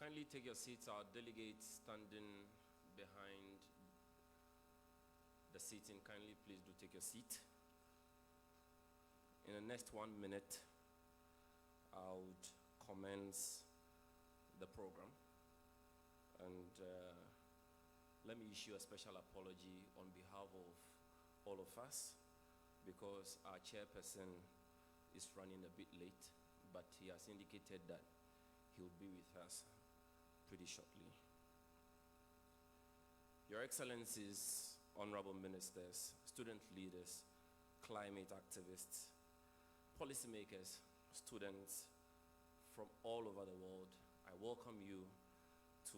Kindly take your seats. Our delegates standing behind the seating, kindly please do take your seat. In the next 1 minute, I would commence the program. And let me issue a special apology on behalf of all of us, because our chairperson is running a bit late, but he has indicated that he will be with us pretty shortly. Your Excellencies, honorable ministers, student leaders, climate activists, policymakers, students from all over the world, I welcome you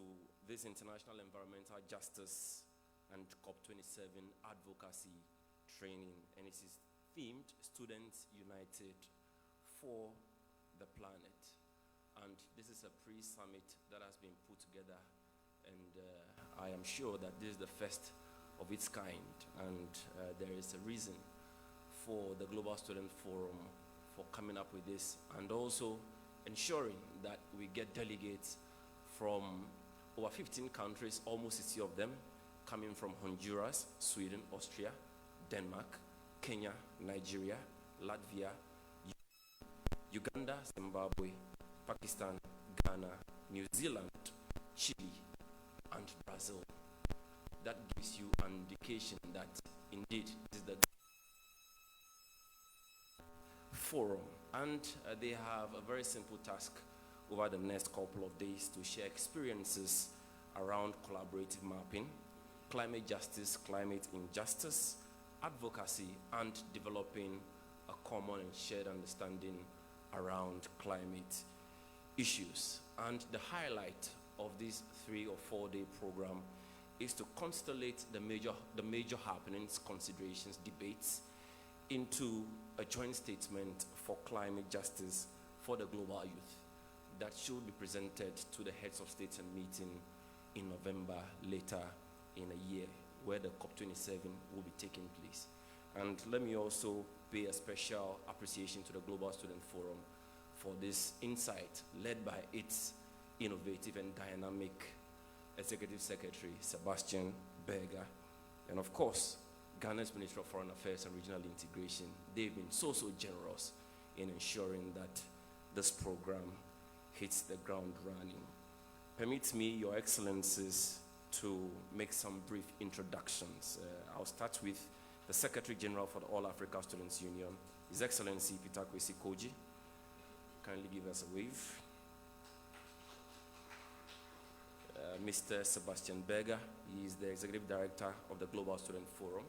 to this International Environmental Justice and COP27 advocacy training, and it is themed Students United for the Planet. And this is a pre-summit that has been put together, and I am sure that this is the first of its kind, and there is a reason for the Global Student Forum for coming up with this, and also ensuring that we get delegates from over 15 countries, almost 60 of them, coming from Honduras, Sweden, Austria, Denmark, Kenya, Nigeria, Latvia, Uganda, Zimbabwe, Pakistan, Ghana, New Zealand, Chile, and Brazil. That gives you an indication that indeed this is the forum, and they have a very simple task over the next couple of days to share experiences around collaborative mapping, climate justice, climate injustice, advocacy, and developing a common and shared understanding around climate issues. And the highlight of this 3 or 4 day program is to constellate the major happenings, considerations, debates into a joint statement for climate justice for the global youth that should be presented to the heads of states and meeting in November later in a year, where the COP27 will be taking place. And let me also pay a special appreciation to the Global Student Forum for this insight, led by its innovative and dynamic Executive Secretary, Sebastian Berger, and of course, Ghana's Minister of Foreign Affairs and Regional Integration. They've been so generous in ensuring that this program hits the ground running. Permit me, Your Excellencies, to make some brief introductions. I'll start with the Secretary General for the All Africa Students Union, His Excellency Peter Kwesi Koji. Kindly give us a wave. Mr. Sebastian Berger, he is the Executive Director of the Global Student Forum.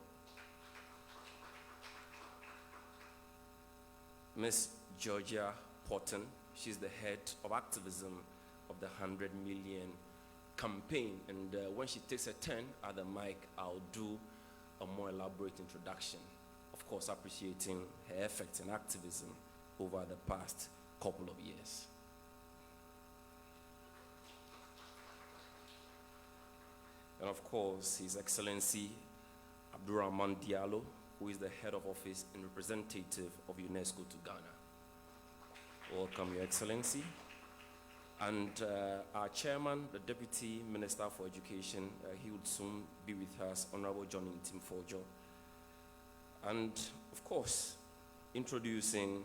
Ms. Georgia Porton, she's the head of activism of the 100 Million campaign, and when she takes a turn at the mic, I'll do a more elaborate introduction, of course appreciating her efforts and activism over the past couple of years. And of course, His Excellency Abdurrahman Diallo, who is the head of office and representative of UNESCO to Ghana. Welcome, Your Excellency. And our chairman, the Deputy Minister for Education, he would soon be with us, Honorable John Ntimfojo. And of course, introducing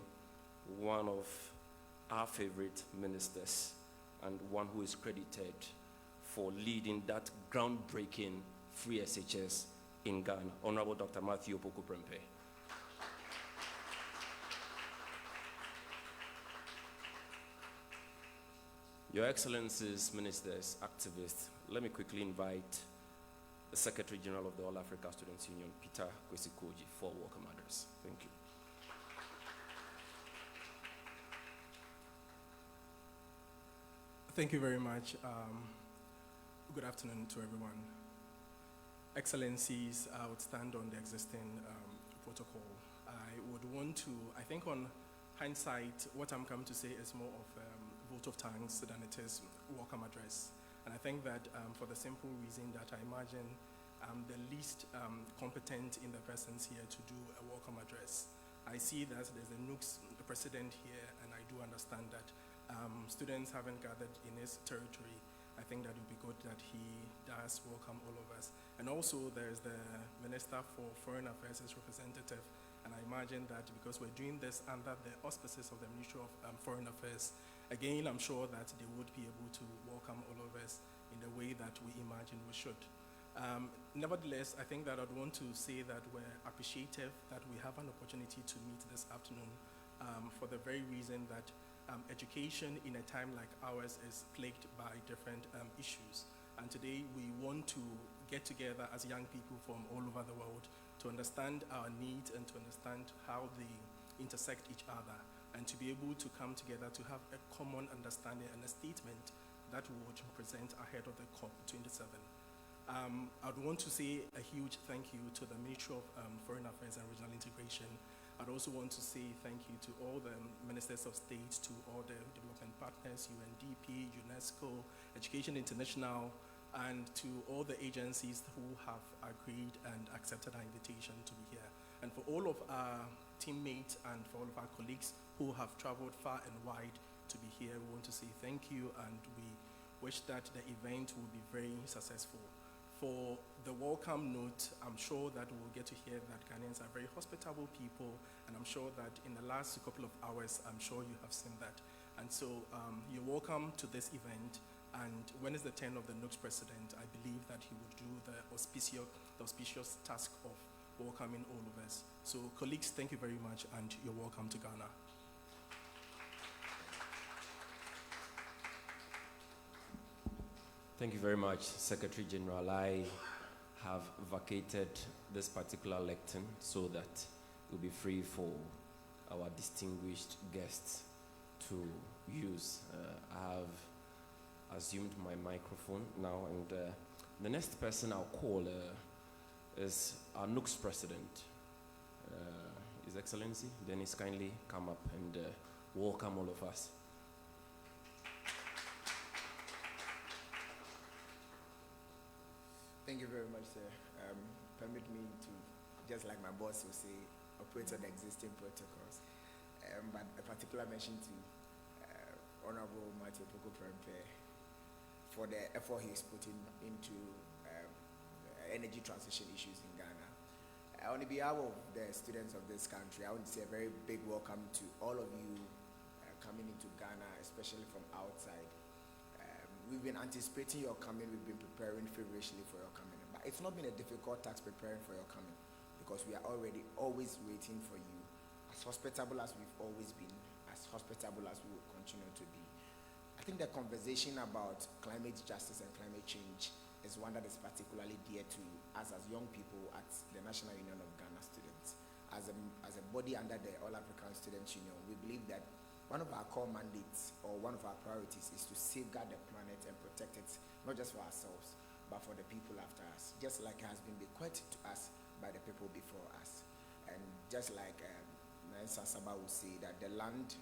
one of our favorite ministers and one who is credited for leading that groundbreaking free SHS in Ghana, Honorable Dr. Matthew Opoku Prempeh. Your Excellencies, ministers, activists, let me quickly invite the Secretary General of the All Africa Students Union, Peter Kwesi Koji, for a welcome address. Thank you. Thank you very much. Good afternoon to everyone. Excellencies, I would stand on the existing protocol. I would want to, I think on hindsight, what I'm coming to say is more of a vote of thanks than it is welcome address. And I think that for the simple reason that I imagine I'm the least competent in the persons here to do a welcome address. I see that there's a NUCS president here, and I do understand that students haven't gathered in his territory, I think that it would be good that he does welcome all of us. And also there's the Minister for Foreign Affairs as representative, and I imagine that because we're doing this under the auspices of the Ministry of Foreign Affairs, again, I'm sure that they would be able to welcome all of us in the way that we imagine we should. Nevertheless, I think that I'd want to say that we're appreciative that we have an opportunity to meet this afternoon for the very reason that education in a time like ours is plagued by different issues. And today we want to get together as young people from all over the world to understand our needs and to understand how they intersect each other, and to be able to come together to have a common understanding and a statement that we would present ahead of the COP27. I'd want to say a huge thank you to the Ministry of Foreign Affairs and Regional Integration. I'd also want to say thank you to all the Ministers of State, to all the development partners, UNDP, UNESCO, Education International, and to all the agencies who have agreed and accepted our invitation to be here. And for all of our teammates and for all of our colleagues who have traveled far and wide to be here, we want to say thank you, and we wish that the event will be very successful. For the welcome note, I'm sure that we'll get to hear that Ghanaians are very hospitable people, and I'm sure that in the last couple of hours, I'm sure you have seen that. And so you're welcome to this event, and when it's the turn of the NUC's president, I believe that he would do the auspicious task of welcoming all of us. So colleagues, thank you very much, and you're welcome to Ghana. Thank you very much, Secretary General. I have vacated this particular lectern so that it will be free for our distinguished guests to use. I have assumed my microphone now, and the next person I'll call is our NUC's president, His Excellency. Dennis, kindly come up and welcome all of us. Thank you very much, sir. Permit me to, just like my boss will say, operate on the existing protocols. But a particular mention to Honorable Matthew Poko-Prempeh for the effort he's putting into energy transition issues in Ghana. On behalf of the students of this country, I want to say a very big welcome to all of you coming into Ghana, especially from outside. We've been anticipating your coming. We've been preparing feverishly for your coming. But it's not been a difficult task preparing for your coming, because we are always waiting for you. As hospitable as we've always been, as hospitable as we will continue to be. I think the conversation about climate justice and climate change is one that is particularly dear to us as young people at the National Union of Ghana Students. As a body under the All African Students Union, we believe that one of our core mandates, or one of our priorities, is to safeguard the planet and protect it, not just for ourselves, but for the people after us, just like it has been bequeathed to us by the people before us. And just like Nancy Saba would say, that the land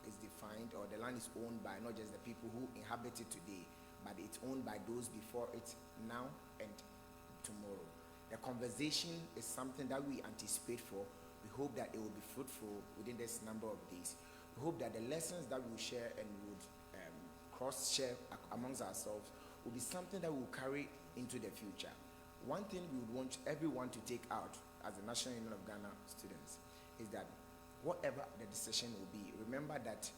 is defined, or the land is owned by not just the people who inhabit it today, but it's owned by those before it, now and tomorrow. The conversation is something that we anticipate for. We hope that it will be fruitful within this number of days. We hope that the lessons that we will share and would cross-share amongst ourselves will be something that we will carry into the future. One thing we would want everyone to take out as the National Union of Ghana students is that whatever the decision will be, remember that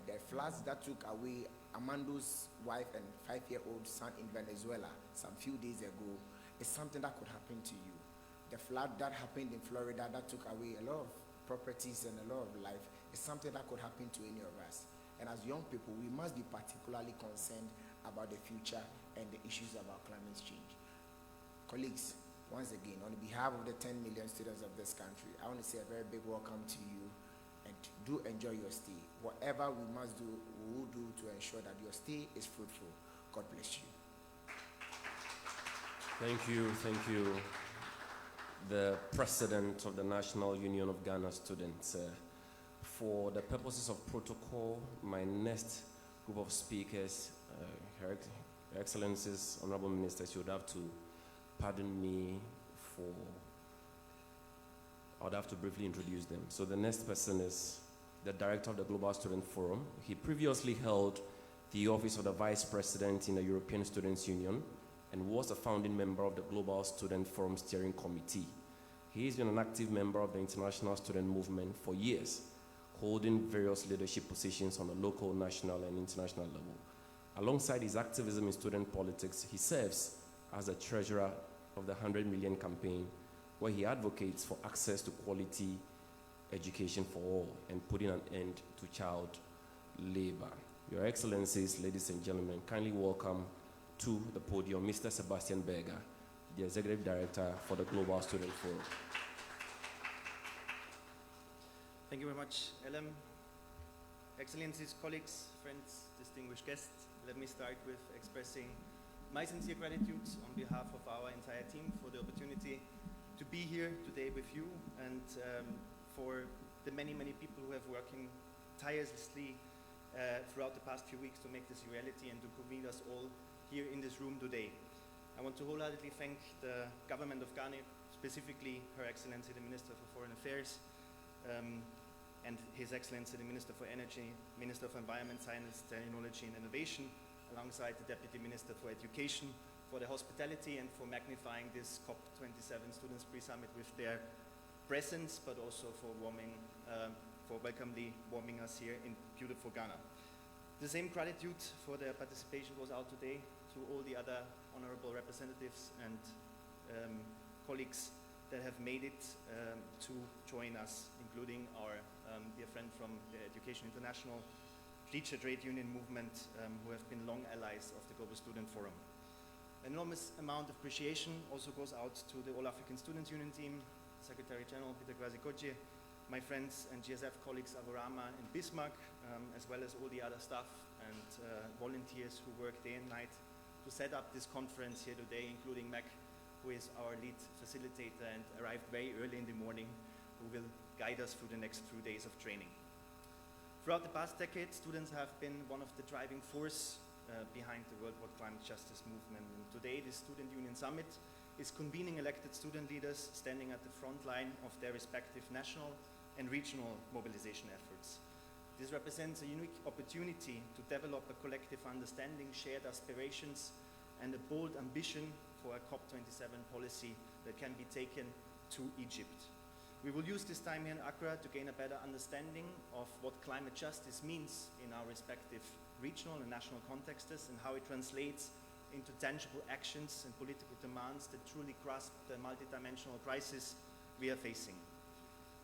the floods that took away Amando's wife and 5-year-old son in Venezuela some few days ago is something that could happen to you. The flood that happened in Florida that took away a lot of properties and a lot of life is something that could happen to any of us. And as young people, we must be particularly concerned about the future and the issues about climate change. Colleagues, once again, on behalf of the 10 million students of this country, I want to say a very big welcome to you, and do enjoy your stay. Whatever we must do, we will do to ensure that your stay is fruitful. God bless you. Thank you. The President of the National Union of Ghana Students. For the purposes of protocol, my next group of speakers, Her Excellencies, Honorable Ministers, you would have to pardon me I would have to briefly introduce them. So the next person is the director of the Global Student Forum. He previously held the office of the Vice President in the European Students' Union and was a founding member of the Global Student Forum Steering Committee. He has been an active member of the international student movement for years, holding various leadership positions on the local, national, and international level. Alongside his activism in student politics, he serves as the treasurer of the 100 Million campaign, where he advocates for access to quality education for all and putting an end to child labor. Your Excellencies, ladies and gentlemen, kindly welcome to the podium Mr. Sebastian Berger, the Executive Director for the Global Student Forum. Thank you very much, Elam. Excellencies, colleagues, friends, distinguished guests, let me start with expressing my sincere gratitude on behalf of our entire team for the opportunity to be here today with you and for the many, many people who have working tirelessly throughout the past few weeks to make this reality and to convene us all here in this room today. I want to wholeheartedly thank the government of Ghana, specifically Her Excellency the Minister for Foreign Affairs, and His Excellency the Minister for Energy, Minister for Environment, Science, Technology and Innovation, alongside the Deputy Minister for Education, for their hospitality and for magnifying this COP27 Students Pre-Summit with their presence, but also for welcomely warming us here in beautiful Ghana. The same gratitude for their participation goes out today to all the other honorable representatives and colleagues that have made it to join us, including our dear friend from the Education International Teacher Trade Union movement, who have been long allies of the Global Student Forum. An enormous amount of appreciation also goes out to the All-African Students' Union team, Secretary General Peter Kwasi-Koje, my friends and GSF colleagues Avarama and Bismarck, as well as all the other staff and volunteers who work day and night to set up this conference here today, including Mac, who is our lead facilitator and arrived very early in the morning, who will guide us through the next few days of training. Throughout the past decade, students have been one of the driving force behind the worldwide climate justice movement. And today, the Student Union Summit is convening elected student leaders standing at the front line of their respective national and regional mobilization efforts. This represents a unique opportunity to develop a collective understanding, shared aspirations, and a bold ambition for a COP27 policy that can be taken to Egypt. We will use this time here in Accra to gain a better understanding of what climate justice means in our respective regional and national contexts and how it translates into tangible actions and political demands that truly grasp the multidimensional crisis we are facing.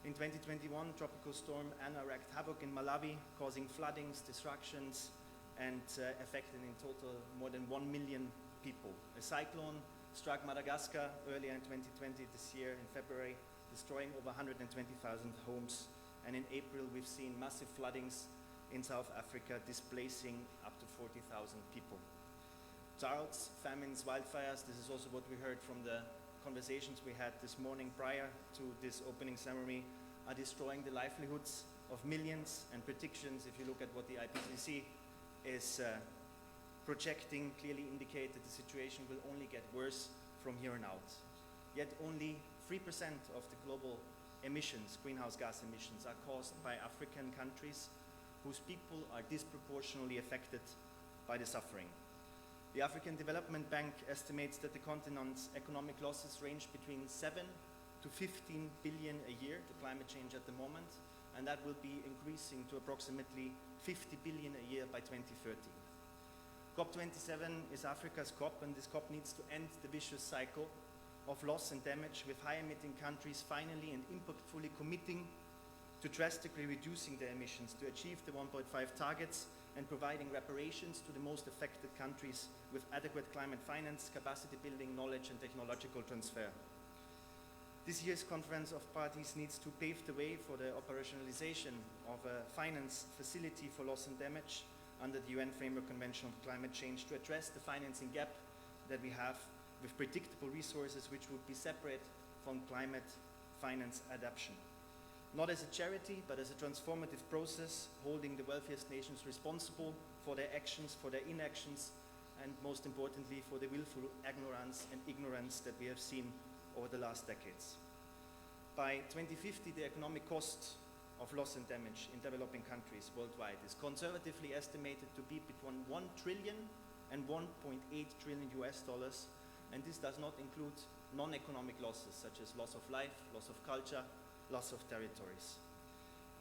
In 2021, Tropical Storm Anna wreaked havoc in Malawi, causing floodings, destructions, and affecting in total more than 1 million people. A cyclone struck Madagascar earlier in 2020 this year in February, destroying over 120,000 homes. And in April, we've seen massive floodings in South Africa, displacing up to 40,000 people. Droughts, famines, wildfires, this is also what we heard from the conversations we had this morning prior to this opening ceremony, are destroying the livelihoods of millions, and predictions, if you look at what the IPCC is projecting, clearly indicate that the situation will only get worse from here on out. Yet only 3% of the global emissions, greenhouse gas emissions, are caused by African countries whose people are disproportionately affected by the suffering. The African Development Bank estimates that the continent's economic losses range between 7 to 15 billion a year to climate change at the moment, and that will be increasing to approximately 50 billion a year by 2030. COP27 is Africa's COP, and this COP needs to end the vicious cycle of loss and damage, with high-emitting countries finally and impactfully committing to drastically reducing their emissions to achieve the 1.5 targets and providing reparations to the most affected countries with adequate climate finance, capacity building, knowledge and technological transfer. This year's Conference of Parties needs to pave the way for the operationalization of a finance facility for loss and damage under the UN Framework Convention on Climate Change to address the financing gap that we have with predictable resources which would be separate from climate finance adaptation. Not as a charity, but as a transformative process, holding the wealthiest nations responsible for their actions, for their inactions, and most importantly, for the willful ignorance that we have seen over the last decades. By 2050, the economic cost of loss and damage in developing countries worldwide is conservatively estimated to be between 1 trillion and 1.8 trillion US dollars, and this does not include non-economic losses such as loss of life, loss of culture, loss of territories.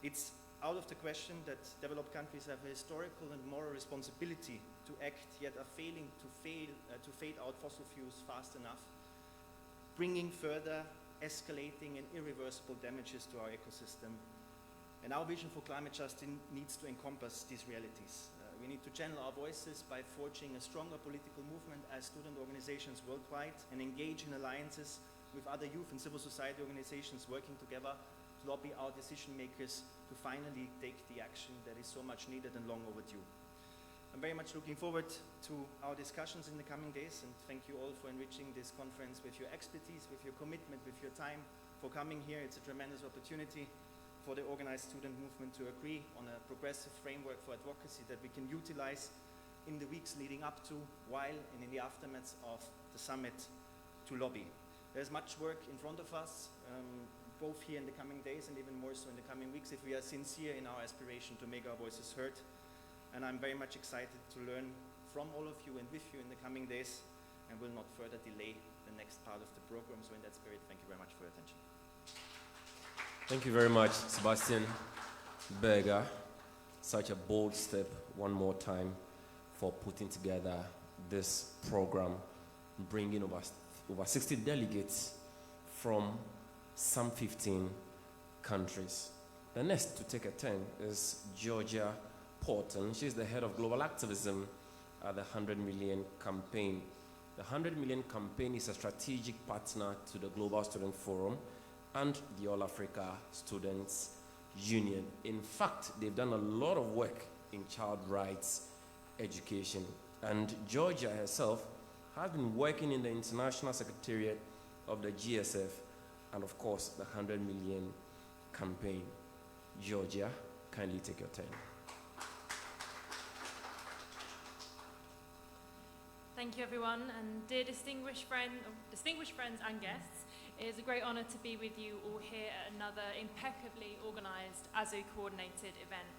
It's out of the question that developed countries have a historical and moral responsibility to act, yet are failing to fade out fossil fuels fast enough, bringing further escalating and irreversible damages to our ecosystem. And our vision for climate justice needs to encompass these realities. We need to channel our voices by forging a stronger political movement as student organizations worldwide and engage in alliances with other youth and civil society organizations working together to lobby our decision makers to finally take the action that is so much needed and long overdue. I'm very much looking forward to our discussions in the coming days, and thank you all for enriching this conference with your expertise, with your commitment, with your time, for coming here. It's a tremendous opportunity for the organized student movement to agree on a progressive framework for advocacy that we can utilize in the weeks leading up to, while, and in the aftermath of the summit to lobby. There's much work in front of us, both here in the coming days and even more so in the coming weeks, if we are sincere in our aspiration to make our voices heard. And I'm very much excited to learn from all of you and with you in the coming days, and will not further delay the next part of the program. So in that spirit, thank you very much for your attention. Thank you very much, Sebastian Berger. Such a bold step, one more time, for putting together this program, bringing over 60 delegates from some 15 countries. The next to take a turn is Georgia Porton. She's the head of global activism at the 100 Million Campaign. The 100 Million Campaign is a strategic partner to the Global Student Forum and the All Africa Students Union. In fact, they've done a lot of work in child rights education. And Georgia herself has been working in the International Secretariat of the GSF and, of course, the 100 Million Campaign. Georgia, kindly take your turn. Thank you, everyone, and dear distinguished friends and guests. It is a great honour to be with you all here at another impeccably organised ASU-coordinated event.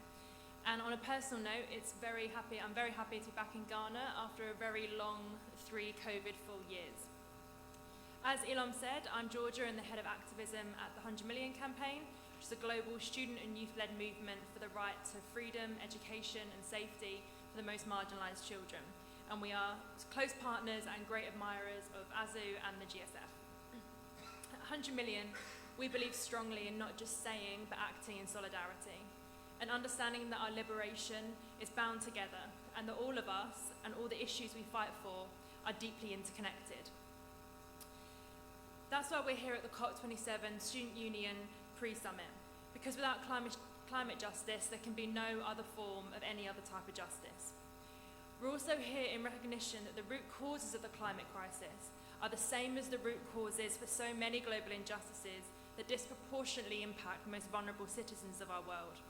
And on a personal note, I'm very happy to be back in Ghana after a very long 3 COVID-full years. As Ilham said, I'm Georgia and the head of activism at the 100 Million Campaign, which is a global student and youth-led movement for the right to freedom, education and safety for the most marginalised children. And we are close partners and great admirers of ASU and the GSF. At 100 Million, we believe strongly in not just saying, but acting in solidarity, and understanding that our liberation is bound together, and that all of us and all the issues we fight for are deeply interconnected. That's why we're here at the COP27 Student Union pre-summit, because without climate justice, there can be no other form of any other type of justice. We're also here in recognition that the root causes of the climate crisis are the same as the root causes for so many global injustices that disproportionately impact the most vulnerable citizens of our world.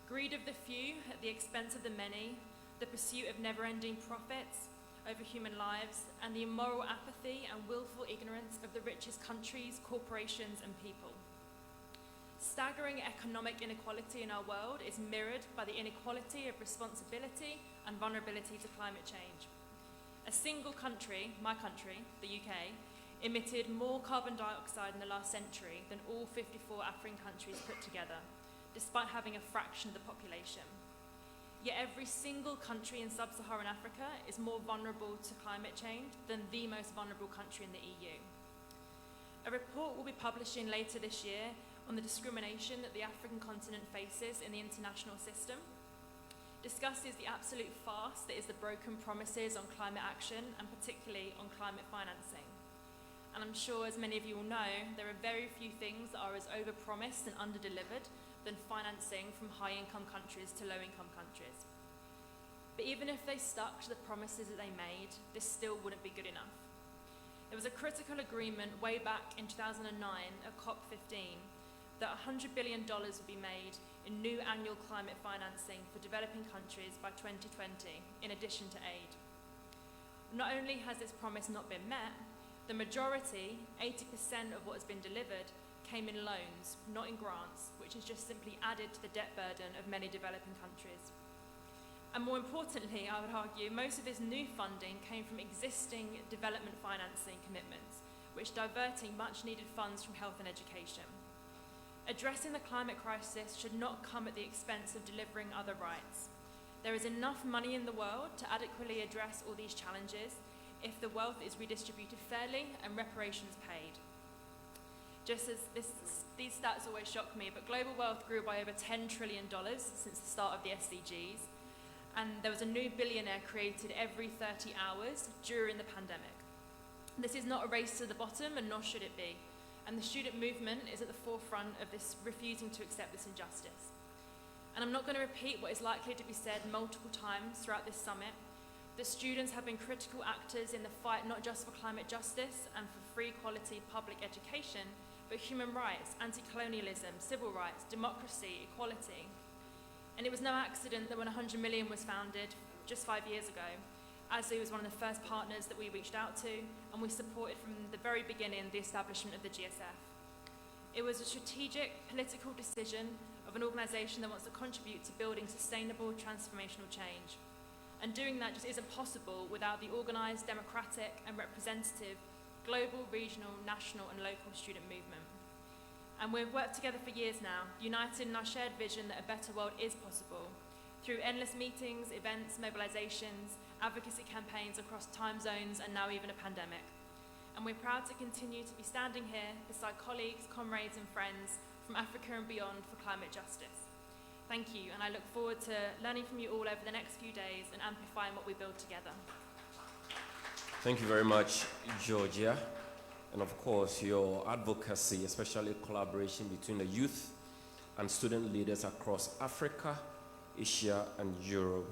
Greed of the few at the expense of the many, the pursuit of never-ending profits over human lives, and the immoral apathy and willful ignorance of the richest countries, corporations, and people. Staggering economic inequality in our world is mirrored by the inequality of responsibility and vulnerability to climate change. A single country, my country, the UK, emitted more carbon dioxide in the last century than all 54 African countries put together, despite having a fraction of the population. Yet every single country in sub-Saharan Africa is more vulnerable to climate change than the most vulnerable country in the EU. A report will be publishing later this year on the discrimination that the African continent faces in the international system, discusses the absolute farce that is the broken promises on climate action, and particularly on climate financing. And I'm sure, as many of you will know, there are very few things that are as overpromised and underdelivered than financing from high-income countries to low-income countries. But even if they stuck to the promises that they made, this still wouldn't be good enough. There was a critical agreement way back in 2009 at COP15 that $100 billion would be made in new annual climate financing for developing countries by 2020, in addition to aid. Not only has this promise not been met, the majority, 80% of what has been delivered, came in loans, not in grants, which has just simply added to the debt burden of many developing countries. And more importantly, I would argue, most of this new funding came from existing development financing commitments, which diverting much needed funds from health and education. Addressing the climate crisis should not come at the expense of delivering other rights. There is enough money in the world to adequately address all these challenges if the wealth is redistributed fairly and reparations paid. Just as these stats always shock me, but global wealth grew by over $10 trillion since the start of the SDGs, and there was a new billionaire created every 30 hours during the pandemic. This is not a race to the bottom, and nor should it be. And the student movement is at the forefront of this, refusing to accept this injustice. And I'm not going to repeat what is likely to be said multiple times throughout this summit. The students have been critical actors in the fight not just for climate justice and for free quality public education, but human rights, anti-colonialism, civil rights, democracy, equality. And it was no accident that when 100 Million was founded just 5 years ago, ASU was one of the first partners that we reached out to, and we supported from the very beginning the establishment of the GSF. It was a strategic political decision of an organisation that wants to contribute to building sustainable transformational change. And doing that just isn't possible without the organised, democratic and representative global, regional, national and local student movement. And we've worked together for years now, united in our shared vision that a better world is possible through endless meetings, events, mobilisations, advocacy campaigns across time zones and now even a pandemic. And we're proud to continue to be standing here beside colleagues, comrades and friends from Africa and beyond for climate justice. Thank you, and I look forward to learning from you all over the next few days and amplifying what we build together. Thank you very much, Georgia. And of course, your advocacy, especially collaboration between the youth and student leaders across Africa, Asia, and Europe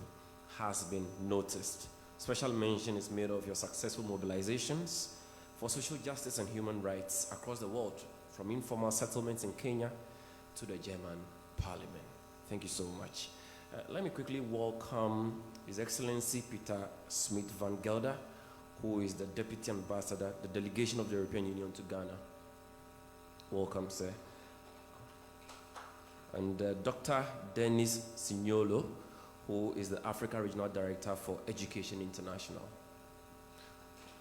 has been noticed. Special mention is made of your successful mobilizations for social justice and human rights across the world, from informal settlements in Kenya to the German parliament. Thank you so much. Let me quickly welcome His Excellency Peter Smith van Gelder, who is the Deputy Ambassador, the delegation of the European Union to Ghana. Welcome, sir. And Dr. Dennis Signolo, who is the Africa Regional Director for Education International.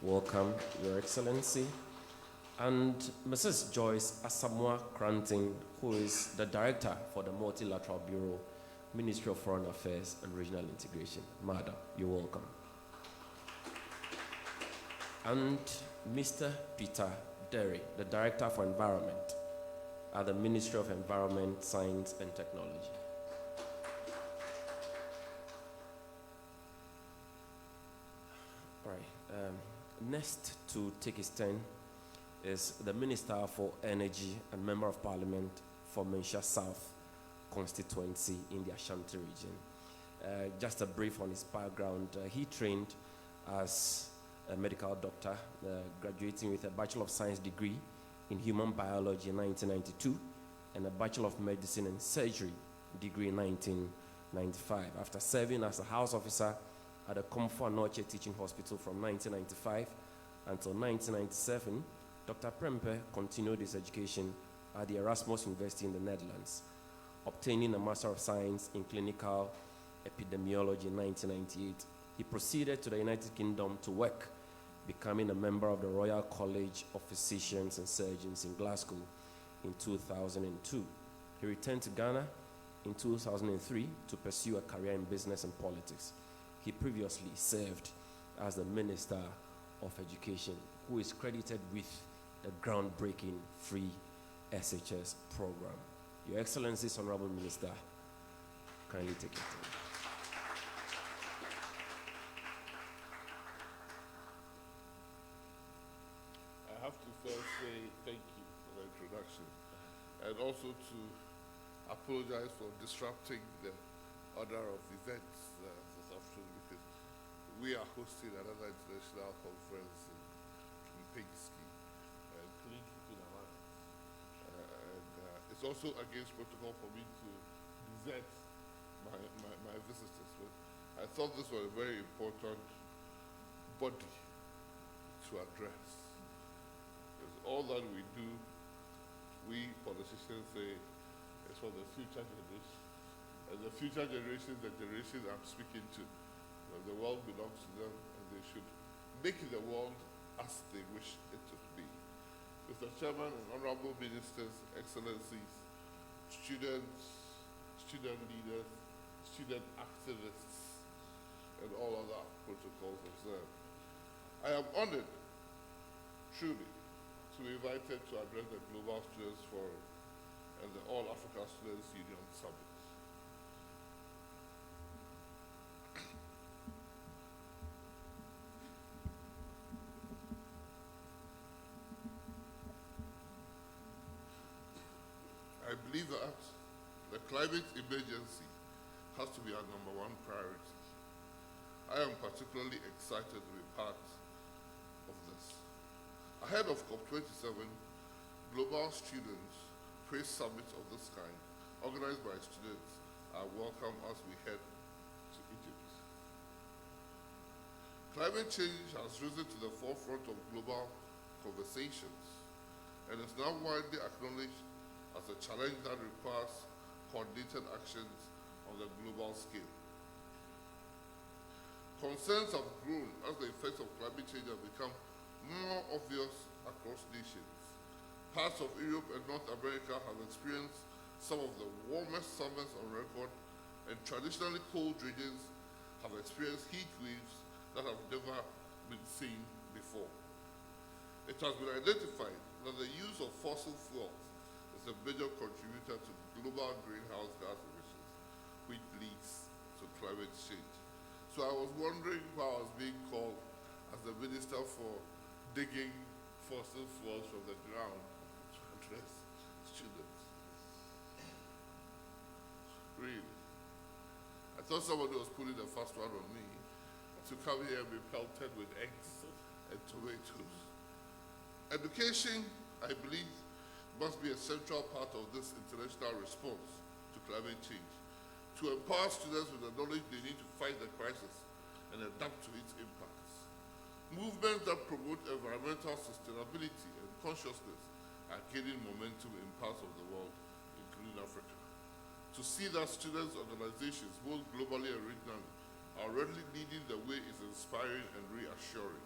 Welcome, Your Excellency. And Mrs. Joyce Asamoah Cranting, who is the Director for the Multilateral Bureau, Ministry of Foreign Affairs and Regional Integration. Madam, you're welcome. And Mr. Peter Derry, the Director for Environment at the Ministry of Environment, Science and Technology. All right. Next to take his turn is the Minister for Energy and Member of Parliament for Mensha South constituency in the Ashanti region. Just a brief on his background. He trained as a medical doctor, graduating with a Bachelor of Science degree in Human Biology in 1992 and a Bachelor of Medicine and Surgery degree in 1995. After serving as a house officer at the Comfort Noche Teaching Hospital from 1995 until 1997, Dr. Prempe continued his education at the Erasmus University in the Netherlands, obtaining a Master of Science in Clinical Epidemiology in 1998. He proceeded to the United Kingdom to work, becoming a member of the Royal College of Physicians and Surgeons in Glasgow in 2002. He returned to Ghana in 2003 to pursue a career in business and politics. He previously served as the Minister of Education, who is credited with the groundbreaking free SHS program. Your Excellencies, Honorable Minister, kindly take it. I have to first say thank you for the introduction, and also to apologize for disrupting the order of events this afternoon, because we are hosting another international conference in Pinski, Clean Keeping Alliance. It's also against protocol for me to desert my visitors, but I thought this was a very important body to address. Because all that we do, we politicians say it's for the future generation. And the future generation, the generation I'm speaking to, the world belongs to them, and they should make the world as they wish it to be. Mr. Chairman and Honorable Ministers, Excellencies, students, student leaders, student activists, and all other protocols observed. I am honored, truly, to be invited to address the Global Students Forum and the All Africa Students Union Summit. I believe that the climate emergency has to be our #1 priority. I am particularly excited to be part of this. Ahead of COP27, global students praise summits of this kind, organized by students, are welcome as we head to Egypt. Climate change has risen to the forefront of global conversations and is now widely acknowledged as a challenge that requires coordinated actions on the global scale. Concerns have grown as the effects of climate change have become more obvious across nations. Parts of Europe and North America have experienced some of the warmest summers on record, and traditionally cold regions have experienced heat waves that have never been seen before. It has been identified that the use of fossil fuels is a major contributor to global greenhouse gas emissions, which leads to climate change. So I was wondering why I was being called as the Minister for digging fossil fuels from the ground to address students. Really. I thought somebody was putting the first one on me to come here and be pelted with eggs and tomatoes. Education, I believe, must be a central part of this international response to climate change, to empower students with the knowledge they need to fight the crisis and adapt to its impacts. Movements that promote environmental sustainability and consciousness are gaining momentum in parts of the world, including Africa. To see that students' organizations, both globally and regionally, are already leading the way is inspiring and reassuring.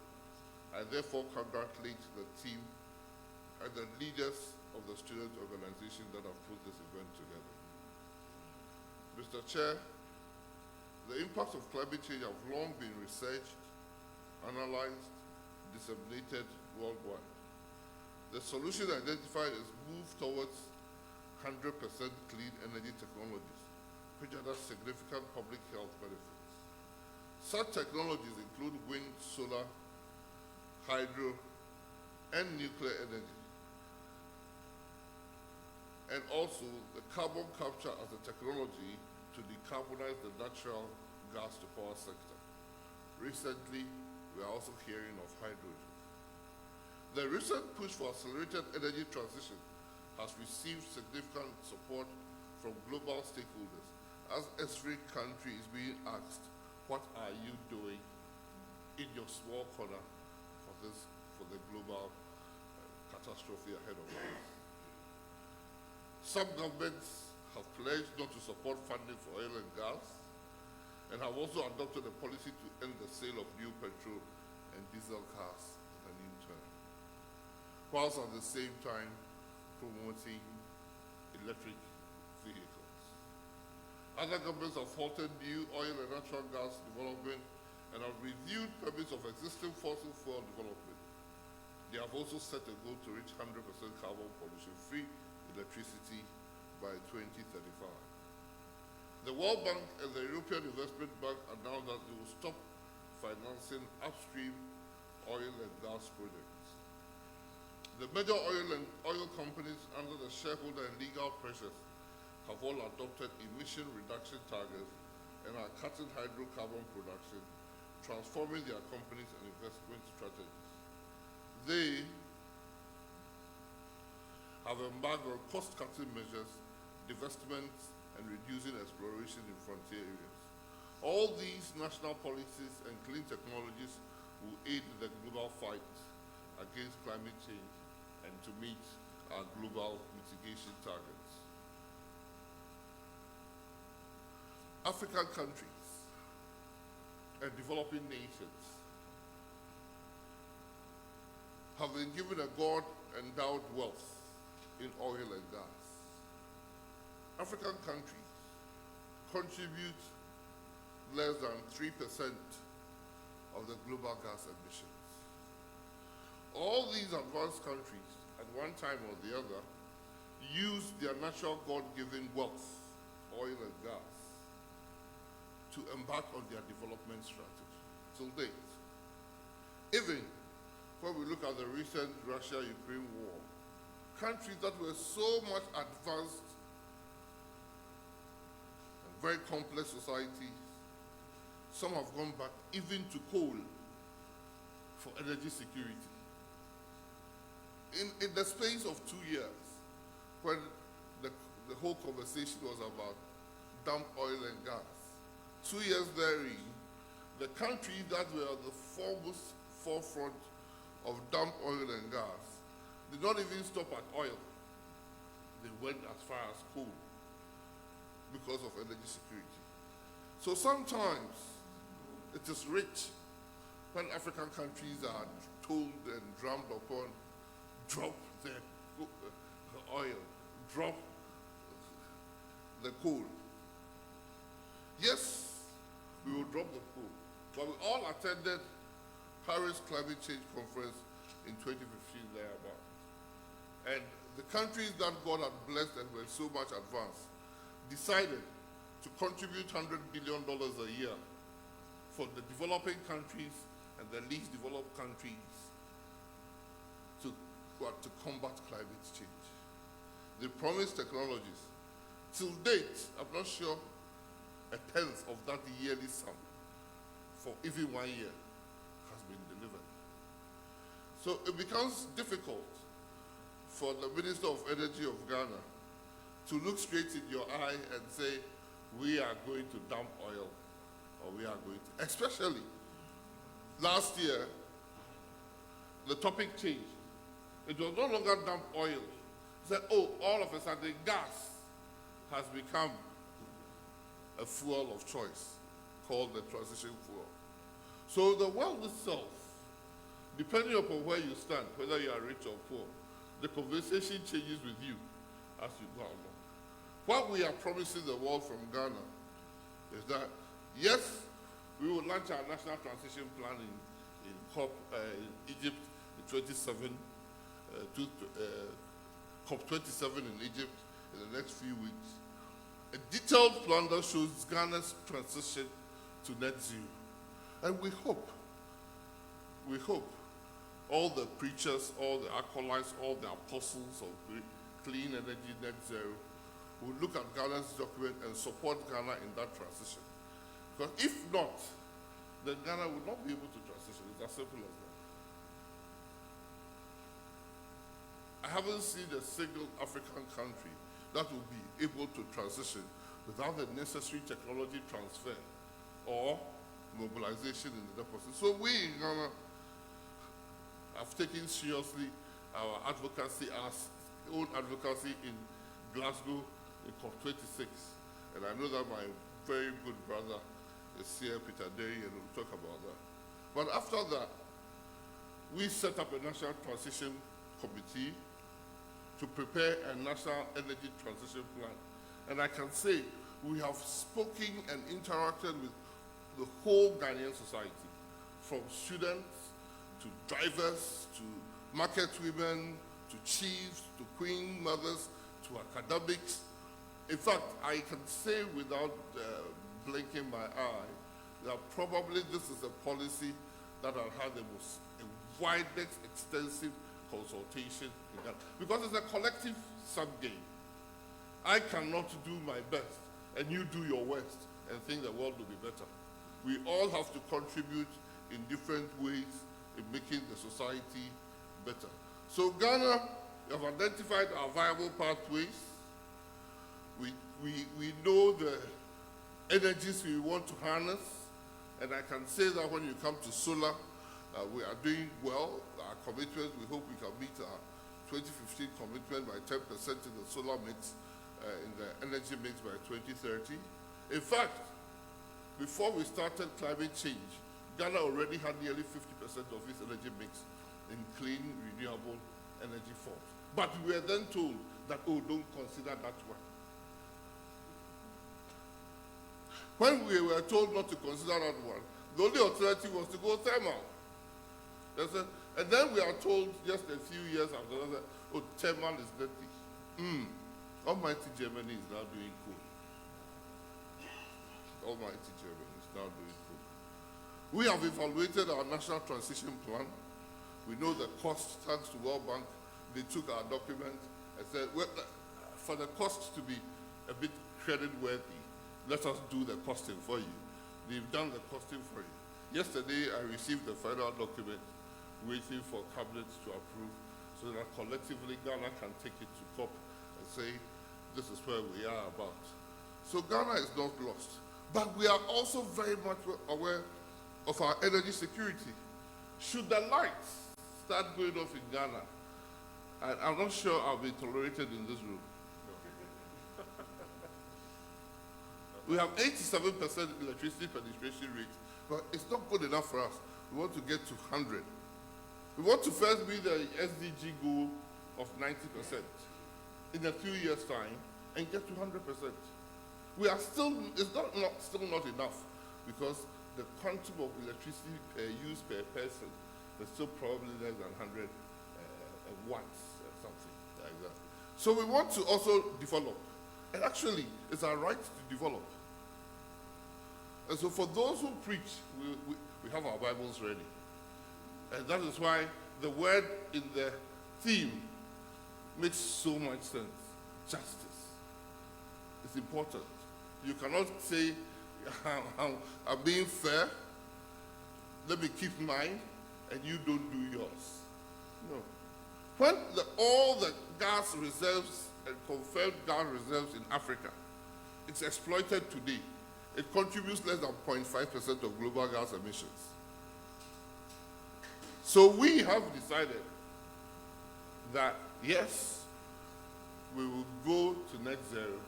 I therefore congratulate the team and the leaders of the student organization that have put this event together. Mr. Chair, the impacts of climate change have long been researched, analyzed, disseminated worldwide. The solution identified is move towards 100% clean energy technologies, which are significant public health benefits. Such technologies include wind, solar, hydro, and nuclear energy, and also the carbon capture as a technology to decarbonize the natural gas to power sector. Recently, we are also hearing of hydrogen. The recent push for accelerated energy transition has received significant support from global stakeholders, as every country is being asked, what are you doing in your small corner for the global catastrophe ahead of us? Some governments have pledged not to support funding for oil and gas, and have also adopted a policy to end the sale of new petrol and diesel cars in the new term, whilst at the same time promoting electric vehicles. Other governments have halted new oil and natural gas development and have reviewed permits of existing fossil fuel development. They have also set a goal to reach 100% carbon pollution-free electricity by 2035. The World Bank and the European Investment Bank announced that they will stop financing upstream oil and gas projects. The major oil companies under the shareholder and legal pressures have all adopted emission reduction targets and are cutting hydrocarbon production, transforming their companies and investment strategies. They have embarked on cost-cutting measures, divestments, and reducing exploration in frontier areas. All these national policies and clean technologies will aid the global fight against climate change and to meet our global mitigation targets. African countries and developing nations have been given a God-endowed wealth in oil and gas. African countries contribute less than 3% of the global gas emissions. All these advanced countries, at one time or the other, use their natural God-given wealth, oil and gas, to embark on their development strategy till date. Even when we look at the recent Russia-Ukraine war, countries that were so much advanced and very complex societies, some have gone back even to coal for energy security. In the space of 2 years, when the whole conversation was about dump oil and gas, 2 years therein, the countries that were at the foremost forefront of dump oil and gas did not even stop at oil. They went as far as coal because of energy security. So sometimes it is rich when African countries are told and drummed upon, drop the oil, drop the coal. Yes, we will drop the coal, but we all attended Paris Climate Change Conference in 2015 thereabout. And the countries that God had blessed and were so much advanced decided to contribute $100 billion a year for the developing countries and the least developed countries to combat climate change. They promised technologies. Till date, I'm not sure a tenth of that yearly sum for even 1 year has been delivered. So it becomes difficult for the Minister of Energy of Ghana to look straight in your eye and say, we are going to dump oil, or we are going to, especially last year, the topic changed. It was no longer dump oil. It said, oh, all of a sudden gas has become a fuel of choice called the transition fuel. So the world itself, depending upon where you stand, whether you are rich or poor, the conversation changes with you as you go along. What we are promising the world from Ghana is that, yes, we will launch our national transition plan in COP Egypt in 27 in Egypt in the next few weeks. A detailed plan that shows Ghana's transition to net zero. And we hope all the preachers, all the acolytes, all the apostles of clean energy net zero will look at Ghana's document and support Ghana in that transition. Because if not, then Ghana will not be able to transition. It's as simple as that. I haven't seen a single African country that will be able to transition without the necessary technology transfer or mobilization in the deposit. So we in Ghana have taken seriously our advocacy, our own advocacy in Glasgow in COP26. And I know that my very good brother is here, Peter Derry, and we'll talk about that. But after that, we set up a national transition committee to prepare a national energy transition plan. And I can say we have spoken and interacted with the whole Ghanaian society, from students to drivers to market women to chiefs to queen mothers to academics. In fact, I can say without blinking my eye that probably this is a policy that has had the most widest, extensive consultation in Ghana, because it's a collective sub-game. I cannot do my best and you do your worst and think the world will be better. We all have to contribute in different ways in making the society better. So Ghana, we have identified our viable pathways. We know the energies we want to harness, and I can say that when you come to solar, we are doing well. Our commitments, we hope we can meet our 2015 commitment by 10% in the solar mix, in the energy mix by 2030. In fact, before we started climate change, Ghana already had nearly 50% of its energy mix in clean, renewable energy forms. But we were then told that, oh, don't consider that one. When we were told not to consider that one, the only alternative was to go thermal. And then we are told just a few years after that, oh, thermal is dirty. Almighty Germany is now doing cool. Almighty Germany is now doing cool. We have evaluated our national transition plan. We know the cost, thanks to World Bank. They took our document and said, well, for the cost to be a bit credit-worthy, let us do the costing for you. They've done the costing for you. Yesterday, I received the final document, waiting for Cabinet to approve, so that collectively Ghana can take it to COP and say, this is where we are about. So Ghana is not lost. But we are also very much aware of our energy security. Should the lights start going off in Ghana, and I'm not sure I'll be tolerated in this room. We have 87% electricity penetration rate, but it's not good enough for us. We want to get to 100. We want to first meet the SDG goal of 90% in a few years' time and get to 100%. We are still, it's still not enough, because the quantum of electricity used per person is still probably less than 100 watts or something like that. So we want to also develop. And actually, it's our right to develop. And so for those who preach, we have our Bibles ready. And that is why the word in the theme makes so much sense. Justice. It's important. You cannot say, I'm being fair, let me keep mine, and you don't do yours. No. When all the gas reserves and confirmed gas reserves in Africa, it's exploited today, it contributes less than 0.5% of global gas emissions. So we have decided that, yes, we will go to net zero,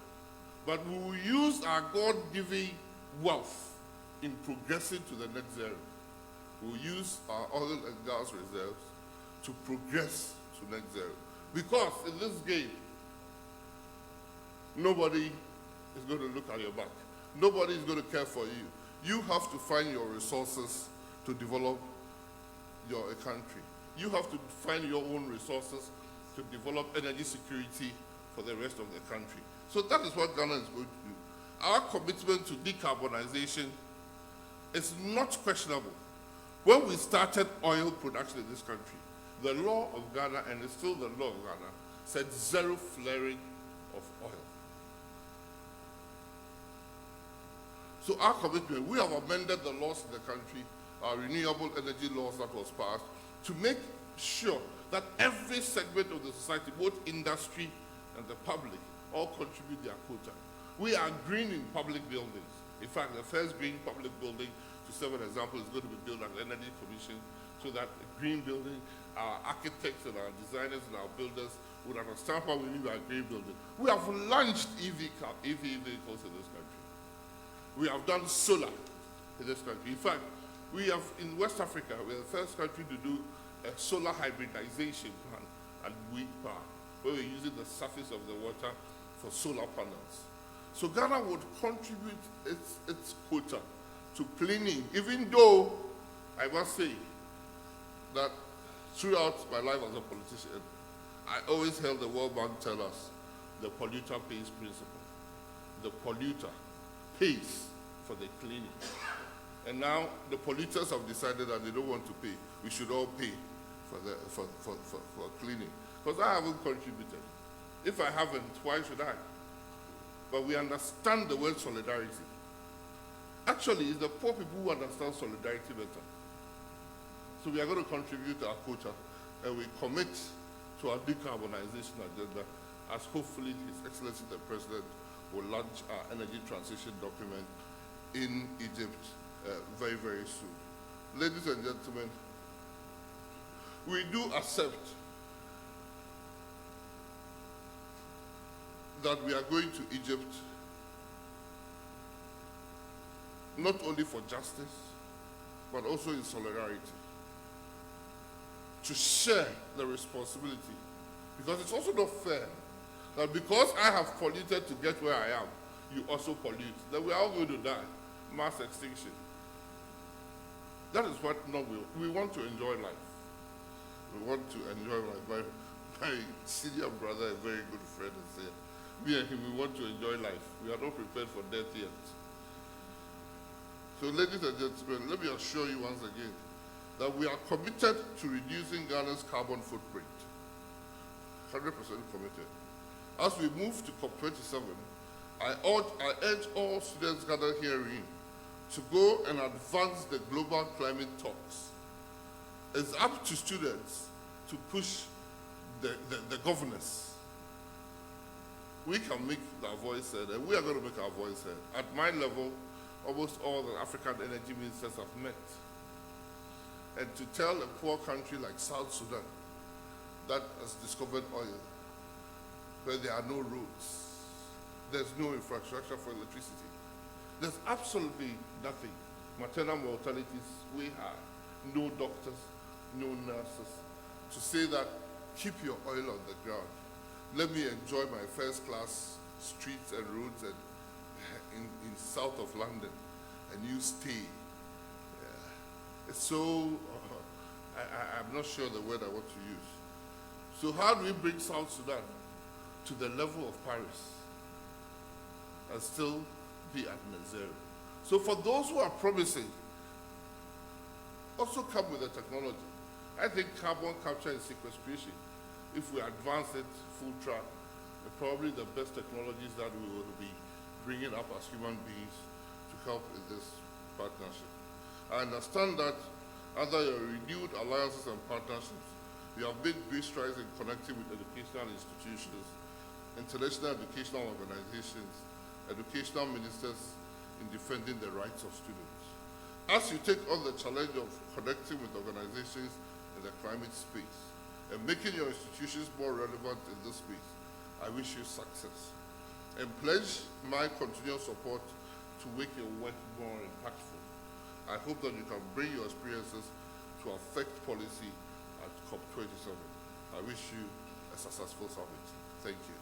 but we will use our God-given wealth in progressing to the net zero. We'll use our oil and gas reserves to progress to net zero. Because in this game, nobody is going to look at your back. Nobody is going to care for you. You have to find your resources to develop your country. You have to find your own resources to develop energy security for the rest of the country. So that is what Ghana is going to do. Our commitment to decarbonization is not questionable. When we started oil production in this country, the law of Ghana, and it's still the law of Ghana, said zero flaring of oil. So our commitment, we have amended the laws in the country, our renewable energy laws that was passed, to make sure that every segment of the society, both industry and the public, all contribute their quota. We are green in public buildings. In fact, the first green public building, to serve an example, is going to be built at the Energy Commission, so that a green building, our architects and our designers and our builders would understand what we mean by green building. We have launched EV vehicles in this country. We have done solar in this country. In fact, we have, in West Africa, we're the first country to do a solar hybridization plan at wind power, where we're using the surface of the water for solar panels. So Ghana would contribute its quota to cleaning, even though I must say that throughout my life as a politician, I always held the World Bank tell us the polluter pays principle. The polluter pays for the cleaning. And now the polluters have decided that they don't want to pay. We should all pay for cleaning. Because I haven't contributed. If I haven't, why should I? But we understand the word solidarity. Actually, it's the poor people who understand solidarity better. So we are going to contribute our quota, and we commit to our decarbonization agenda, as hopefully His Excellency the President will launch our energy transition document in Egypt very, very soon. Ladies and gentlemen, we do accept that we are going to Egypt not only for justice, but also in solidarity, to share the responsibility. Because it's also not fair that because I have polluted to get where I am, you also pollute. Then we are all going to die. Mass extinction. That is what we want to enjoy life. We want to enjoy life. My senior brother, a very good friend, said, me and him, we want to enjoy life. We are not prepared for death yet. So ladies and gentlemen, let me assure you once again that we are committed to reducing Ghana's carbon footprint. 100% committed. As we move to COP27, I urge all students gathered herein to go and advance the global climate talks. It's up to students to push the governors. We can make our voice heard, and we are going to make our voice heard. At my level, almost all the African energy ministers have met. And to tell a poor country like South Sudan that has discovered oil, where there are no roads, there's no infrastructure for electricity, there's absolutely nothing. Maternal mortalities way high, no doctors, no nurses. To say that, keep your oil on the ground. Let me enjoy my first-class streets and roads in south of London, and you stay. It's so, I'm not sure the word I want to use. So how do we bring South Sudan to the level of Paris and still be at net zero? So for those who are promising, also come with the technology. I think carbon capture and sequestration, if we advance it full track, are probably the best technologies that we will be bringing up as human beings to help in this partnership. I understand that under your renewed alliances and partnerships, you have made great strides in connecting with educational institutions, international educational organizations, educational ministers in defending the rights of students. As you take on the challenge of connecting with organizations in the climate space and making your institutions more relevant in this space, I wish you success and pledge my continual support to make your work more impactful. I hope that you can bring your experiences to affect policy at COP27. I wish you a successful summit. Thank you.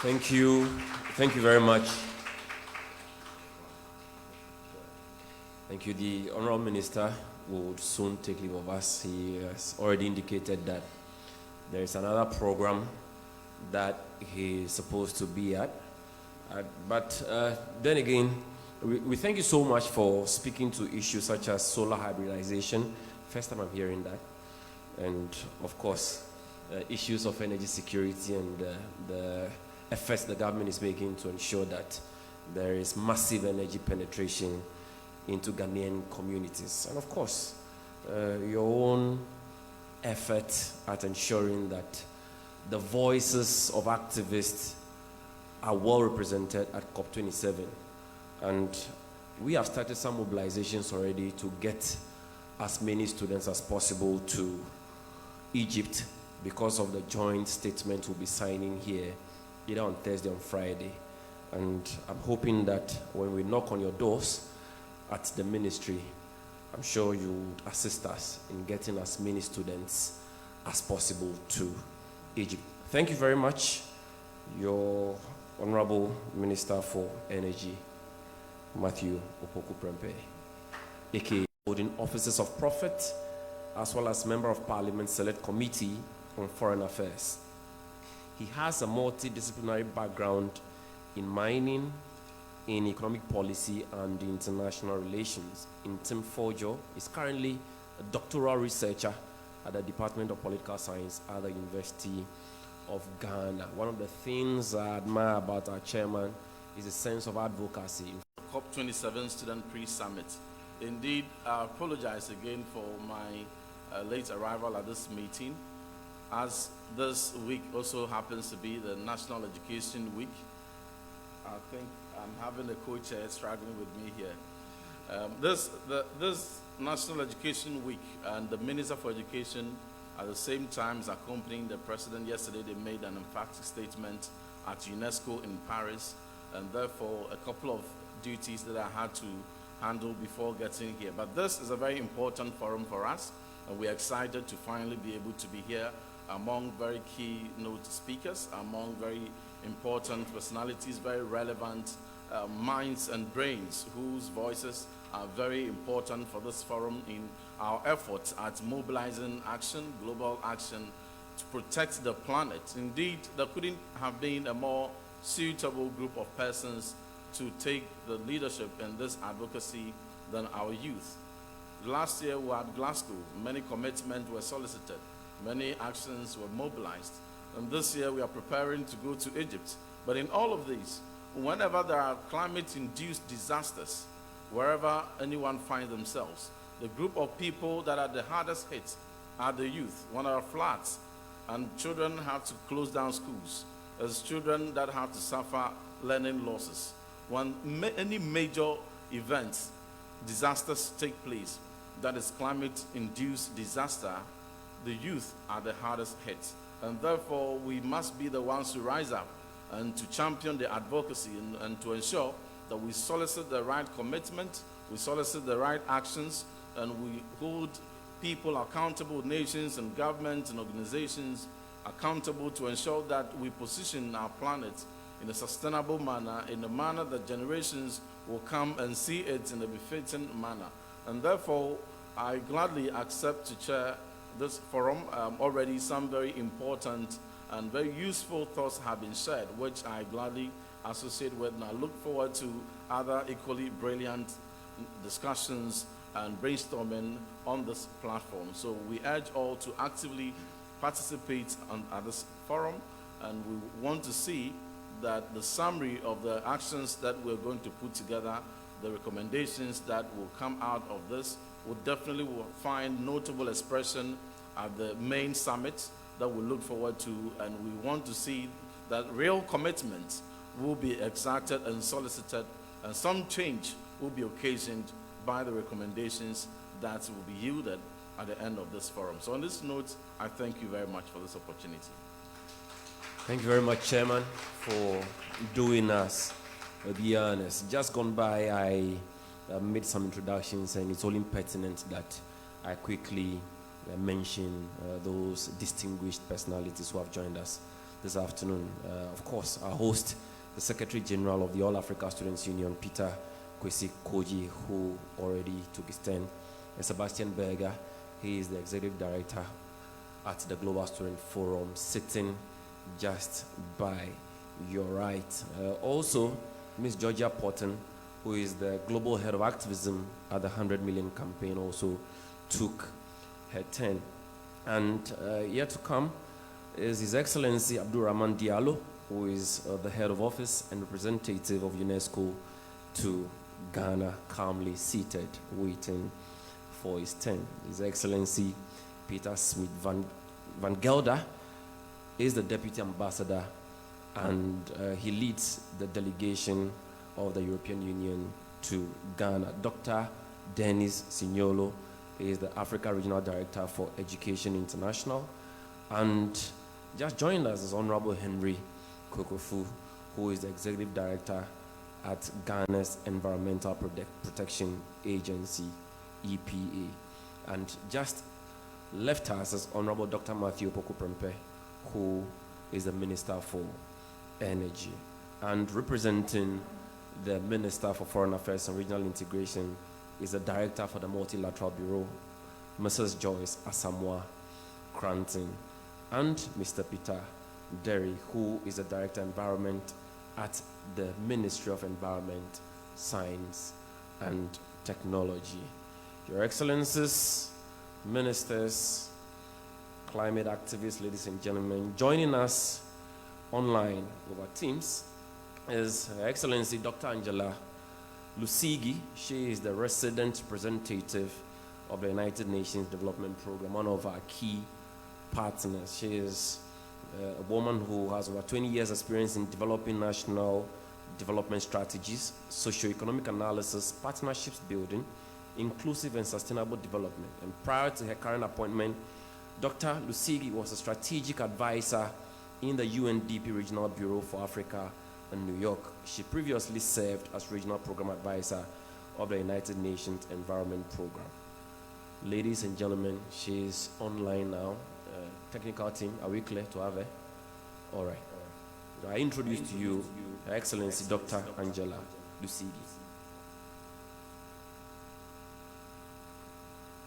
Thank you. Thank you very much. Thank you. The Honorable Minister will soon take leave of us. He has already indicated that there is another program that he is supposed to be at. But then again, we thank you so much for speaking to issues such as solar hybridization. First time I'm hearing that. And of course, issues of energy security and the efforts the government is making to ensure that there is massive energy penetration into Ghanaian communities. And of course, your own effort at ensuring that the voices of activists are well represented at COP27. And we have started some mobilizations already to get as many students as possible to Egypt because of the joint statement we'll be signing here, either on Thursday or Friday. And I'm hoping that when we knock on your doors at the ministry, I'm sure you would assist us in getting as many students as possible to Egypt. Thank you very much, your Honorable Minister for Energy, Matthew Opoku Prempeh, aka holding offices of prophet, as well as member of Parliament Select Committee on Foreign Affairs. He has a multidisciplinary background in mining, in economic policy, and international relations. In Tim Fojo is currently a doctoral researcher at the Department of Political Science at the University of Ghana. One of the things I admire about our chairman is a sense of advocacy. COP27 Student Pre-Summit. Indeed, I apologize again for my late arrival at this meeting, as this week also happens to be the National Education Week. I think I'm having a co-chair struggling with me here. This National Education Week and the Minister for Education at the same time is accompanying the President. Yesterday they made an emphatic statement at UNESCO in Paris, and therefore a couple of duties that I had to handle before getting here. But this is a very important forum for us, and we're excited to finally be able to be here among very keynote speakers, among very important personalities, very relevant minds and brains whose voices are very important for this forum in our efforts at mobilizing action, global action, to protect the planet. Indeed, there couldn't have been a more suitable group of persons to take the leadership in this advocacy than our youth. Last year we were at Glasgow. Many commitments were solicited. Many actions were mobilized. And this year we are preparing to go to Egypt. But in all of these, whenever there are climate-induced disasters, wherever anyone finds themselves, the group of people that are the hardest hit are the youth. When there are floods and children have to close down schools, there's children that have to suffer learning losses. When any major events, disasters take place, that is climate-induced disaster, the youth are the hardest hit. And therefore, we must be the ones to rise up and to champion the advocacy and to ensure that we solicit the right commitment, we solicit the right actions, and we hold people accountable, nations and governments and organizations accountable to ensure that we position our planet in a sustainable manner, in a manner that generations will come and see it in a befitting manner. And therefore, I gladly accept to chair this forum. Already some very important and very useful thoughts have been shared, which I gladly associate with, and I look forward to other equally brilliant discussions and brainstorming on this platform. So we urge all to actively participate at this forum, and we want to see that the summary of the actions that we're going to put together, the recommendations that will come out of this, will definitely find notable expression at the main summit that we look forward to, and we want to see that real commitment will be exacted and solicited, and some change will be occasioned by the recommendations that will be yielded at the end of this forum. So on this note, I thank you very much for this opportunity. Thank you very much, Chairman, for doing us the honors. Just gone by, I made some introductions, and it's only pertinent that I quickly mention those distinguished personalities who have joined us this afternoon. Of course, our host, the Secretary General of the All Africa Students Union, Peter Kwesi Koji, who already took his turn, and Sebastian Berger. He is the Executive Director at the Global Student Forum, sitting just by your right. Also, Ms. Georgia Porton, who is the Global Head of Activism at the 100 Million Campaign, also took her turn. And yet to come is His Excellency Abdul Rahman Diallo, who is the Head of Office and representative of UNESCO to Ghana, calmly seated, waiting for his turn. His Excellency Peter Smith Van Gelder is the Deputy Ambassador, and he leads the delegation of the European Union to Ghana. Dr. Dennis Signolo is the Africa Regional Director for Education International, and just joined us is Honorable Henry Kokofu, who is the Executive Director at Ghana's Environmental Protection Agency, EPA. And just left us is Honorable Dr. Matthew Opoku-Prempeh, who is the Minister for Energy. And representing the Minister for Foreign Affairs and Regional Integration is the Director for the Multilateral Bureau, Mrs. Joyce Asamoah Cranton, and Mr. Peter Derry, who is the Director of Environment at the Ministry of Environment, Science and Technology. Your Excellencies, Ministers, climate activists, ladies and gentlemen, joining us online over Teams is Her Excellency Dr. Angela Lusigi. She is the resident representative of the United Nations Development Program, one of our key partners. She is a woman who has over 20 years experience in developing national development strategies, socio-economic analysis, partnerships building, inclusive and sustainable development. And prior to her current appointment, Dr. Lusigi was a strategic advisor in the UNDP Regional Bureau for Africa in New York. She previously served as Regional Program Advisor of the United Nations Environment Program. Ladies and gentlemen, she's online now. Technical team, are we clear to have her? All right. I introduce to you Her Excellency Dr. Angela Lucidi.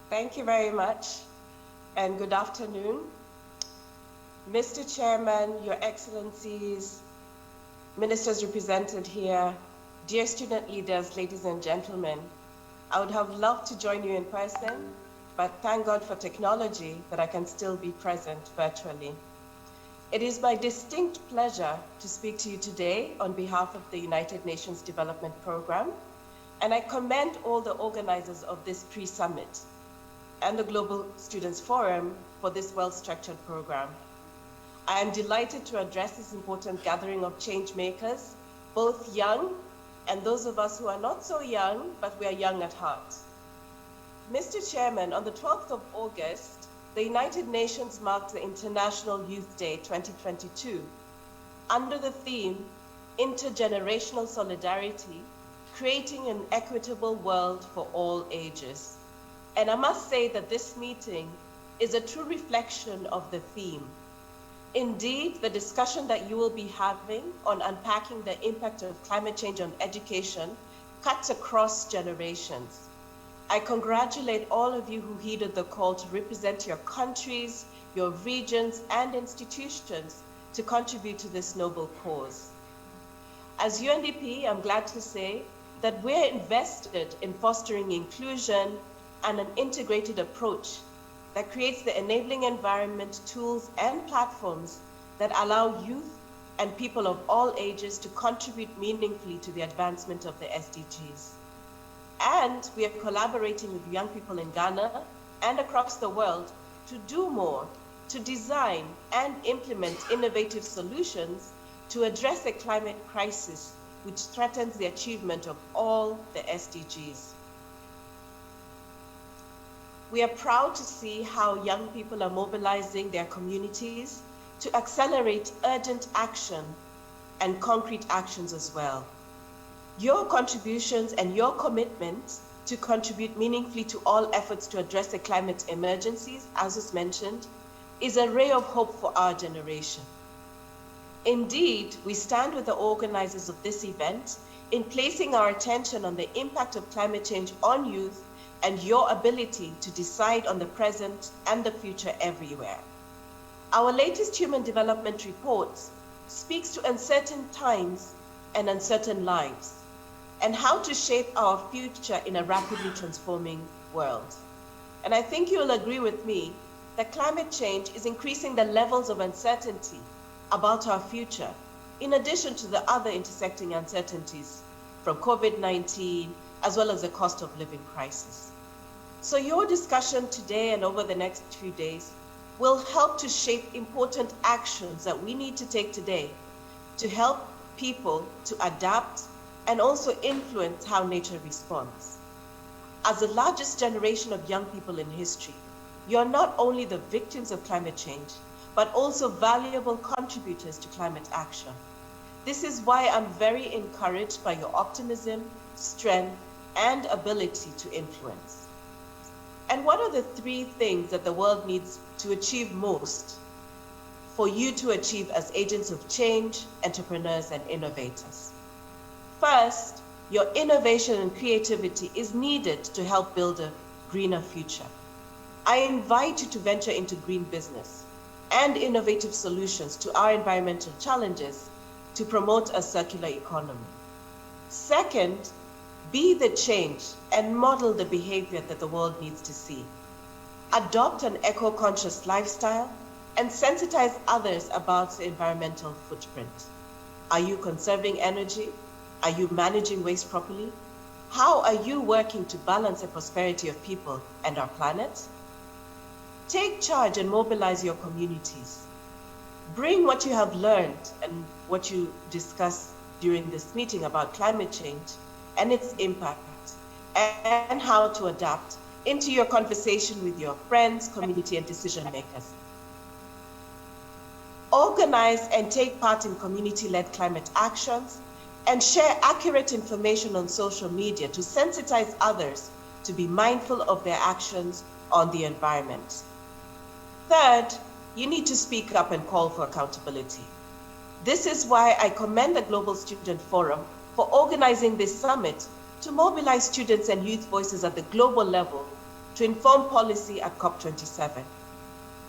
Thank you very much, and good afternoon. Mr. Chairman, Your Excellencies, ministers represented here, dear student leaders, ladies and gentlemen, I would have loved to join you in person, but thank God for technology that I can still be present virtually. It is my distinct pleasure to speak to you today on behalf of the United Nations Development Program, and I commend all the organizers of this pre-summit and the Global Students Forum for this well-structured program. I am delighted to address this important gathering of change makers, both young and those of us who are not so young, but we are young at heart. Mr. Chairman, on the 12th of August, the United Nations marked the International Youth Day 2022 under the theme, Intergenerational Solidarity, Creating an Equitable World for All Ages. And I must say that this meeting is a true reflection of the theme. Indeed, the discussion that you will be having on unpacking the impact of climate change on education cuts across generations. I congratulate all of you who heeded the call to represent your countries, your regions, and institutions to contribute to this noble cause. As UNDP, I'm glad to say that we're invested in fostering inclusion and an integrated approach that creates the enabling environment, tools, and platforms that allow youth and people of all ages to contribute meaningfully to the advancement of the SDGs. And we are collaborating with young people in Ghana and across the world to do more, to design and implement innovative solutions to address a climate crisis which threatens the achievement of all the SDGs. We are proud to see how young people are mobilizing their communities to accelerate urgent action and concrete actions as well. Your contributions and your commitment to contribute meaningfully to all efforts to address the climate emergencies, as was mentioned, is a ray of hope for our generation. Indeed, we stand with the organizers of this event in placing our attention on the impact of climate change on youth and your ability to decide on the present and the future everywhere. Our latest Human Development Report speaks to uncertain times and uncertain lives, and how to shape our future in a rapidly transforming world. And I think you'll agree with me that climate change is increasing the levels of uncertainty about our future, in addition to the other intersecting uncertainties from COVID-19, as well as the cost of living crisis. So your discussion today and over the next few days will help to shape important actions that we need to take today to help people to adapt and also influence how nature responds. As the largest generation of young people in history, you're not only the victims of climate change, but also valuable contributors to climate action. This is why I'm very encouraged by your optimism, strength, and ability to influence. And what are the three things that the world needs to achieve most for you to achieve as agents of change, entrepreneurs, and innovators? First, your innovation and creativity is needed to help build a greener future. I invite you to venture into green business and innovative solutions to our environmental challenges to promote a circular economy. Second, be the change and model the behavior that the world needs to see. Adopt an eco-conscious lifestyle and sensitize others about the environmental footprint. Are you conserving energy? Are you managing waste properly? How are you working to balance the prosperity of people and our planet? Take charge and mobilize your communities. Bring what you have learned and what you discussed during this meeting about climate change and its impact and how to adapt into your conversation with your friends, community, and decision makers. Organize organize and take part in community-led climate actions, and share accurate information on social media to sensitize others to be mindful of their actions on the environment. Third, you need to speak up and call for accountability. This is why I commend the Global Student Forum for organizing this summit to mobilize students and youth voices at the global level to inform policy at COP27.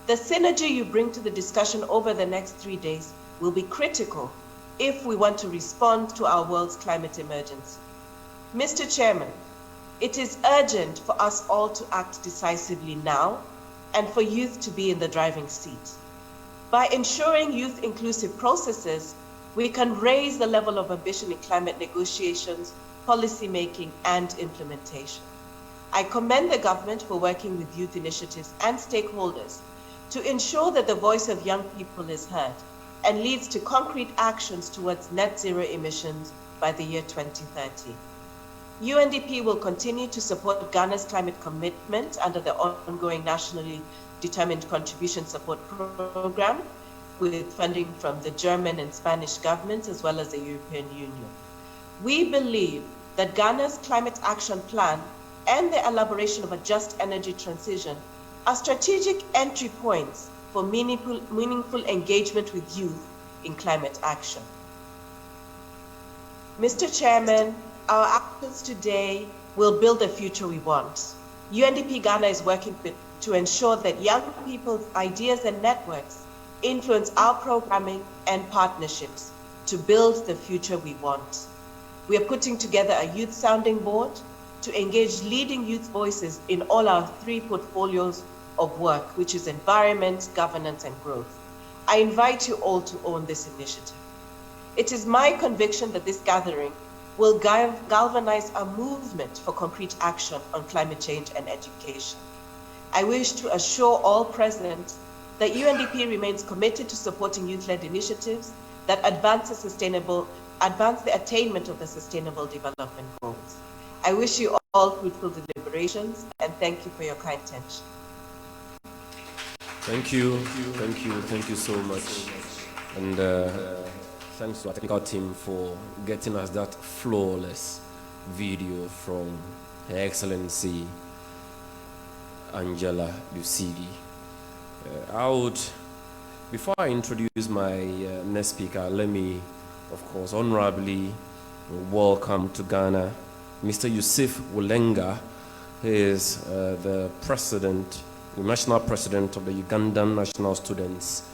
The synergy you bring to the discussion over the next 3 days will be critical if we want to respond to our world's climate emergency. Mr. Chairman, it is urgent for us all to act decisively now and for youth to be in the driving seat. By ensuring youth-inclusive processes, we can raise the level of ambition in climate negotiations, policy making, and implementation. I commend the government for working with youth initiatives and stakeholders to ensure that the voice of young people is heard and leads to concrete actions towards net zero emissions by the year 2030. UNDP will continue to support Ghana's climate commitment under the ongoing Nationally Determined Contribution Support Program with funding from the German and Spanish governments as well as the European Union. We believe that Ghana's Climate Action Plan and the elaboration of a just energy transition are strategic entry points for meaningful engagement with youth in climate action. Mr. Chairman, our actions today will build the future we want. UNDP Ghana is working to ensure that young people's ideas and networks influence our programming and partnerships to build the future we want. We are putting together a youth sounding board to engage leading youth voices in all our 3 portfolios of work, which is environment, governance, and growth. I invite you all to own this initiative. It is my conviction that this gathering will galvanize a movement for concrete action on climate change and education. I wish to assure all present that UNDP remains committed to supporting youth-led initiatives that advance the attainment of the Sustainable Development Goals. I wish you all fruitful deliberations and thank you for your kind attention. Thank you so much. And thanks to our technical team for getting us that flawless video from Her Excellency Angela Lucidi. Before I introduce my next speaker, let me, of course, honorably welcome to Ghana Mr. Yusuf Wulenga. He is the national president of the Ugandan National Students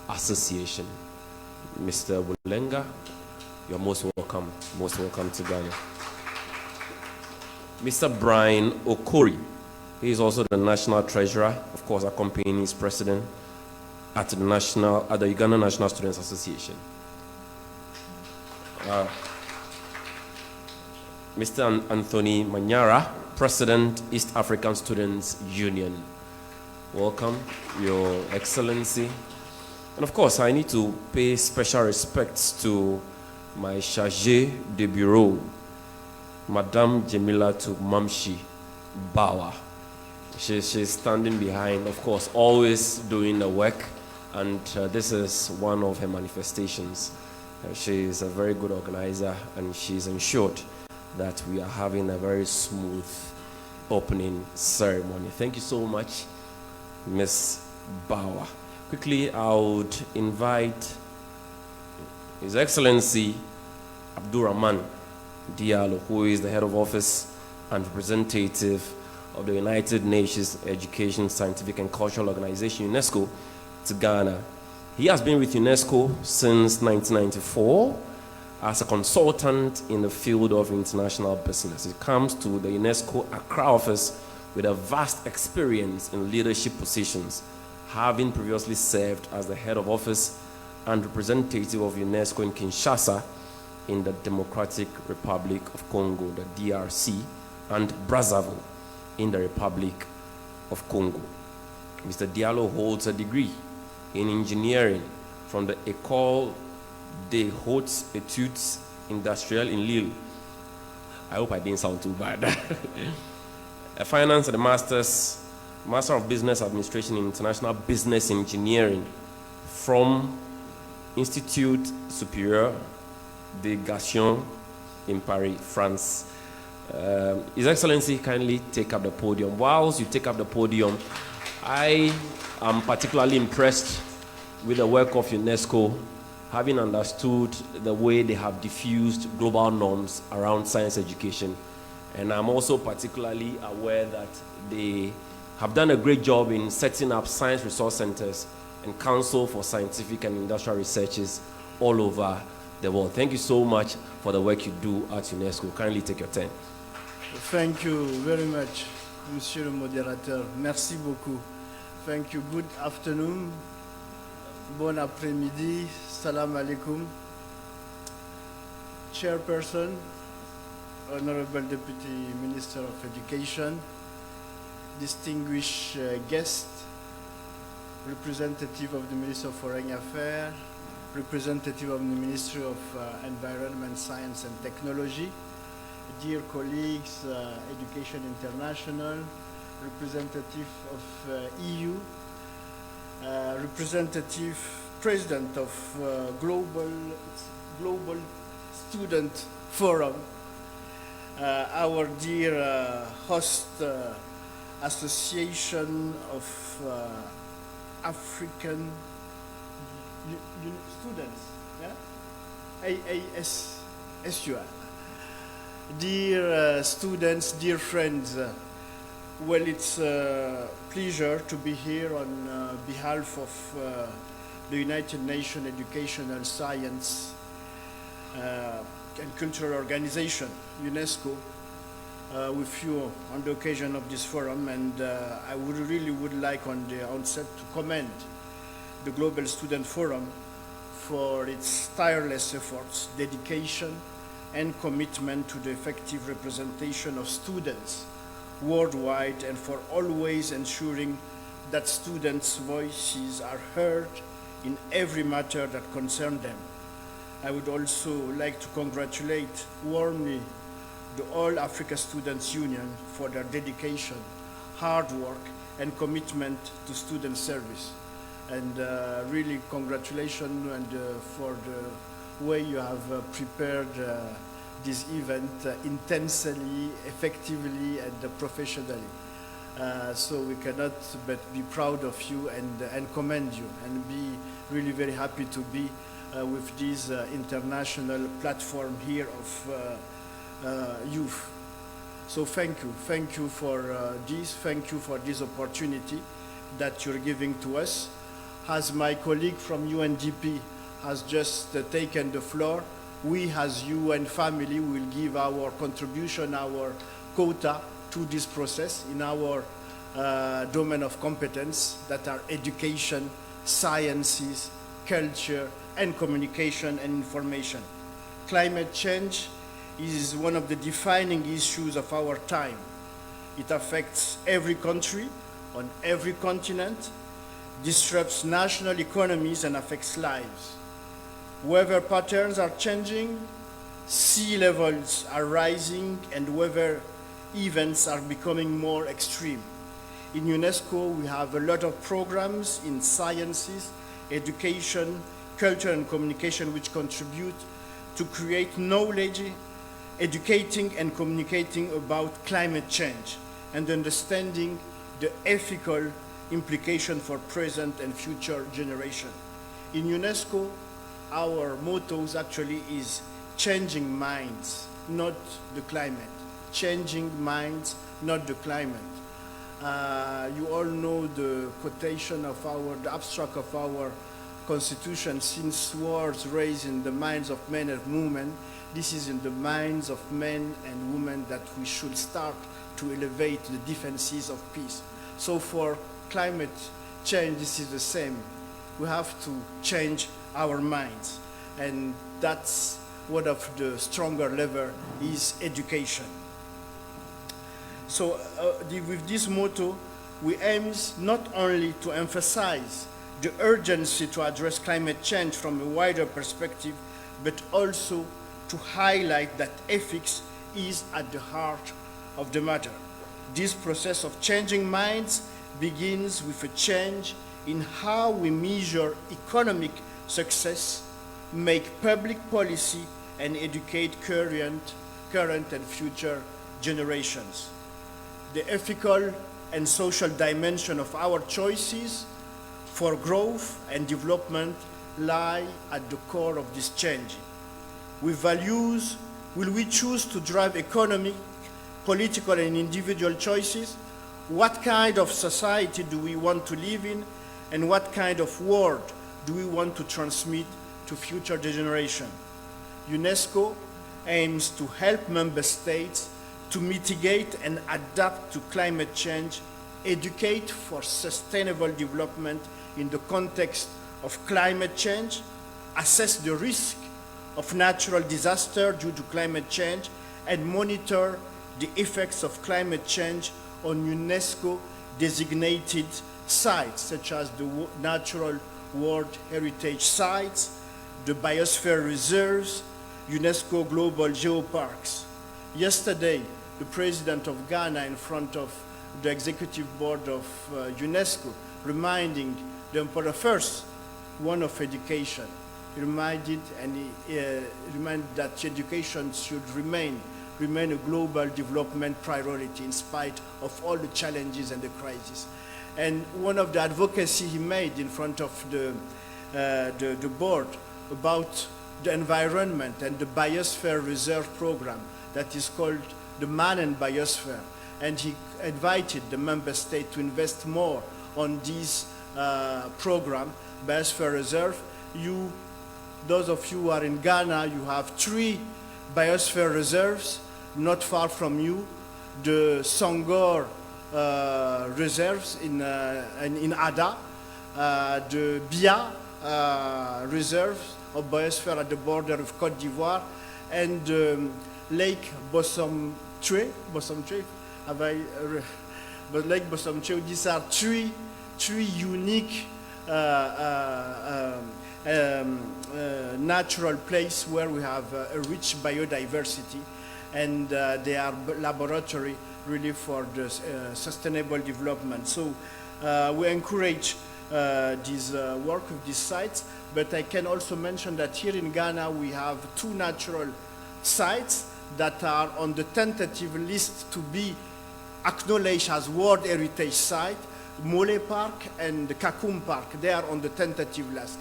Association. Mr. Wulenga, you're most welcome to Ghana. Mr. Brian Okori, he is also the national treasurer, of course, accompanying his president at the Ugandan National Students Association. Mr. Anthony Manyara, President, East African Students Union. Welcome, Your Excellency. And of course, I need to pay special respects to my chargée de bureau, Madame Jemila Mamshi Bawa. She's standing behind, of course, always doing the work, and this is one of her manifestations. She is a very good organizer, and she's ensured that we are having a very smooth opening ceremony. Thank you so much, Ms. Bawa. Quickly, I would invite His Excellency Abdurrahman Diallo, who is the head of office and representative of the United Nations Education, Scientific and Cultural Organization, UNESCO, to Ghana. He has been with UNESCO since 1994 as a consultant in the field of international business. He comes to the UNESCO Accra office with a vast experience in leadership positions, having previously served as the head of office and representative of UNESCO in Kinshasa, in the Democratic Republic of Congo, the DRC, and Brazzaville in the Republic of Congo. Mr. Diallo holds a degree in engineering from the École des Hautes Études Industrielles in Lille. I hope I didn't sound too bad. A finance and a Master of Business Administration in International Business Engineering from Institut Supérieur d'Éducation in Paris, France. His Excellency, kindly take up the podium. Whilst you take up the podium, I am particularly impressed with the work of UNESCO, having understood the way they have diffused global norms around science education. And I'm also particularly aware that they have done a great job in setting up science resource centers and Council for Scientific and Industrial Researches all over the world. Thank you so much for the work you do at UNESCO. Kindly take your turn. Thank you very much, Monsieur le Modérateur. Merci beaucoup. Thank you. Good afternoon. Bon après-midi. Salam alaikum. Chairperson, Honorable Deputy Minister of Education, distinguished guests, representative of the Ministry of Foreign Affairs, representative of the Ministry of Environment, Science and Technology, dear colleagues, Education International, representative of EU, representative president of Global Student Forum, our dear host Association of African students, yeah? AASUA. Dear students, dear friends, well, it's a pleasure to be here on behalf of the United Nations Educational, Science and Cultural Organization, UNESCO, with you on the occasion of this forum, and I would like on the outset to commend the Global Student Forum for its tireless efforts, dedication, and commitment to the effective representation of students worldwide, and for always ensuring that students' voices are heard in every matter that concerns them. I would also like to congratulate warmly the All Africa Students Union for their dedication, hard work, and commitment to student service. And really congratulations for the way you have prepared this event intensely, effectively, and professionally. So we cannot but be proud of you and commend you, and be really very happy to be with this international platform here of youth. So thank you for this opportunity that you're giving to us. As my colleague from UNDP has just taken the floor, we as UN family will give our contribution, our quota to this process in our domain of competence that are education, sciences, culture, and communication and information. Climate change is one of the defining issues of our time. It affects every country on every continent, disrupts national economies, and affects lives. Weather patterns are changing, sea levels are rising, and weather events are becoming more extreme. In UNESCO, we have a lot of programs in sciences, education, culture, and communication which contribute to create knowledge, educating and communicating about climate change, and understanding the ethical implication for present and future generation. In UNESCO, our motto actually is changing minds, not the climate. Changing minds, not the climate. You all know the quotation of the abstract of our Constitution: since wars raised in the minds of men and women, this is in the minds of men and women that we should start to elevate the defenses of peace. So for climate change, this is the same. We have to change our minds, and that's one of the stronger lever is education. So with this motto, we aim not only to emphasize the urgency to address climate change from a wider perspective, but also to highlight that ethics is at the heart of the matter. This process of changing minds begins with a change in how we measure economic success make public policy, and educate current and future generations. The ethical and social dimension of our choices for growth and development lie at the core of this change. With values, will we choose to drive economic, political, and individual choices? What kind of society do we want to live in, and what kind of world do we want to transmit to future generations? UNESCO aims to help member states to mitigate and adapt to climate change, educate for sustainable development in the context of climate change, assess the risk of natural disaster due to climate change, and monitor the effects of climate change on UNESCO designated sites such as the Natural World Heritage Sites, the Biosphere Reserves, UNESCO Global Geoparks. Yesterday, the President of Ghana in front of the Executive Board of UNESCO reminding the Emperor first one of education. He reminded that education should remain a global development priority in spite of all the challenges and the crises. And one of the advocacy he made in front of the board about the environment and the Biosphere Reserve Program that is called the Man and Biosphere. And he invited the member state to invest more on this program, Biosphere Reserve. Those of you who are in Ghana, you have 3 biosphere reserves not far from you. The Sangor reserves in Ada, the Bia reserves of biosphere at the border of Côte d'Ivoire, and Lake Bosomtwe. But Lake Bosomtwe, these are three unique natural places where we have a rich biodiversity, and they are laboratory really for the sustainable development. So we encourage this work with these sites, but I can also mention that here in Ghana we have 2 natural sites that are on the tentative list to be acknowledged as World Heritage Site, Mole Park and the Kakum Park. They are on the tentative list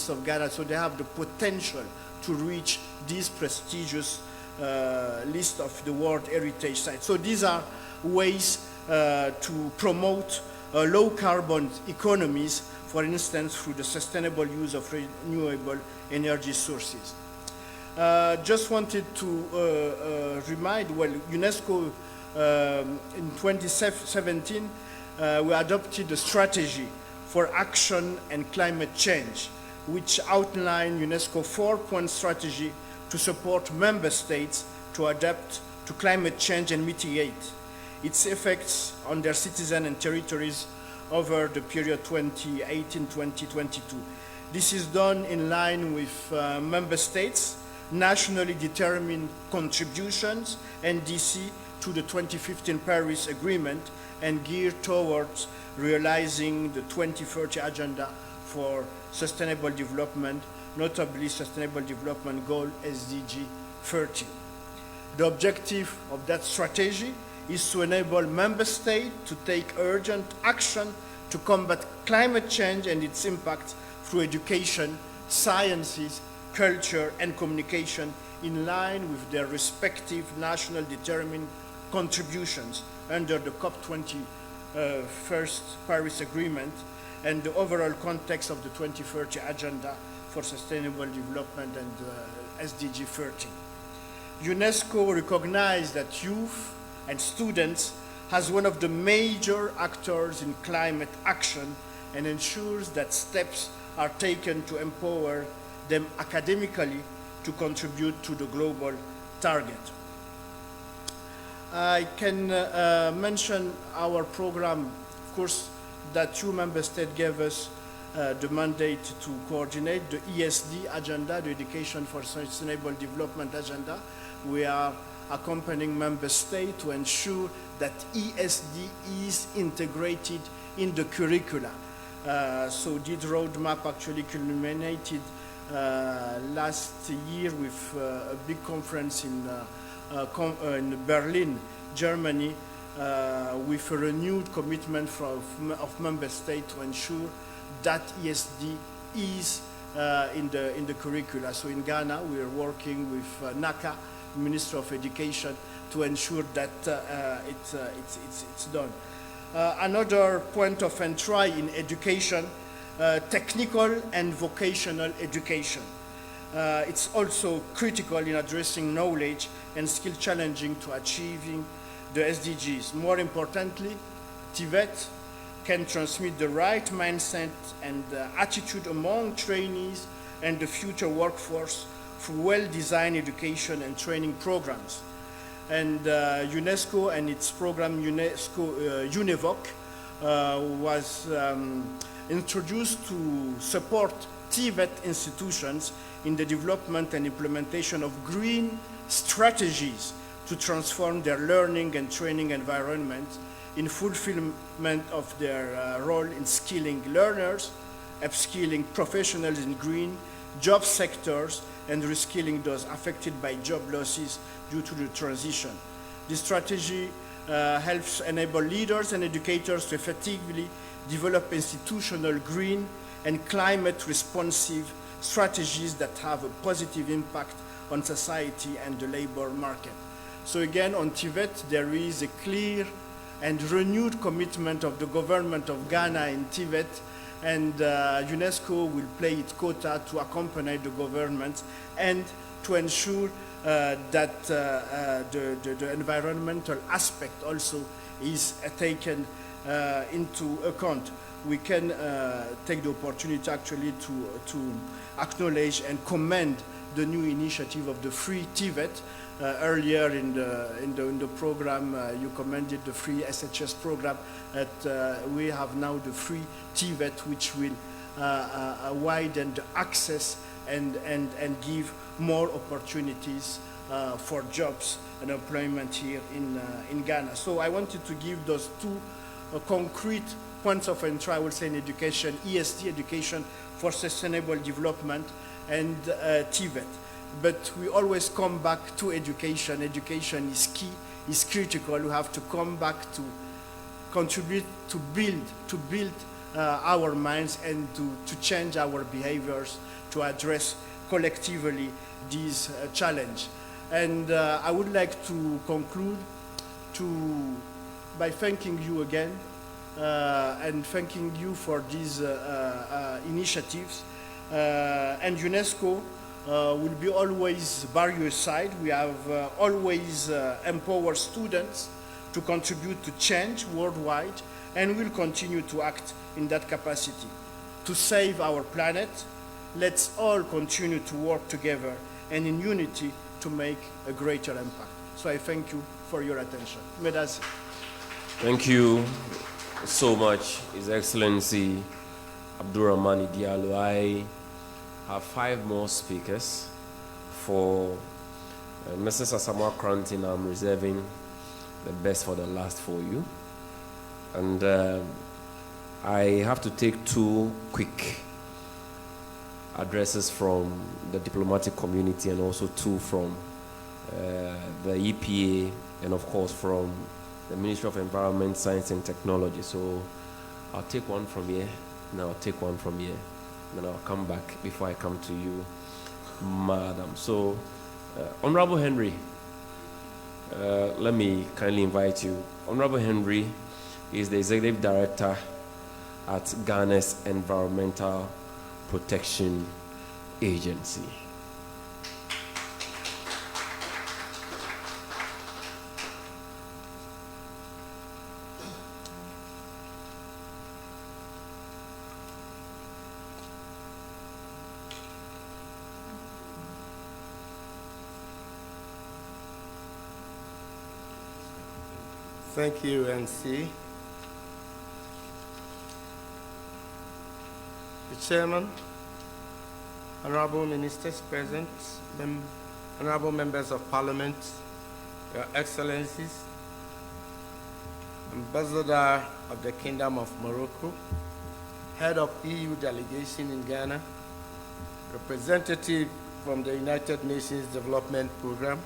of Ghana, so they have the potential to reach this prestigious list of the World Heritage Sites. So these are ways to promote low carbon economies, for instance, through the sustainable use of renewable energy sources. Just wanted to remind, well, UNESCO in 2017, we adopted a strategy for action and climate change, which outlined UNESCO 4-point strategy to support member states to adapt to climate change and mitigate its effects on their citizens and territories over the period 2018-2022. This is done in line with member states' nationally determined contributions, NDC, to the 2015 Paris Agreement, and geared towards realizing the 2030 Agenda for Sustainable Development, notably Sustainable Development Goal SDG 30. The objective of that strategy is to enable member states to take urgent action to combat climate change and its impact through education, sciences, culture, and communication in line with their respective national determined contributions under the COP27 Paris Agreement and the overall context of the 2030 Agenda for Sustainable Development and SDG 30. UNESCO recognized that youth and students as one of the major actors in climate action and ensures that steps are taken to empower them academically to contribute to the global target. I can mention our program, of course, that 2 member states gave us the mandate to coordinate the ESD agenda, the Education for Sustainable Development agenda. We are accompanying member states to ensure that ESD is integrated in the curricula. So this roadmap actually culminated last year with a big conference in Berlin, Germany, with a renewed commitment of member states to ensure that ESD is in the curricula. So in Ghana, we are working with NACA, Minister of Education, to ensure that it's done. Another point of entry in education, technical and vocational education. It's also critical in addressing knowledge and skill challenging to achieving the SDGs. More importantly, TVET can transmit the right mindset and attitude among trainees and the future workforce through well-designed education and training programs. And UNESCO and its program UNESCO UNEVOC was introduced to support TVET institutions in the development and implementation of green strategies to transform their learning and training environment in fulfillment of their role in skilling learners, upskilling professionals in green job sectors, and reskilling those affected by job losses due to the transition. This strategy helps enable leaders and educators to effectively develop institutional green and climate responsive strategies that have a positive impact on society and the labor market. So again, on TVET, there is a clear and renewed commitment of the government of Ghana in TVET, and UNESCO will play its quota to accompany the government and to ensure that the environmental aspect also is taken into account. We can take the opportunity actually to acknowledge and commend the new initiative of the free TVET. Earlier in the program, you commended the free SHS program. That we have now the free TVET, which will widen the access and give more opportunities for jobs and employment here in Ghana. So I wanted to give those two concrete points of entry, I would say, in education: ESD, education for sustainable development, and TVET. But we always come back to education. Education is key, is critical. We have to come back to contribute to build our minds and to change our behaviors to address collectively this challenge. And I would like to conclude by thanking you again and thanking you for these initiatives. And UNESCO will be always by your side. We have always empowered students to contribute to change worldwide, and will continue to act in that capacity. To save our planet, let's all continue to work together and in unity to make a greater impact. So I thank you for your attention. Merci. Thank you so much, His Excellency Abdurrahmani Diallo. I have 5 more speakers. For Mrs. Asamoah Cranton, I'm reserving the best for the last for you. And I have to take 2 quick addresses from the diplomatic community, and also 2 from the EPA, and of course from the Ministry of Environment, Science and Technology. So I'll take one from here, and I'll take one from here, and then I'll come back before I come to you, Madam. So, Honorable Henry, let me kindly invite you. Honorable Henry is the Executive Director at Ghana's Environmental Protection Agency. Thank you, NC. The Chairman, Honorable Ministers present, Honorable Members of Parliament, Your Excellencies, Ambassador of the Kingdom of Morocco, Head of EU Delegation in Ghana, representative from the United Nations Development Program,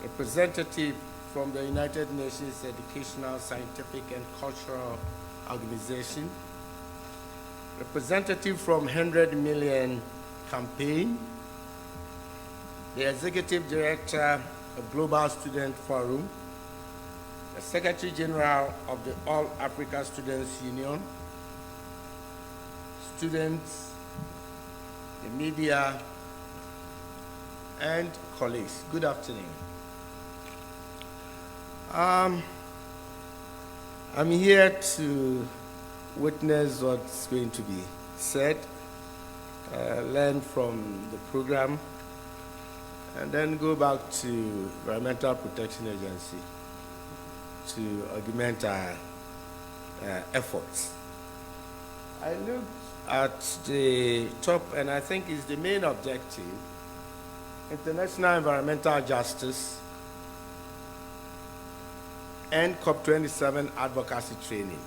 representative from the United Nations Educational, Scientific, and Cultural Organization, representative from 100 Million Campaign, the Executive Director of Global Student Forum, the Secretary General of the All Africa Students Union, students, the media, and colleagues. Good afternoon. I'm here to witness what's going to be said, learn from the program, and then go back to Environmental Protection Agency to augment our efforts. I looked at the top, and I think it's the main objective, international environmental justice and COP27 advocacy training.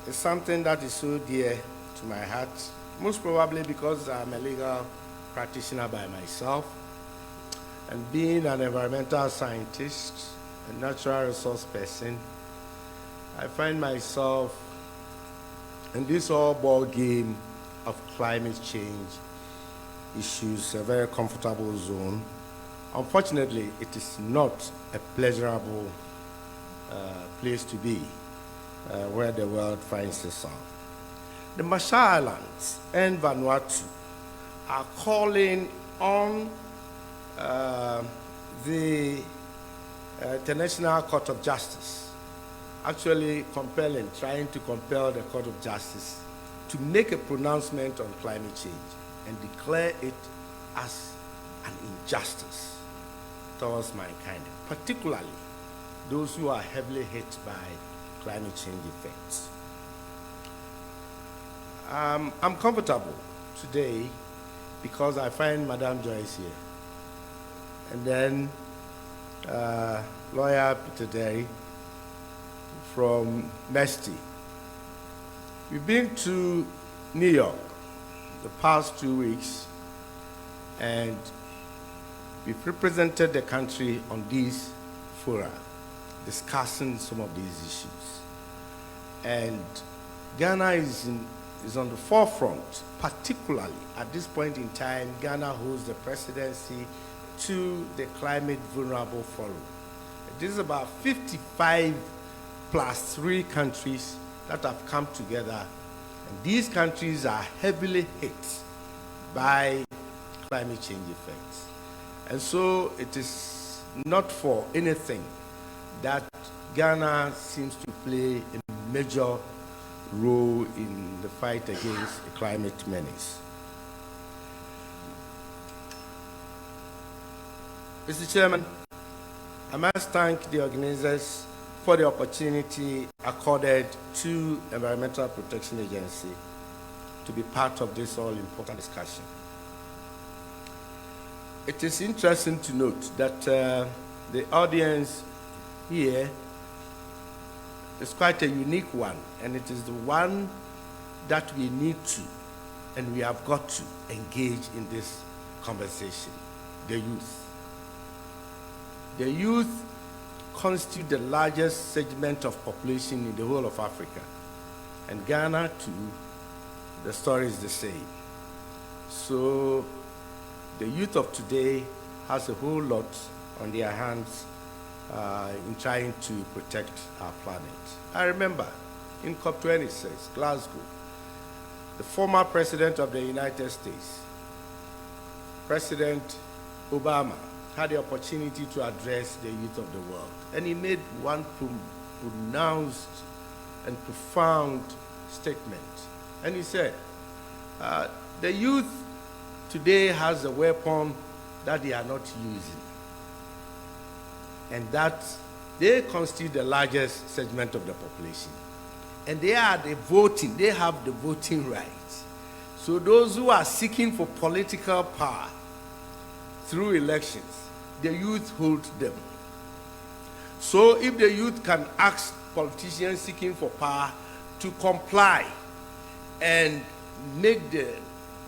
It's something that is so dear to my heart, most probably because I'm a legal practitioner by myself, and being an environmental scientist, a natural resource person, I find myself in this whole ball game of climate change issues, a very comfortable zone. Unfortunately, it is not a pleasurable place to be where the world finds itself. The Marshall Islands and Vanuatu are calling on the International Court of Justice, actually trying to compel the Court of Justice to make a pronouncement on climate change and declare it as an injustice towards mankind, particularly those who are heavily hit by climate change effects. I'm comfortable today because I find Madame Joyce here, and then lawyer Peter Derry from MESTI. We've been to New York the past 2 weeks, and we've represented the country on these fora, discussing some of these issues. And Ghana is on the forefront, particularly at this point in time. Ghana holds the presidency to the Climate Vulnerable Forum. This is about 55 plus 3 countries that have come together, and these countries are heavily hit by climate change effects. And so it is not for anything that Ghana seems to play a major role in the fight against the climate menace. Mr. Chairman, I must thank the organizers for the opportunity accorded to Environmental Protection Agency to be part of this all-important discussion. It is interesting to note that the audience here is quite a unique one, and it is the one that we need to, and we have got to engage in this conversation, the youth. The youth constitute the largest segment of population in the whole of Africa. And Ghana, too, the story is the same. So the youth of today has a whole lot on their hands in trying to protect our planet. I remember in COP26, Glasgow, the former president of the United States, President Obama, had the opportunity to address the youth of the world. And he made one pronounced and profound statement. And he said, the youth today has a weapon that they are not using, and that they constitute the largest segment of the population. And they are the voting, they have the voting rights. So those who are seeking for political power through elections, the youth hold them. So if the youth can ask politicians seeking for power to comply and make the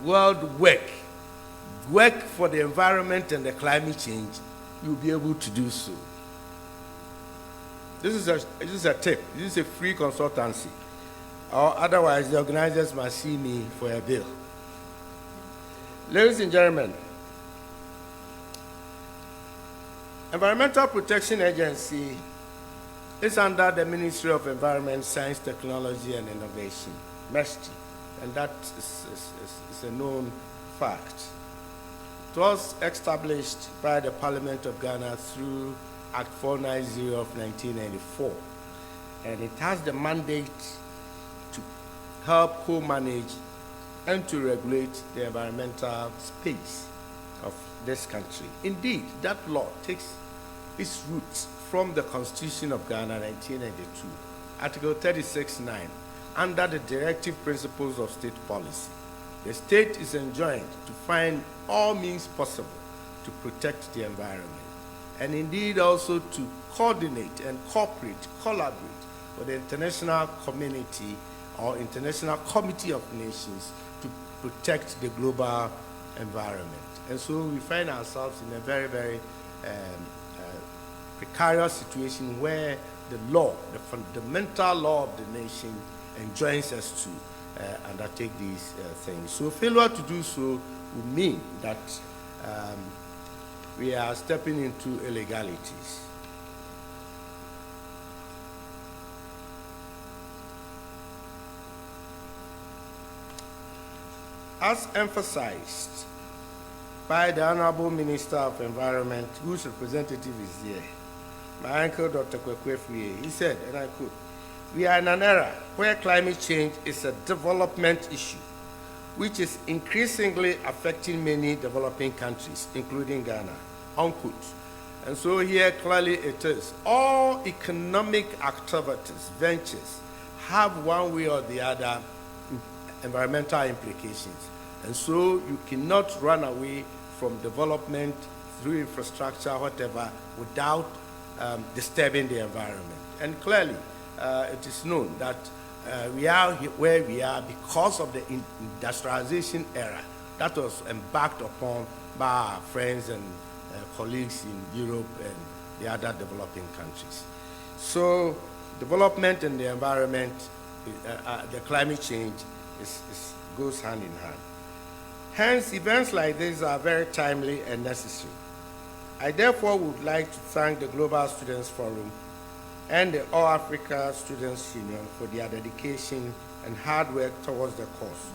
world work for the environment and the climate change, you'll be able to do so. This is a tip. This is a free consultancy. Or otherwise, the organizers must see me for a bill. Ladies and gentlemen, Environmental Protection Agency is under the Ministry of Environment, Science, Technology and Innovation, MESTI, and that is a known fact. It was established by the Parliament of Ghana through Act 490 of 1994, and it has the mandate to help co-manage and to regulate the environmental space of this country. Indeed, that law takes its roots from the Constitution of Ghana, 1992, Article 36(9), under the directive principles of state policy. The state is enjoined to find all means possible to protect the environment, and indeed also to coordinate and collaborate with the international community or International Committee of Nations to protect the global environment. And so we find ourselves in a very, very precarious situation where the law, the fundamental law of the nation, enjoins us to undertake these things. So failure to do so would mean that we are stepping into illegalities. As emphasized by the Honorable Minister of Environment, whose representative is here, my uncle, Dr. Kwekwe Frie, he said, and I quote, "We are in an era where climate change is a development issue, which is increasingly affecting many developing countries, including Ghana," unquote. And so here clearly it is. All economic activities, ventures, have one way or the other environmental implications. And so you cannot run away from development through infrastructure, whatever, without disturbing the environment. And clearly, it is known that we are where we are because of the industrialization era that was embarked upon by our friends and colleagues in Europe and the other developing countries. So development and the environment, the climate change goes hand in hand. Hence, events like this are very timely and necessary. I therefore would like to thank the Global Students Forum and the All Africa Students Union for their dedication and hard work towards the cause.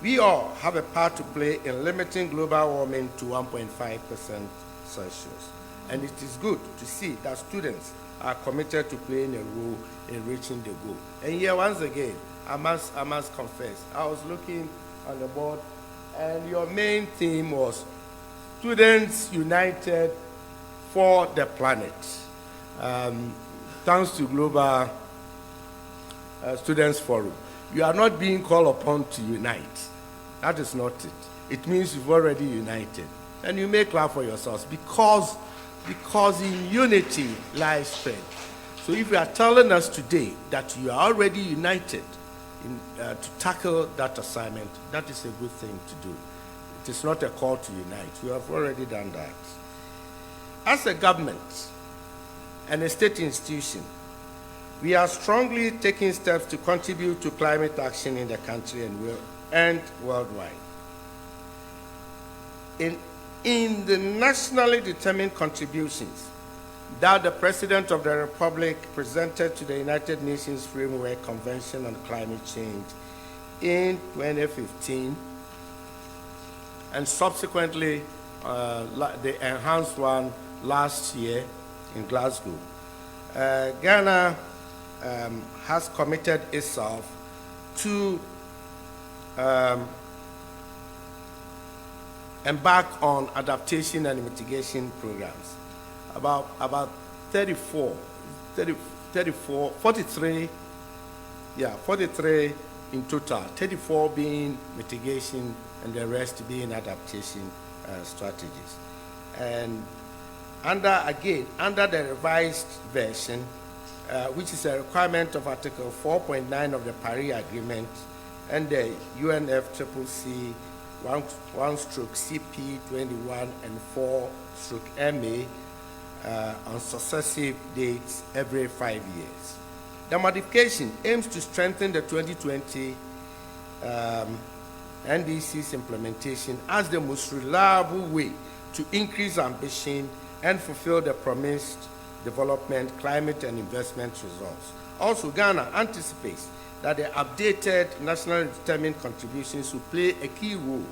We all have a part to play in limiting global warming to 1.5% Celsius. And it is good to see that students are committed to playing a role in reaching the goal. And here, once again, I must confess, I was looking on the board, and your main theme was Students United for the Planet. Thanks to Global Students Forum. You are not being called upon to unite. That is not it. It means you've already united. And you may clap for yourselves because in unity lies strength. So if you are telling us today that you are already united to tackle that assignment, that is a good thing to do. It is not a call to unite. We have already done that. As a government and a state institution, we are strongly taking steps to contribute to climate action in the country and worldwide. In the nationally determined contributions that the President of the Republic presented to the United Nations Framework Convention on Climate Change in 2015, and subsequently the enhanced one last year in Glasgow, Ghana has committed itself to embark on adaptation and mitigation programs. About 43 in total, 34 being mitigation and the rest being adaptation strategies. And under the revised version, which is a requirement of Article 4.9 of the Paris Agreement, and the UNFCCC 1/CP21 and 4/MA on successive dates every 5 years. The modification aims to strengthen the 2020 NDC's implementation as the most reliable way to increase ambition and fulfill the promised development, climate, and investment results. Also, Ghana anticipates that the updated nationally determined contributions will play a key role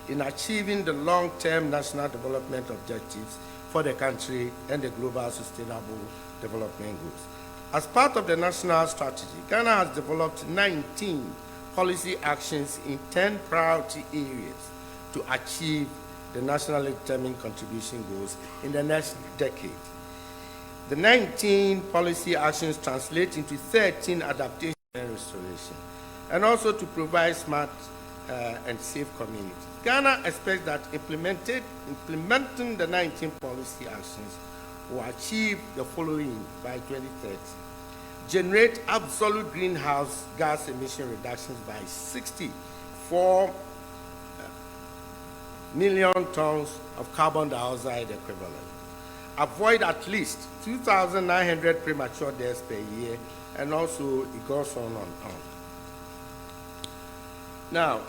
in achieving the long-term national development objectives for the country and the global sustainable development goals. As part of the national strategy, Ghana has developed 19 policy actions in 10 priority areas to achieve the nationally determined contribution goals in the next decade. The 19 policy actions translate into 13 adaptation and restoration, and also to provide smart and safe communities. Ghana expects that implementing the 19 policy actions will achieve the following by 2030. Generate absolute greenhouse gas emission reductions by 64 million tons of carbon dioxide equivalent. Avoid at least 2,900 premature deaths per year, and also it goes on and on. Now,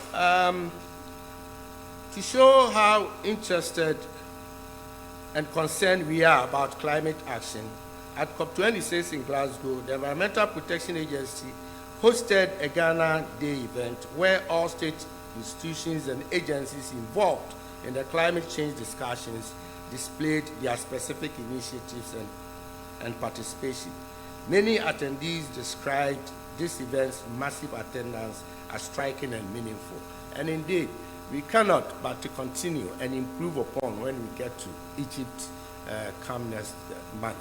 to show how interested and concerned we are about climate action, at COP26 in Glasgow, the Environmental Protection Agency hosted a Ghana Day event where all state institutions and agencies involved in the climate change discussions displayed their specific initiatives and participation. Many attendees described this event's massive attendance as striking and meaningful. And indeed, we cannot but to continue and improve upon when we get to Egypt come next month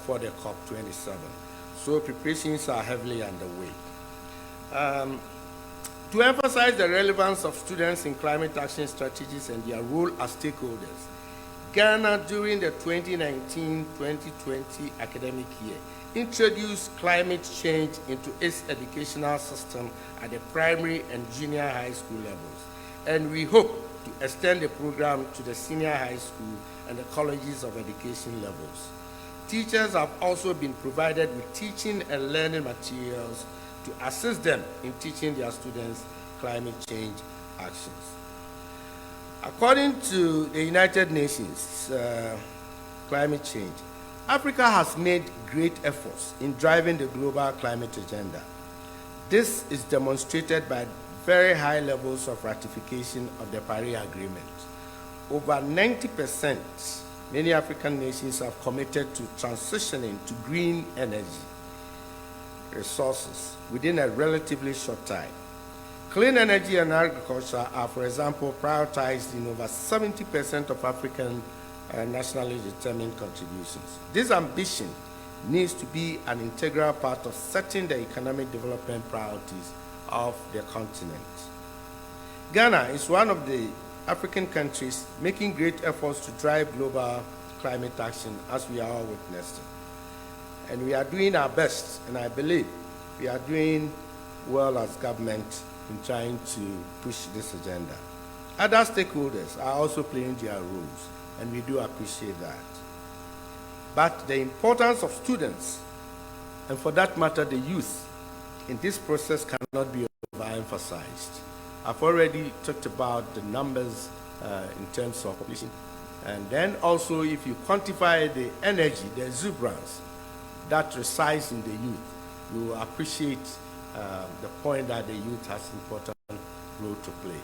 for the COP27. So preparations are heavily underway. To emphasize the relevance of students in climate action strategies and their role as stakeholders, Ghana, during the 2019-2020 academic year, introduced climate change into its educational system at the primary and junior high school levels. And we hope to extend the program to the senior high school and the colleges of education levels. Teachers have also been provided with teaching and learning materials to assist them in teaching their students climate change actions. According to the United Nations climate change, Africa has made great efforts in driving the global climate agenda. This is demonstrated by very high levels of ratification of the Paris Agreement. Over 90%, many African nations have committed to transitioning to green energy resources within a relatively short time. Clean energy and agriculture are, for example, prioritized in over 70% of African nationally determined contributions. This ambition needs to be an integral part of setting the economic development priorities of the continent. Ghana is one of the African countries making great efforts to drive global climate action, as we are all witnessing. And we are doing our best, and I believe we are doing well as government in trying to push this agenda. Other stakeholders are also playing their roles, and we do appreciate that. But the importance of students, and for that matter the youth, in this process cannot be overemphasized. I've already talked about the numbers in terms of population. And then also, if you quantify the energy, the exuberance that resides in the youth, you will appreciate the point that the youth has an important role to play.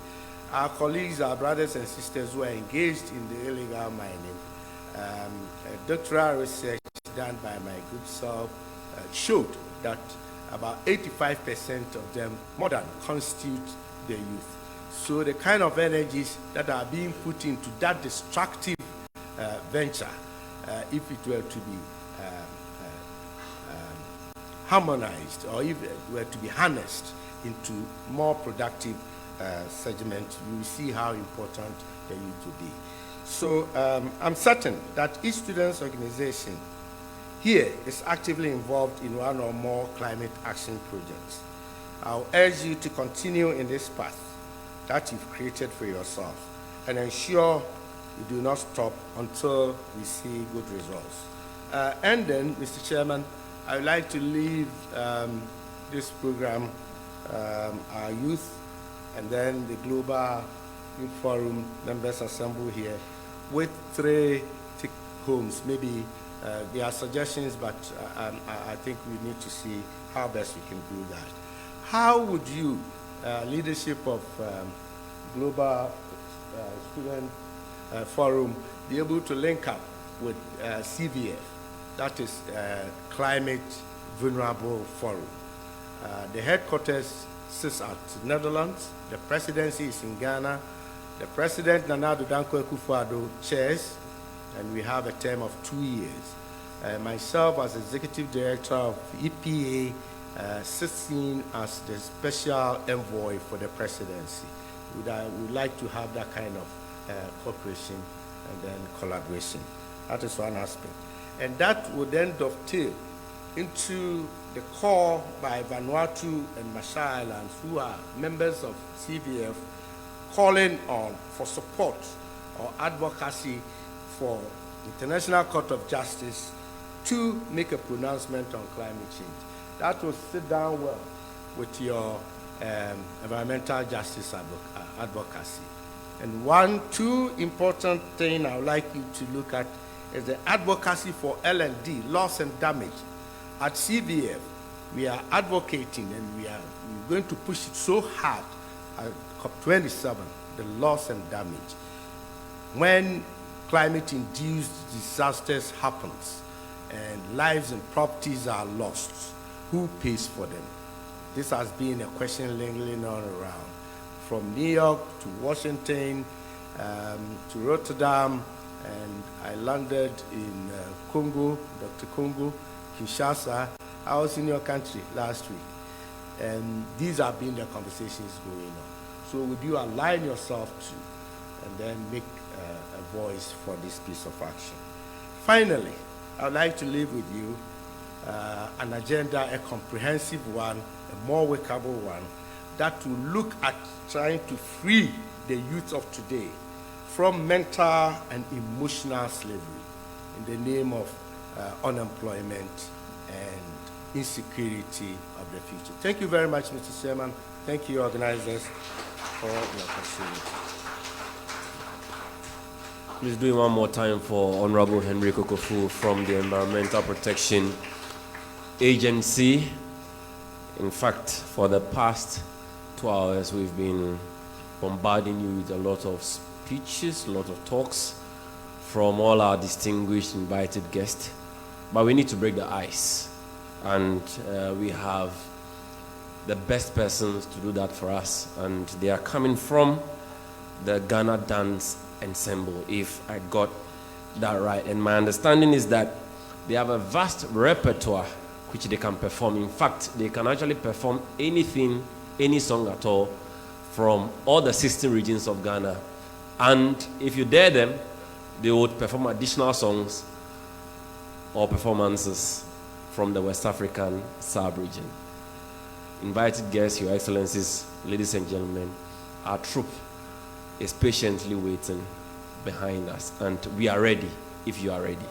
Our colleagues, our brothers and sisters who are engaged in the illegal mining, doctoral research done by my good self showed that about 85% of them more than constitute the youth. So the kind of energies that are being put into that destructive venture, if it were to be harmonized, or if it were to be harnessed into more productive segment, you will see how important the youth will be. So I'm certain that each student's organization here is actively involved in one or more climate action projects. I'll urge you to continue in this path that you've created for yourself and ensure you do not stop until we see good results. And then, Mr. Chairman, I would like to leave this program, our youth, and then the Global Youth Forum members assembled here with 3 take-homes. Maybe there are suggestions, but I think we need to see how best we can do that. How would you, leadership of Global Student Forum, be able to link up with CVF, that is Climate Vulnerable Forum? The headquarters sits at Netherlands. The presidency is in Ghana. The president, Nana Addo Dankwa Akufo-Addo, chairs, and we have a term of 2 years. Myself, as executive director of EPA, sits in as the special envoy for the presidency. I would like to have that kind of cooperation and then collaboration. That is one aspect. And that would then dovetail into the call by Vanuatu and Marshall Islands, who are members of CVF, calling on for support or advocacy for International Court of Justice to make a pronouncement on climate change. That will sit down well with your environmental justice advocacy. And 2 important things I would like you to look at is the advocacy for L&D, loss and damage. At CVF, we are advocating and we're going to push it so hard at COP27, the loss and damage. When climate-induced disasters happens and lives and properties are lost, who pays for them? This has been a question lingering on around. From New York to Washington to Rotterdam, and I landed in Congo, Dr. Congo, Kinshasa. I was in your country last week. And these have been the conversations going on. So would you align yourself to and then make a voice for this piece of action? Finally, I would like to leave with you an agenda, a comprehensive one, a more workable one, that will look at trying to free the youth of today from mental and emotional slavery in the name of unemployment and insecurity of the future. Thank you very much, Mr. Chairman. Thank you, organizers, for your opportunity. Please do it one more time for Honorable Henry Kokofu from the Environmental Protection Agency. In fact, for the past 2 hours, we've been bombarding you with a lot of speeches, a lot of talks from all our distinguished invited guests. But we need to break the ice. And we have the best persons to do that for us. And they are coming from the Ghana Dance Ensemble, if I got that right. And my understanding is that they have a vast repertoire which they can perform. In fact, they can actually perform anything, any song at all, from all the 16 regions of Ghana. And if you dare them, they would perform additional songs or performances from the West African sub-region. Invited guests, Your Excellencies, ladies and gentlemen, our troop is patiently waiting behind us, and we are ready if you are ready.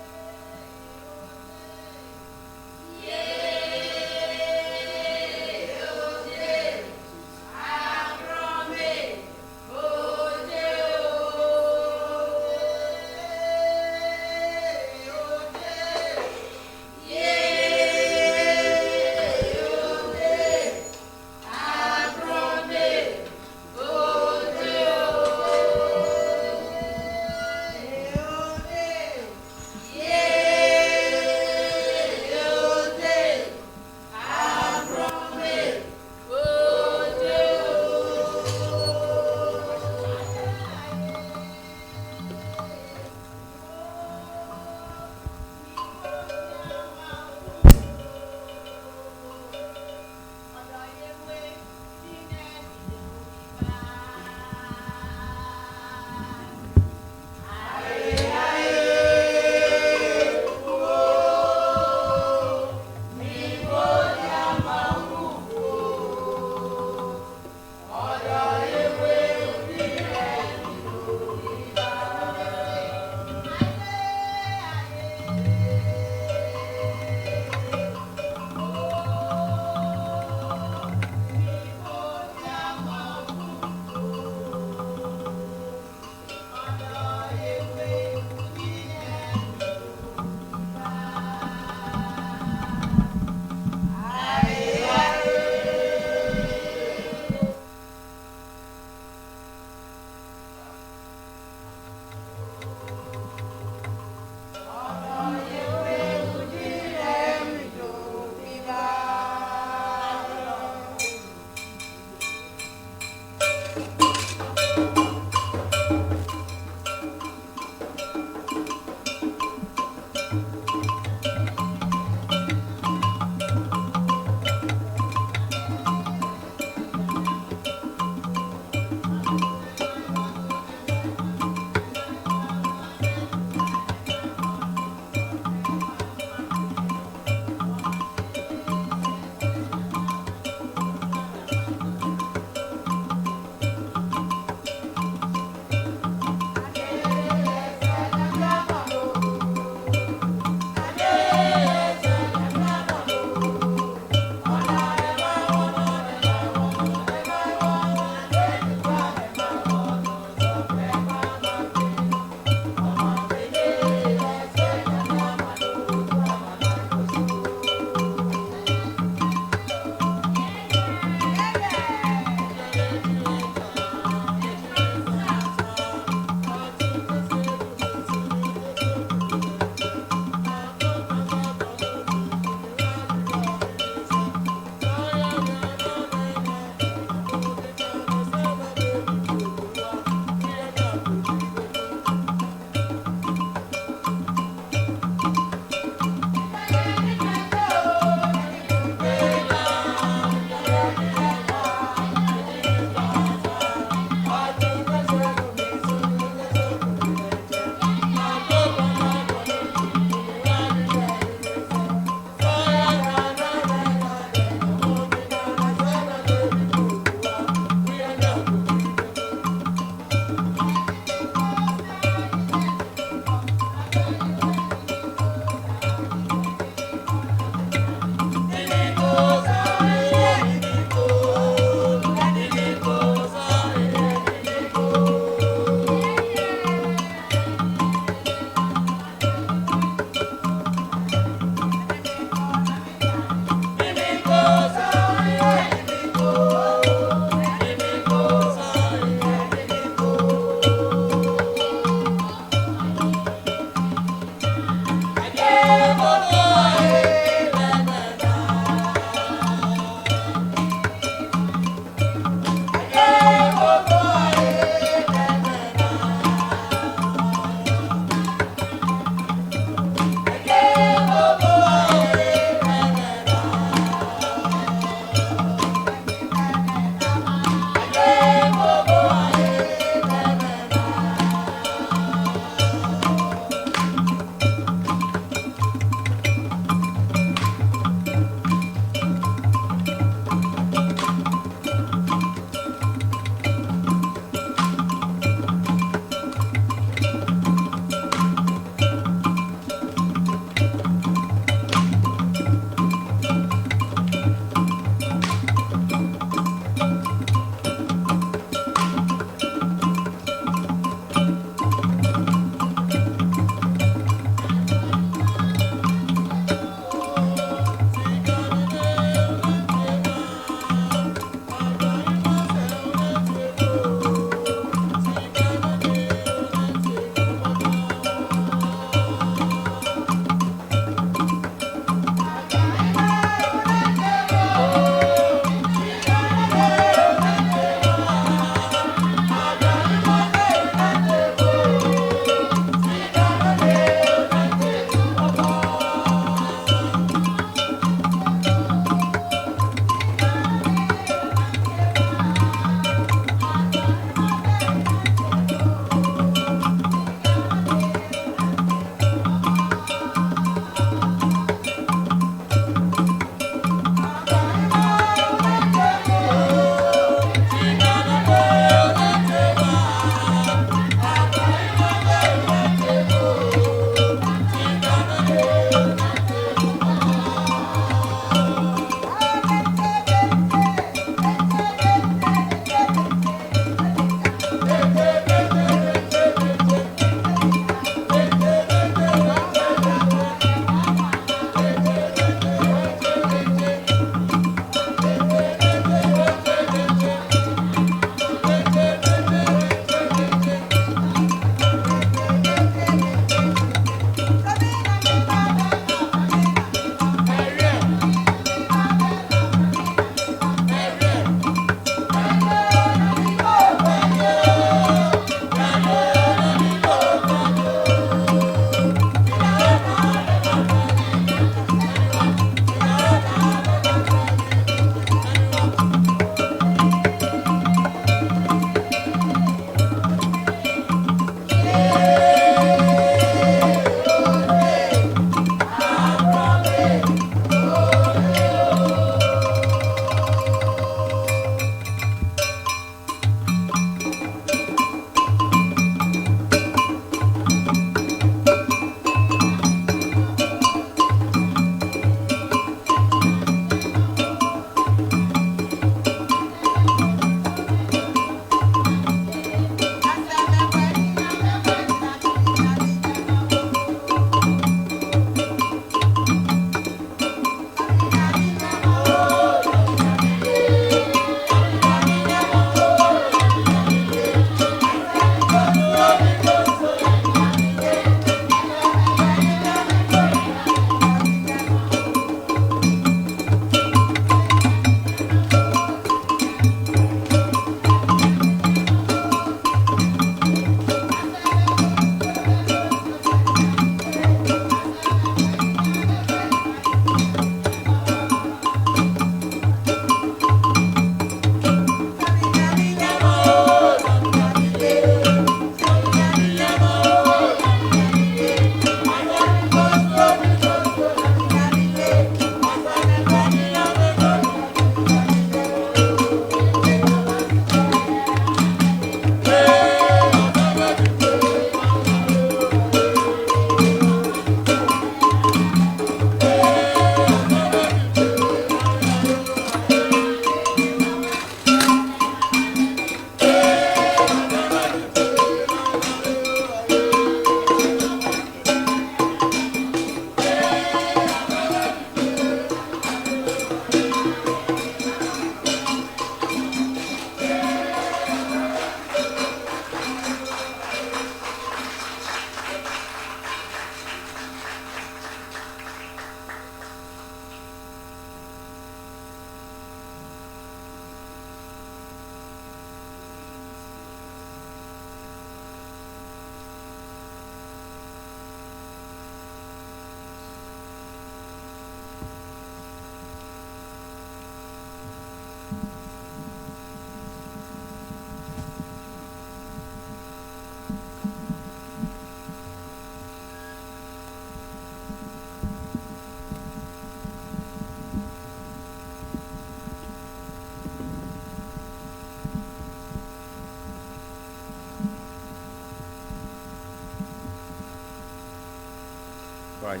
Right.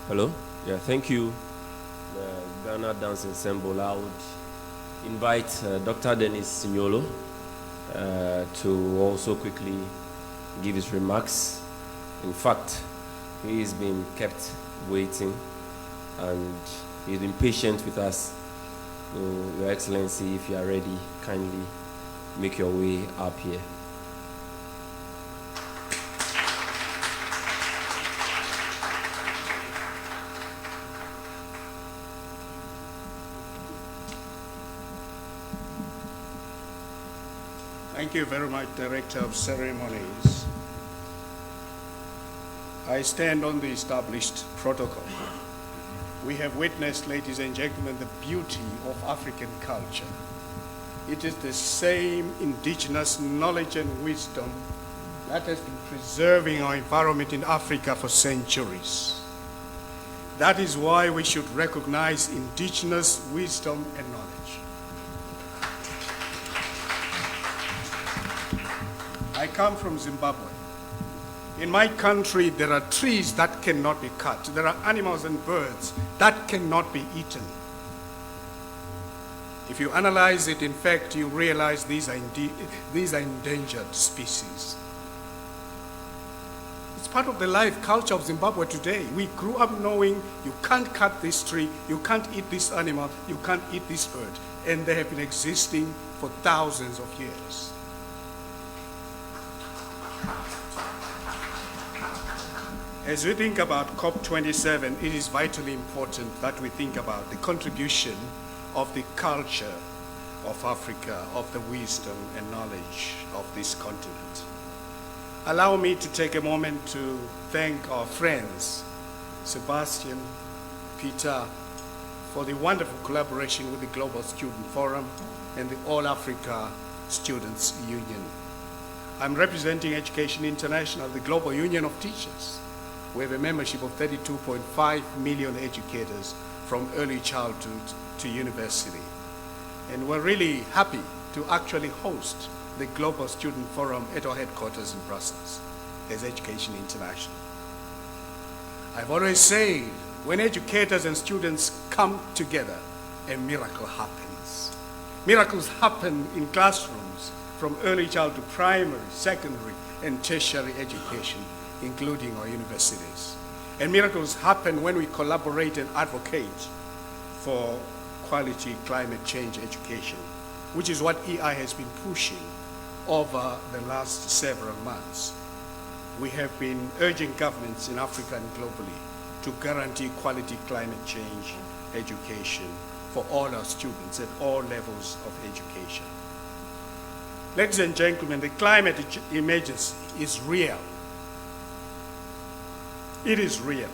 Hello? Yeah, thank you, Ghana Dance Ensemble. I would invite Dr. Dennis Signolo to also quickly give his remarks. In fact, he's been kept waiting and he's been patient with us. So, Your Excellency, if you are ready, kindly make your way up here. Thank you very much, Director of Ceremonies. I stand on the established protocol. We have witnessed, ladies and gentlemen, the beauty of African culture. It is the same indigenous knowledge and wisdom that has been preserving our environment in Africa for centuries. That is why we should recognize indigenous wisdom and knowledge. I come from Zimbabwe. In my country, there are trees that cannot be cut. There are animals and birds that cannot be eaten. If you analyze it, in fact, you realize these are endangered species. It's part of the life culture of Zimbabwe today. We grew up knowing you can't cut this tree, you can't eat this animal, you can't eat this bird. And they have been existing for thousands of years. As we think about COP27, it is vitally important that we think about the contribution of the culture of Africa, of the wisdom and knowledge of this continent. Allow me to take a moment to thank our friends, Sebastian, Peter, for the wonderful collaboration with the Global Student Forum and the All Africa Students Union. I'm representing Education International, the Global Union of Teachers. We have a membership of 32.5 million educators from early childhood to university. And we're really happy to actually host the Global Student Forum at our headquarters in Brussels as Education International. I've always said, when educators and students come together, a miracle happens. Miracles happen in classrooms from early childhood to primary, secondary, and tertiary education, including our universities. And miracles happen when we collaborate and advocate for quality climate change education, which is what EI has been pushing over the last several months. We have been urging governments in Africa and globally to guarantee quality climate change education for all our students at all levels of education. Ladies and gentlemen, the climate emergency is real. It is real.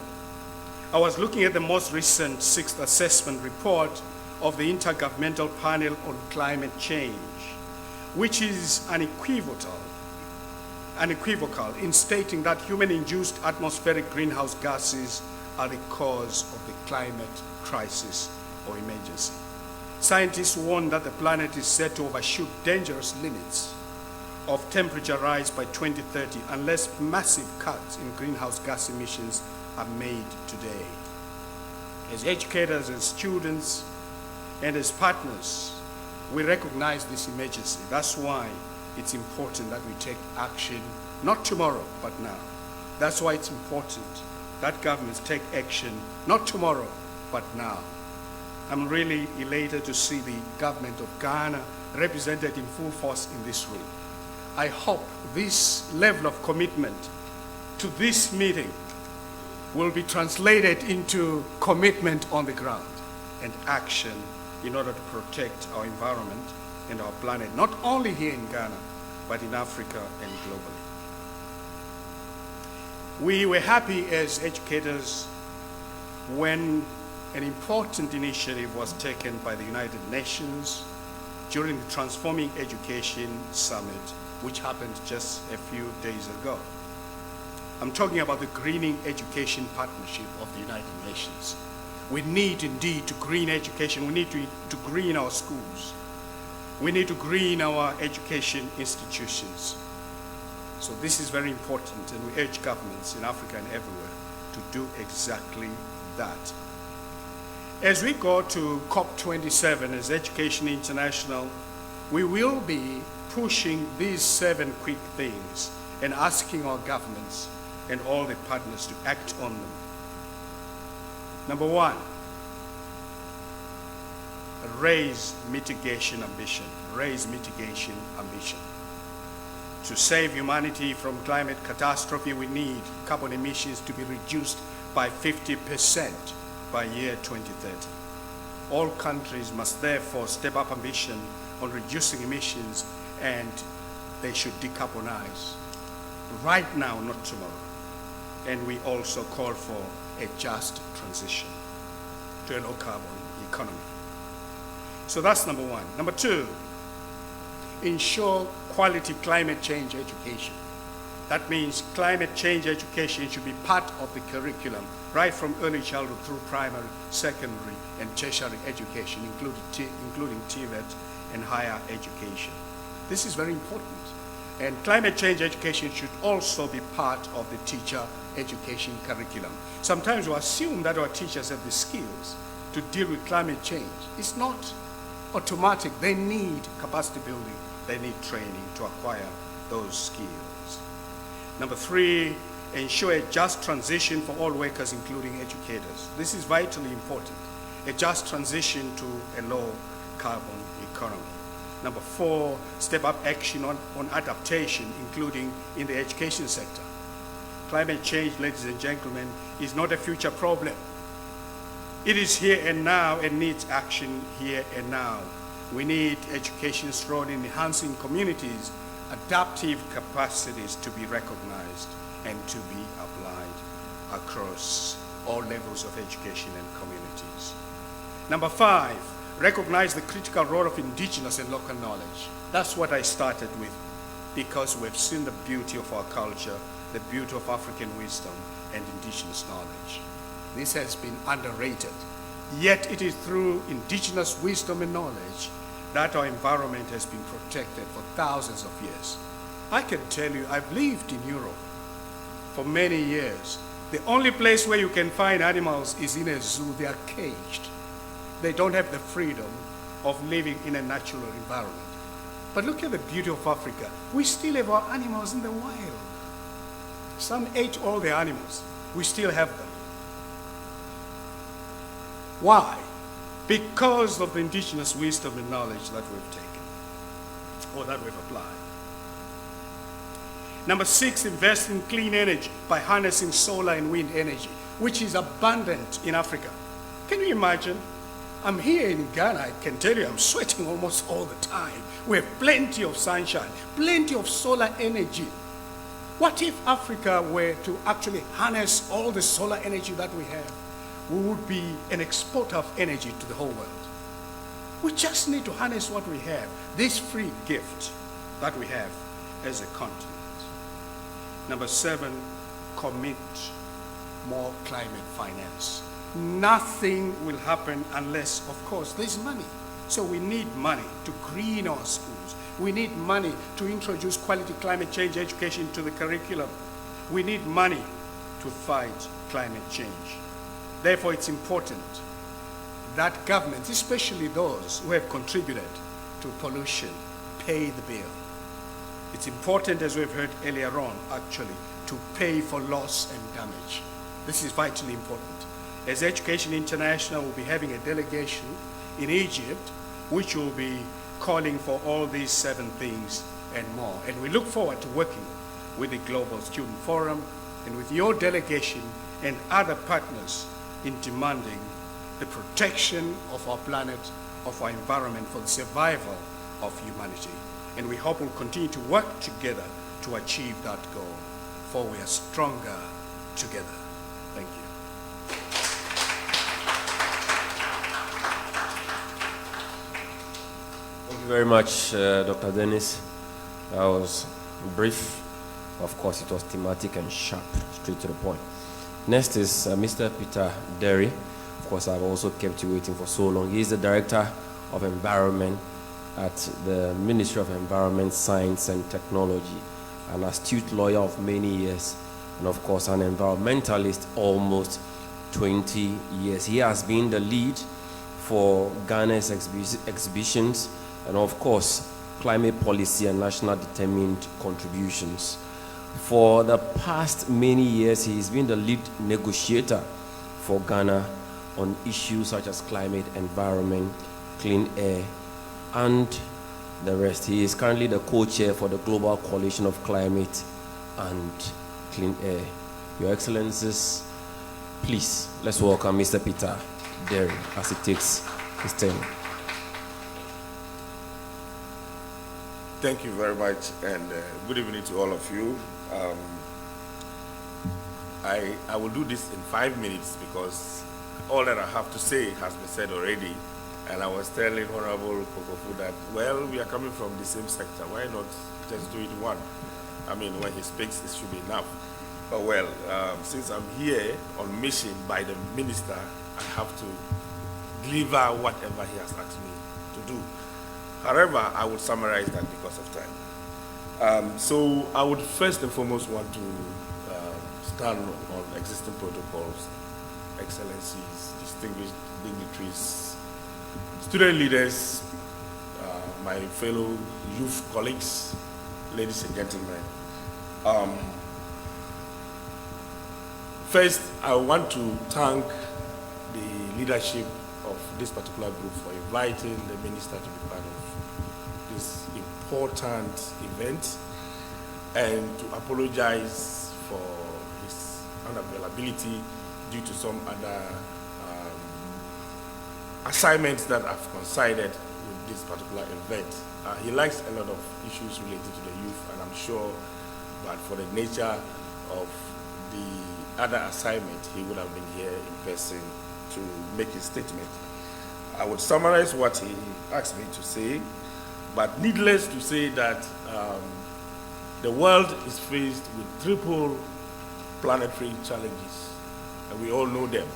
I was looking at the most recent 6th assessment report of the Intergovernmental Panel on Climate Change, which is unequivocal in stating that human-induced atmospheric greenhouse gases are the cause of the climate crisis or emergency. Scientists warn that the planet is set to overshoot dangerous limits of temperature rise by 2030 unless massive cuts in greenhouse gas emissions are made today. As educators and students and as partners, we recognize this emergency. That's why it's important that we take action, not tomorrow, but now. That's why it's important that governments take action, not tomorrow, but now. I'm really elated to see the government of Ghana represented in full force in this room. I hope this level of commitment to this meeting will be translated into commitment on the ground and action in order to protect our environment and our planet, not only here in Ghana, but in Africa and globally. We were happy as educators when an important initiative was taken by the United Nations during the Transforming Education Summit, which happened just a few days ago. I'm talking about the Greening Education Partnership of the United Nations. We need indeed to green education. We need to green our schools. We need to green our education institutions. So this is very important, and we urge governments in Africa and everywhere to do exactly that. As we go to COP27 as Education International, we will be pushing these 7 quick things and asking our governments and all the partners to act on them. Number 1, raise mitigation ambition. Raise mitigation ambition. To save humanity from climate catastrophe, we need carbon emissions to be reduced by 50% by year 2030. All countries must therefore step up ambition on reducing emissions, and they should decarbonize right now, not tomorrow. And we also call for a just transition to a low carbon economy. So that's number 1. Number 2, ensure quality climate change education. That means climate change education should be part of the curriculum, right from early childhood through primary, secondary, and tertiary education, including TVET and higher education. This is very important. And climate change education should also be part of the teacher education curriculum. Sometimes we assume that our teachers have the skills to deal with climate change. It's not automatic. They need capacity building. They need training to acquire those skills. Number 3, ensure a just transition for all workers, including educators. This is vitally important. A just transition to a low carbon economy. Number 4, step up action on adaptation, including in the education sector. Climate change, ladies and gentlemen, is not a future problem. It is here and now and needs action here and now. We need education's role in enhancing communities' adaptive capacities to be recognized and to be applied across all levels of education and communities. Number 5, recognize the critical role of indigenous and local knowledge. That's what I started with, because we've seen the beauty of our culture, the beauty of African wisdom and indigenous knowledge. This has been underrated, yet it is through indigenous wisdom and knowledge that our environment has been protected for thousands of years. I can tell you, I've lived in Europe for many years. The only place where you can find animals is in a zoo. They are caged. They don't have the freedom of living in a natural environment. But look at the beauty of Africa. We still have our animals in the wild. Some ate all the animals. We still have them. Why? Because of the indigenous wisdom and knowledge that we've taken, or that we've applied. Number 6, invest in clean energy by harnessing solar and wind energy, which is abundant in Africa. Can you imagine? I'm here in Ghana, I can tell you I'm sweating almost all the time. We have plenty of sunshine, plenty of solar energy. What if Africa were to actually harness all the solar energy that we have? We would be an exporter of energy to the whole world. We just need to harness what we have, this free gift that we have as a continent. Number 7, commit more climate finance. Nothing will happen unless, of course, there's money. So we need money to green our schools. We need money to introduce quality climate change education to the curriculum. We need money to fight climate change. Therefore, it's important that governments, especially those who have contributed to pollution, pay the bill. It's important, as we've heard earlier on, actually, to pay for loss and damage. This is vitally important. As Education International will be having a delegation in Egypt, which will be calling for all these 7 things and more. And we look forward to working with the Global Student Forum and with your delegation and other partners in demanding the protection of our planet, of our environment, for the survival of humanity. And we hope we'll continue to work together to achieve that goal, for we are stronger together. Thank you. Thank you very much, Dr. Dennis. That was brief. Of course, it was thematic and sharp, straight to the point. Next is Mr. Peter Derry. Of course, I've also kept you waiting for so long. He's the Director of Environment at the Ministry of Environment, Science and Technology an astute lawyer of many years, and of course an environmentalist almost 20 years. He has been the lead for Ghana's exhibitions and of course climate policy and national determined contributions. For the past many years, he's been the lead negotiator for Ghana on issues such as climate, environment, clean air, and the rest. He is currently the co-chair for the Global Coalition of Climate and Clean Air. Your Excellencies, please, let's welcome Mr. Peter Derry as he takes his turn. Thank you very much, and good evening to all of you. I will do this in 5 minutes because all that I have to say has been said already. And I was telling Honorable Kokofu that, well, we are coming from the same sector. Why not just do it one? I mean, when he speaks, it should be enough. But well, since I'm here on mission by the minister, I have to deliver whatever he has asked me to do. However, I will summarize that because of time. So I would first and foremost want to stand on existing protocols, excellencies, distinguished dignitaries, student leaders, my fellow youth colleagues, ladies and gentlemen. First, I want to thank the leadership of this particular group for inviting the minister to be part of this important event, and to apologize for his unavailability due to some other assignments that I've coincided with this particular event. He likes a lot of issues related to the youth, and I'm sure, but for the nature of the other assignment, he would have been here in person to make his statement. I would summarize what he asked me to say, but needless to say that the world is faced with triple planetary challenges, and we all know them: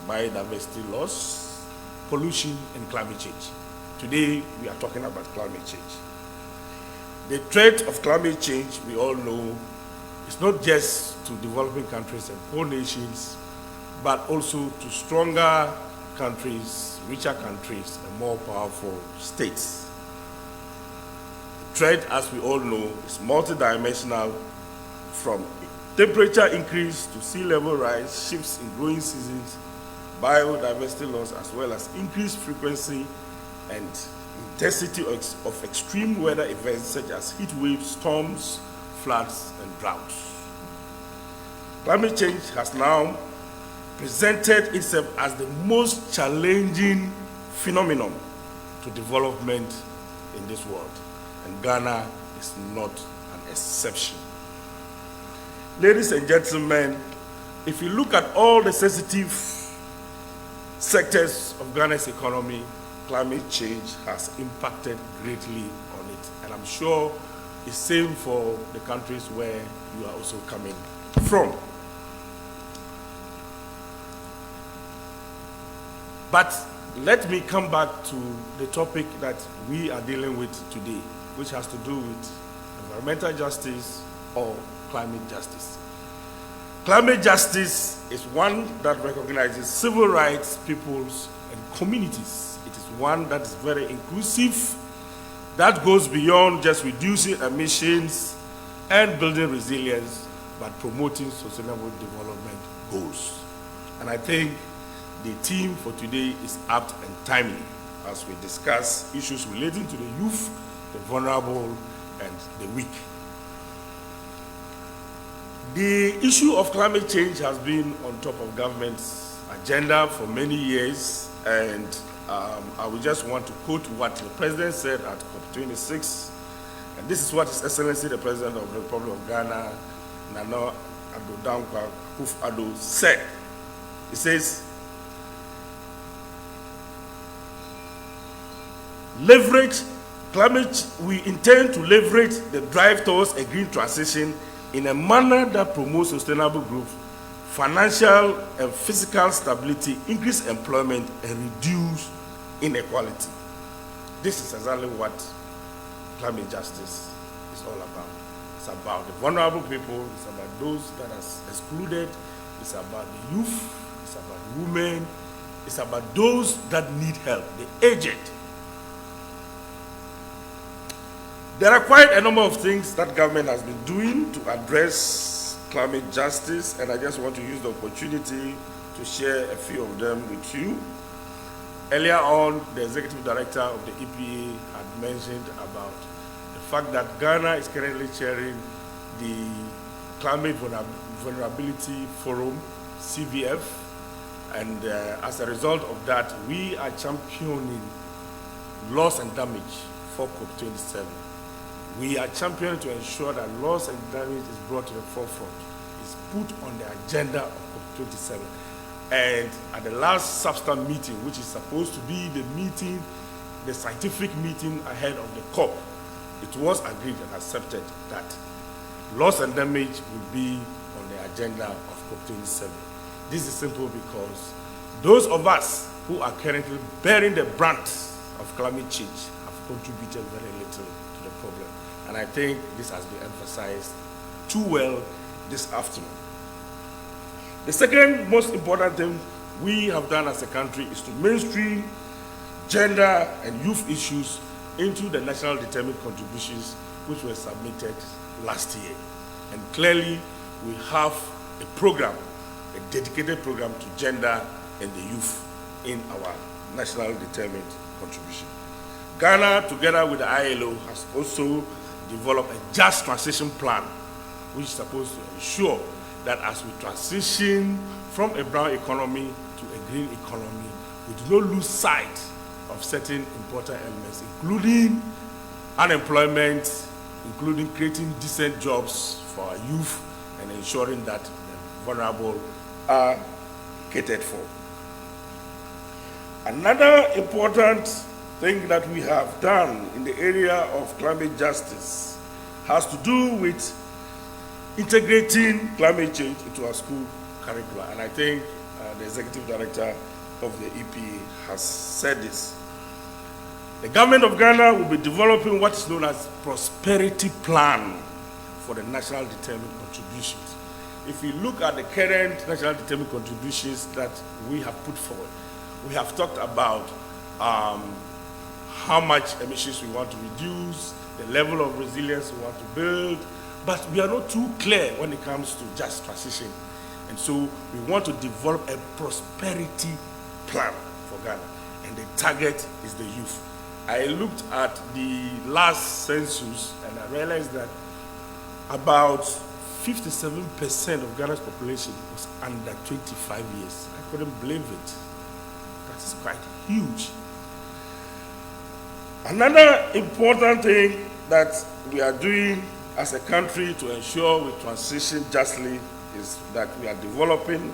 biodiversity loss, pollution, and climate change. Today, we are talking about climate change. The threat of climate change, we all know, is not just to developing countries and poor nations, but also to stronger countries, richer countries, and more powerful states. The threat, as we all know, is multidimensional, from temperature increase to sea level rise, shifts in growing seasons, biodiversity loss, as well as increased frequency and intensity of extreme weather events such as heat waves, storms, floods, and droughts. Climate change has now presented itself as the most challenging phenomenon to development in this world, and Ghana is not an exception. Ladies and gentlemen, if you look at all the sensitive sectors of Ghana's economy, climate change has impacted greatly on it. And I'm sure it's same for the countries where you are also coming from. But let me come back to the topic that we are dealing with today, which has to do with environmental justice or climate justice. Climate justice is one that recognizes civil rights, peoples, and communities. It is one that is very inclusive, that goes beyond just reducing emissions and building resilience, but promoting sustainable development goals. And I think the theme for today is apt and timely as we discuss issues relating to the youth, the vulnerable, and the weak. The issue of climate change has been on top of government's agenda for many years, and I would just want to quote what the President said at COP27, and this is what His Excellency the President of the Republic of Ghana, Nana Addo Dankwa Akufo-Addo, said. He says, we intend to leverage the drive towards a green transition in a manner that promotes sustainable growth, financial and physical stability, increase employment, and reduce inequality. This is exactly what climate justice is all about. It's about the vulnerable people. It's about those that are excluded. It's about the youth. It's about women. It's about those that need help, the aged. There are quite a number of things that government has been doing to address climate justice, and I just want to use the opportunity to share a few of them with you. Earlier on, the executive director of the EPA had mentioned about the fact that Ghana is currently chairing the Climate Vulnerability Forum, CVF, and as a result of that, we are championing loss and damage for COP27. We are championing to ensure that loss and damage is brought to the forefront, is put on the agenda of COP27. And at the last substance meeting, which is supposed to be the meeting, the scientific meeting ahead of the COP, it was agreed and accepted that loss and damage will be on the agenda of COP27. This is simple because those of us who are currently bearing the brunt of climate change have contributed very little to the problem. And I think this has been emphasized too well this afternoon. The second most important thing we have done as a country is to mainstream gender and youth issues into the national determined contributions which were submitted last year. And clearly, we have a program, a dedicated program to gender and the youth in our national determined contribution. Ghana, together with the ILO, has also developed a just transition plan, which is supposed to ensure that as we transition from a brown economy to a green economy, we do not lose sight of certain important elements, including unemployment, including creating decent jobs for our youth, and ensuring that the vulnerable are catered for. Another important thing that we have done in the area of climate justice has to do with integrating climate change into our school curricula. And I think the executive director of the EPA has said this. The government of Ghana will be developing what is known as prosperity plan for the national determined contributions. If you look at the current national determined contributions that we have put forward, we have talked about how much emissions we want to reduce, the level of resilience we want to build, but we are not too clear when it comes to just transition. And so we want to develop a prosperity plan for Ghana, and the target is the youth. I looked at the last census and I realized that about 57% of Ghana's population was under 25 years. I couldn't believe it. That is quite huge. Another important thing that we are doing as a country to ensure we transition justly is that we are developing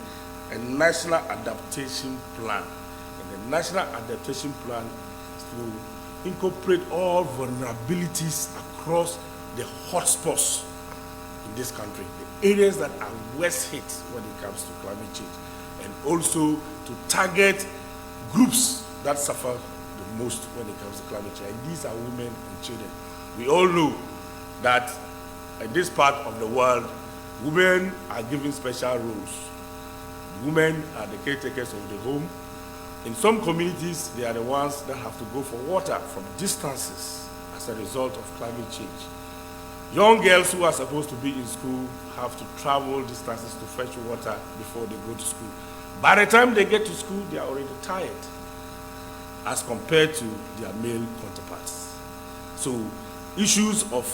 a national adaptation plan. And the national adaptation plan is to incorporate all vulnerabilities across the hotspots in this country, the areas that are worst hit when it comes to climate change, and also to target groups that suffer the most when it comes to climate change. And these are women and children. We all know that in this part of the world, women are given special roles. Women are the caretakers of the home. In some communities, they are the ones that have to go for water from distances as a result of climate change. Young girls who are supposed to be in school have to travel distances to fetch water before they go to school. By the time they get to school, they are already tired as compared to their male counterparts. So issues of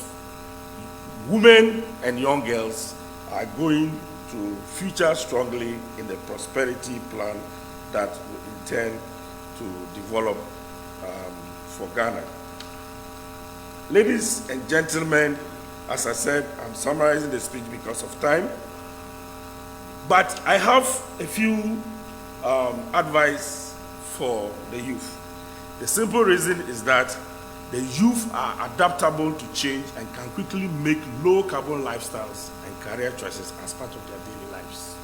women and young girls are going to feature strongly in the prosperity plan that we intend to develop for Ghana. Ladies and gentlemen, as I said, I'm summarizing the speech because of time, but I have a few advice for the youth. The simple reason is that the youth are adaptable to change and can quickly make low carbon lifestyles and career choices as part of their daily lives.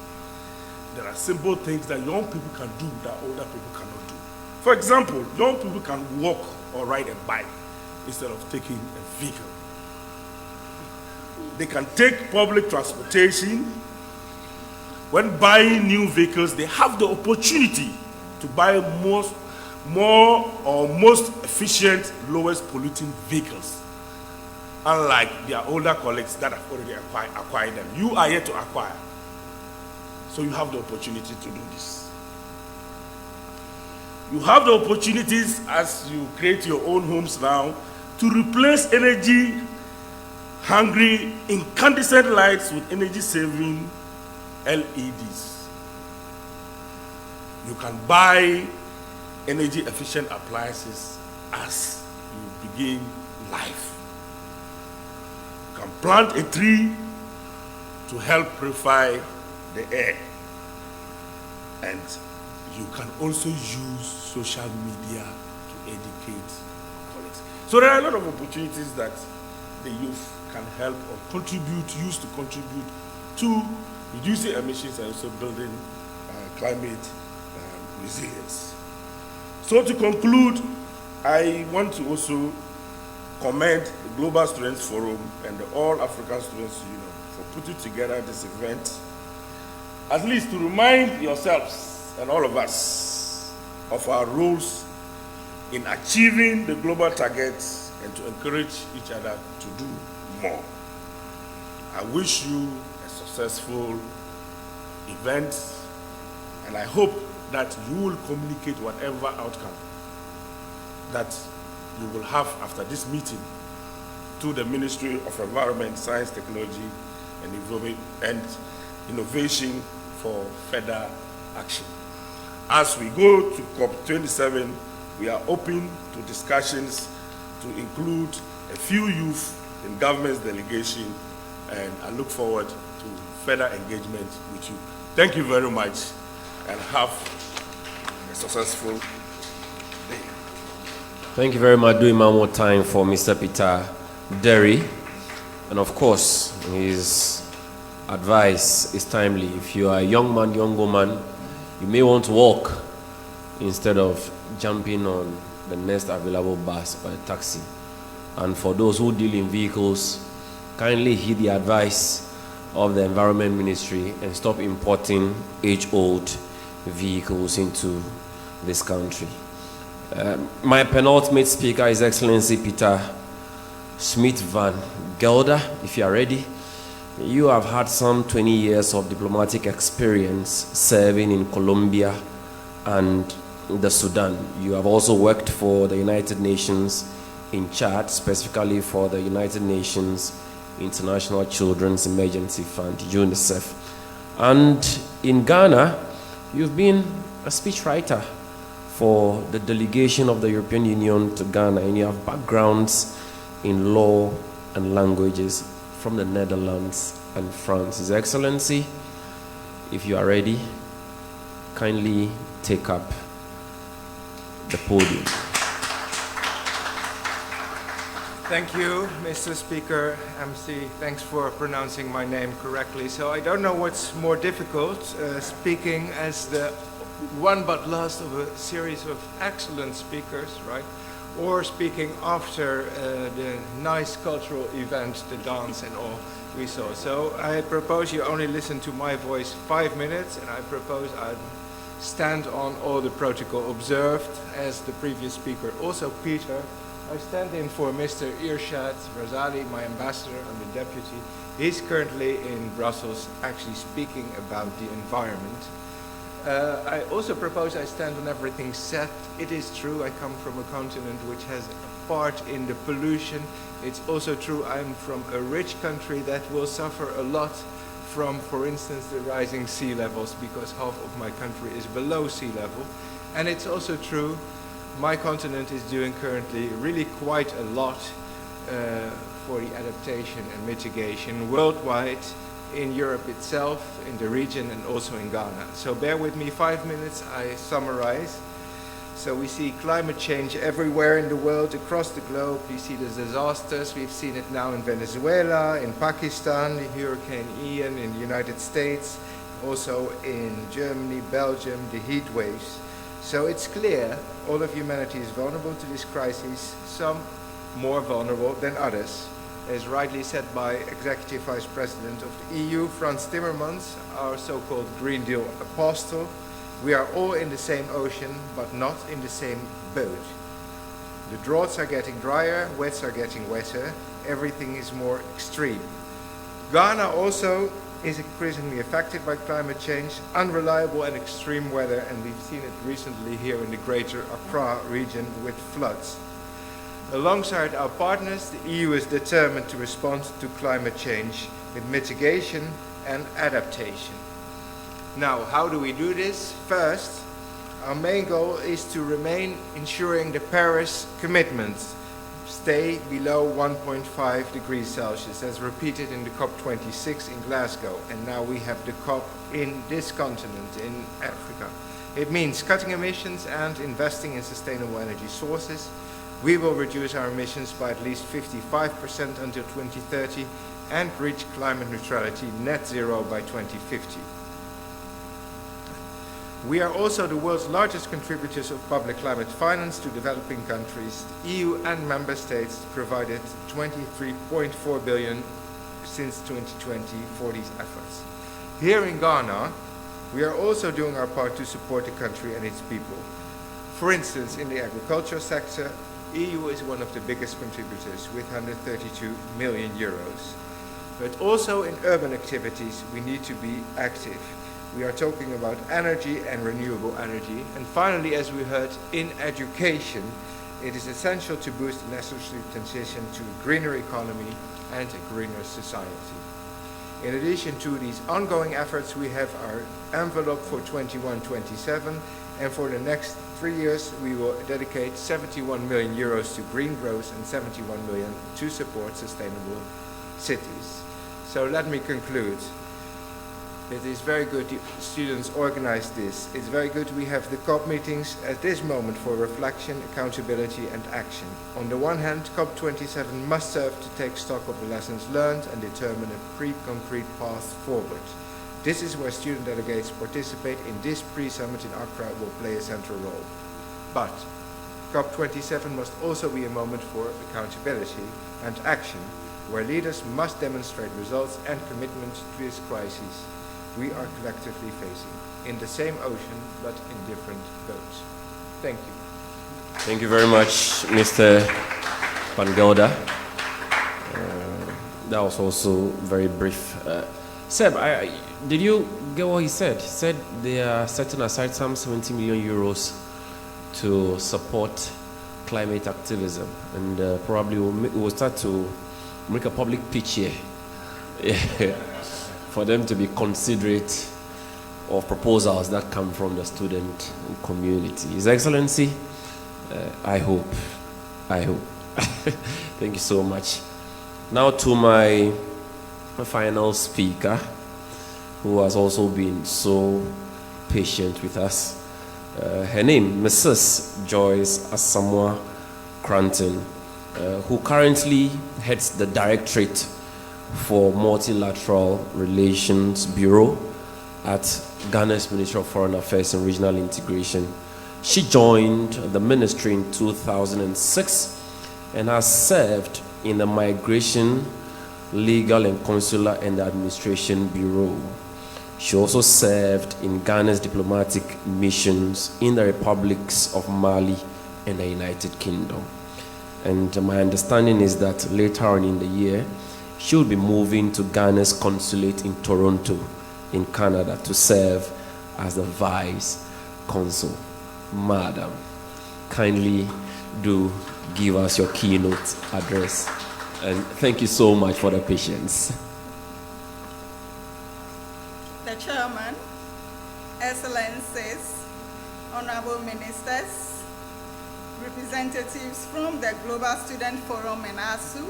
There are simple things that young people can do that older people cannot do. For example, young people can walk or ride a bike instead of taking a vehicle. They can take public transportation. When buying new vehicles, they have the opportunity to buy more or most efficient, lowest polluting vehicles, unlike their older colleagues that have already acquired them. You are yet to acquire. So you have the opportunity to do this. You have the opportunities as you create your own homes now to replace energy-hungry incandescent lights with energy-saving LEDs. You can buy energy-efficient appliances as you begin life. You can plant a tree to help purify the air. And you can also use social media to educate colleagues. So there are a lot of opportunities that the youth can help or use to contribute to reducing emissions and also building climate resilience. So to conclude, I want to also commend the Global Students Forum and the All African Students Union for putting together this event, at least to remind yourselves and all of us of our roles in achieving the global targets and to encourage each other to do more. I wish you a successful event, and I hope that you will communicate whatever outcome that you will have after this meeting to the Ministry of Environment, Science, Technology, and Innovation for further action. As we go to COP27, we are open to discussions to include a few youth in government's delegation, and I look forward to further engagement with you. Thank you very much, and have a successful day. Thank you very much. Doing one more time for Mr. Peter Derry. And of course, his advice is timely. If you are a young man, young woman, you may want to walk instead of jumping on the next available bus or a taxi. And for those who deal in vehicles, kindly heed the advice of the Environment Ministry and stop importing age-old vehicles into this country. My penultimate speaker is Excellency Peter Smith van Gelder. If you are ready, you have had some 20 years of diplomatic experience serving in Colombia and the Sudan. You have also worked for the United Nations in Chad, specifically for the United Nations International Children's Emergency Fund, UNICEF. And in Ghana, you've been a speechwriter for the delegation of the European Union to Ghana, and you have backgrounds in law and languages from the Netherlands and France. His Excellency, if you are ready, kindly take up the podium. Thank you, Mr. Speaker, MC. Thanks for pronouncing my name correctly. So I don't know what's more difficult, speaking as the one but last of a series of excellent speakers, right? Or speaking after the nice cultural event, the dance and all we saw. So I propose you only listen to my voice 5 minutes, and I propose I stand on all the protocol observed, as the previous speaker, also Peter. I stand in for Mr. Irshad Razali, my ambassador and the deputy. He's currently in Brussels, actually speaking about the environment. I also propose I stand on everything said. It is true I come from a continent which has a part in the pollution. It's also true I'm from a rich country that will suffer a lot from, for instance, the rising sea levels, because half of my country is below sea level. And it's also true my continent is doing currently really quite a lot for the adaptation and mitigation worldwide, in Europe itself, in the region, and also in Ghana. So bear with me 5 minutes, I summarize. So we see climate change everywhere in the world, across the globe. We see the disasters. We've seen it now in Venezuela, in Pakistan, the Hurricane Ian in the United States, also in Germany, Belgium, the heat waves. So it's clear all of humanity is vulnerable to this crisis, some more vulnerable than others. as rightly said by Executive Vice President of the EU, Frans Timmermans, our so-called Green Deal apostle, we are all in the same ocean, but not in the same boat. The droughts are getting drier, wets are getting wetter, everything is more extreme. Ghana also is increasingly affected by climate change, unreliable and extreme weather, and we've seen it recently here in the greater Accra region with floods. Alongside our partners, the EU is determined to respond to climate change with mitigation and adaptation. Now, how do we do this? First, our main goal is to remain ensuring the Paris commitments stay below 1.5 degrees Celsius, as repeated in the COP26 in Glasgow, and now we have the COP in this continent, in Africa. It means cutting emissions and investing in sustainable energy sources. We will reduce our emissions by at least 55% until 2030 and reach climate neutrality net zero by 2050. We are also the world's largest contributors of public climate finance to developing countries. The EU and member states provided 23.4 billion since 2020 for these efforts. Here in Ghana, we are also doing our part to support the country and its people. For instance, in the agricultural sector, EU is one of the biggest contributors with 132 million euros. But also in urban activities, we need to be active. We are talking about energy and renewable energy. And finally, as we heard, in education, it is essential to boost the necessary transition to a greener economy and a greener society. In addition to these ongoing efforts, we have our envelope for 21-27, and for the next 3 years, we will dedicate 71 million euros to green growth and 71 million to support sustainable cities. So let me conclude. It is very good the students organize this. It's very good we have the COP meetings at this moment for reflection, accountability and action. On the one hand, COP27 must serve to take stock of the lessons learned and determine a pre-concrete path forward. This is where student delegates participate in this pre-summit in Accra will play a central role. But COP27 must also be a moment for accountability and action, where leaders must demonstrate results and commitment to this crisis we are collectively facing, in the same ocean but in different boats. Thank you. Thank you very much, Mr. Van Gelder. That was also very brief. Seb, did you get what he said? He said they are setting aside some 70 million euros to support climate activism, and probably we'll start to make a public pitch here. For them to be considerate of proposals that come from the student community. His Excellency, I hope. Thank you so much. Now to my final speaker, who has also been so patient with us. Her name, Mrs. Joyce Asamoah Cranton, who currently heads the Directorate for Multilateral Relations Bureau at Ghana's Ministry of Foreign Affairs and Regional Integration. She joined the ministry in 2006 and has served in the Migration, Legal and Consular and Administration Bureau. She also served in Ghana's diplomatic missions in the republics of Mali and the United Kingdom. And my understanding is that later on in the year, she will be moving to Ghana's consulate in Toronto, in Canada, to serve as the Vice Consul. Madam, kindly do give us your keynote address. And thank you so much for the patience. The Chairman, Excellencies, Honorable Ministers, representatives from the Global Student Forum and ASU,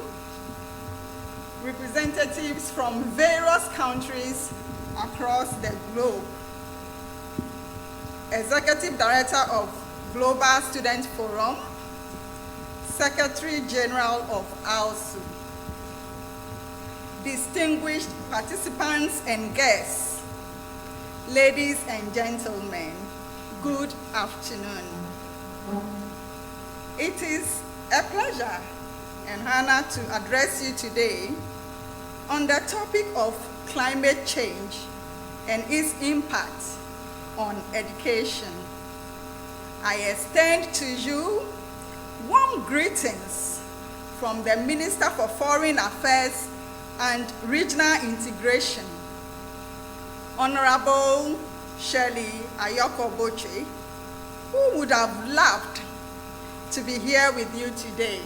representatives from various countries across the globe, Executive Director of Global Student Forum, Secretary General of ASU, distinguished participants and guests, ladies and gentlemen, good afternoon. It is a pleasure and honor to address you today on the topic of climate change and its impact on education. I extend to you warm greetings from the Minister for Foreign Affairs and Regional Integration, Honorable Shirley Ayoko-Boche, who would have loved to be here with you today.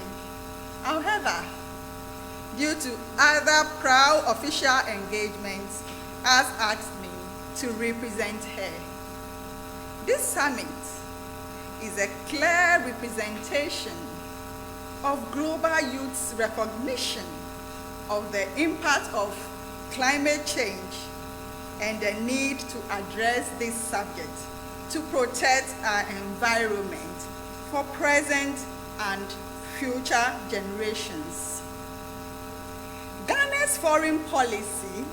However, due to other proud official engagements, has asked me to represent her. This summit is a clear representation of global youth's recognition of the impact of climate change and the need to address this subject to protect our environment for present and future generations. Ghana's foreign policy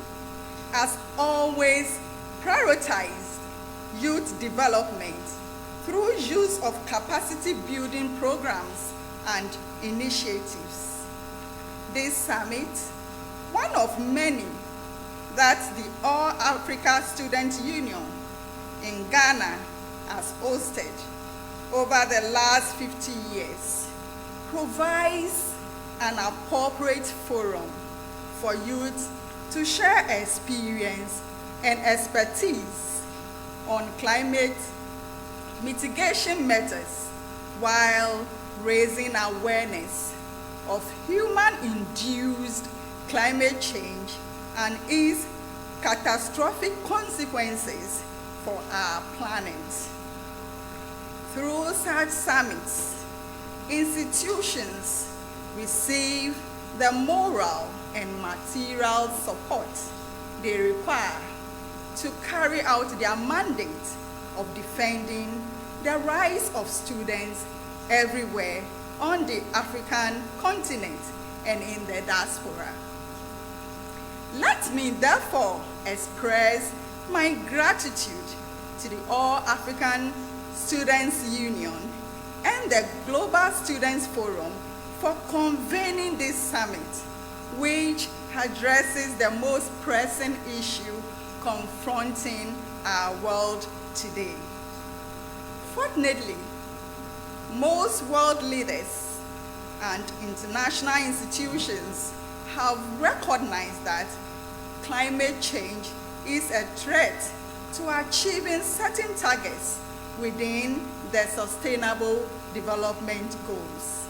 has always prioritized youth development through use of capacity building programs and initiatives. This summit, one of many that the All Africa Student Union in Ghana has hosted over the last 50 years, provides an appropriate forum for youth to share experience and expertise on climate mitigation methods while raising awareness of human-induced climate change and its catastrophic consequences for our planet. Through such summits, institutions receive the moral and material support they require to carry out their mandate of defending the rights of students everywhere on the African continent and in the diaspora. Let me therefore express my gratitude to the All African Students Union and the Global Students Forum for convening this summit, which addresses the most pressing issue confronting our world today. Fortunately, most world leaders and international institutions have recognized that climate change is a threat to achieving certain targets within the Sustainable Development Goals.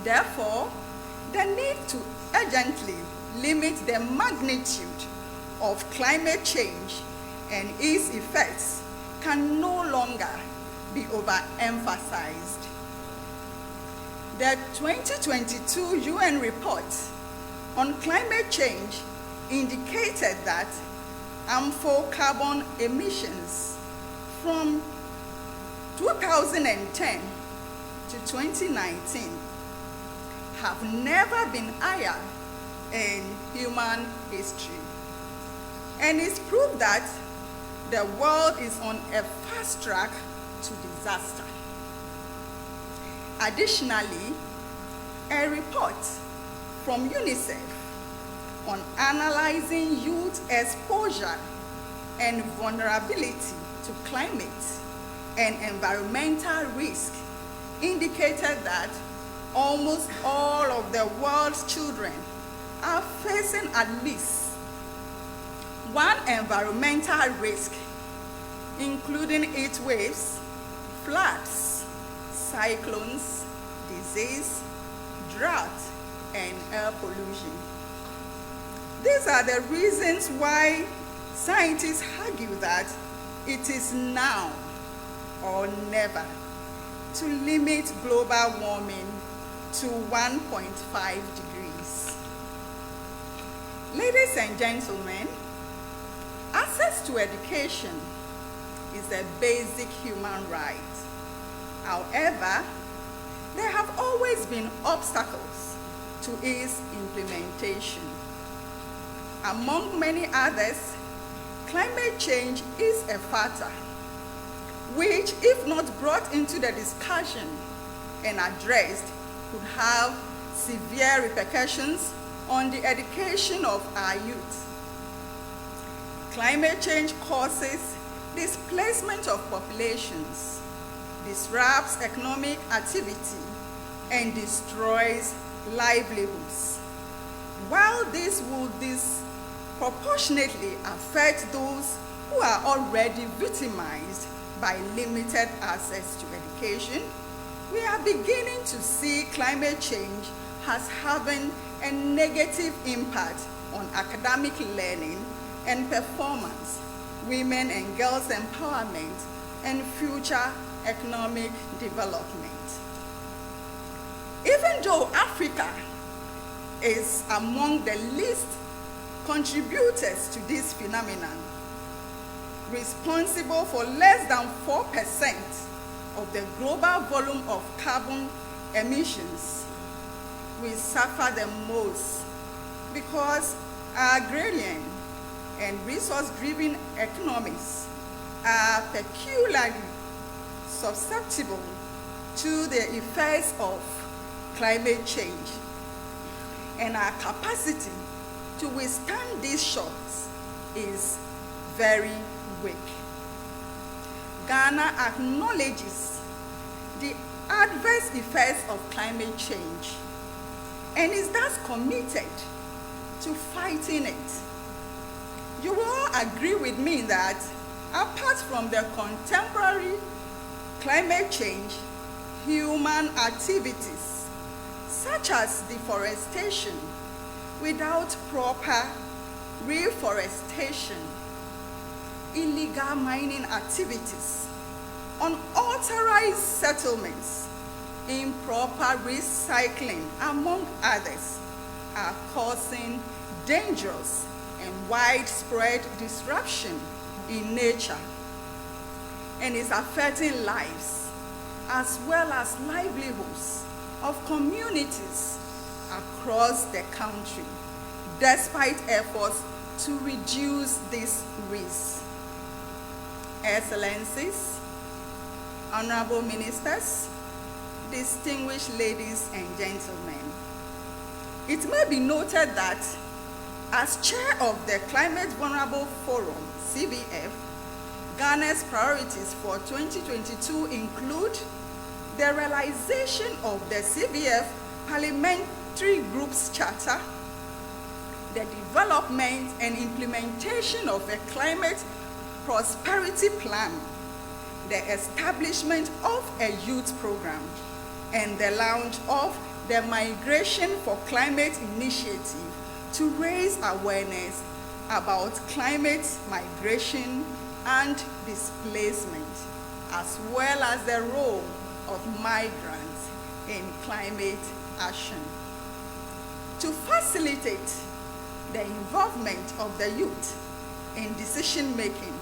Therefore, the need to urgently limit the magnitude of climate change and its effects can no longer be overemphasized. The 2022 UN report on climate change indicated that harmful carbon emissions from 2010 to 2019 have never been higher in human history. And it's proof that the world is on a fast track to disaster. Additionally, a report from UNICEF on analyzing youth exposure and vulnerability to climate and environmental risk indicated that almost all of the world's children are facing at least one environmental risk, including heat waves, floods, cyclones, disease, drought, and air pollution. These are the reasons why scientists argue that it is now or never to limit global warming to 1.5 degrees. Ladies and gentlemen, access to education is a basic human right. However, there have always been obstacles to its implementation. Among many others, climate change is a factor which, if not brought into the discussion and addressed, could have severe repercussions on the education of our youth. Climate change causes displacement of populations, disrupts economic activity, and destroys livelihoods. While this will disproportionately affect those who are already victimized by limited access to education, we are beginning to see climate change as having a negative impact on academic learning and performance, women and girls' empowerment, and future economic development. Even though Africa is among the least contributors to this phenomenon, responsible for less than 4% of the global volume of carbon emissions, we suffer the most because our agrarian and resource-driven economies are peculiarly susceptible to the effects of climate change, and our capacity to withstand these shocks is very weak. Ghana acknowledges the adverse effects of climate change and is thus committed to fighting it. You will all agree with me that apart from the contemporary climate change, human activities such as deforestation without proper reforestation, illegal mining activities, unauthorized settlements, improper recycling, among others, are causing dangerous and widespread disruption in nature and is affecting lives as well as livelihoods of communities across the country, despite efforts to reduce this risk. Excellencies, honorable ministers, distinguished ladies and gentlemen, it may be noted that as chair of the Climate Vulnerable Forum, CVF, Ghana's priorities for 2022 include the realization of the CVF Parliamentary Group's Charter, the development and implementation of a climate prosperity plan, the establishment of a youth program, and the launch of the Migration for Climate initiative to raise awareness about climate migration and displacement, as well as the role of migrants in climate action. To facilitate the involvement of the youth in decision-making,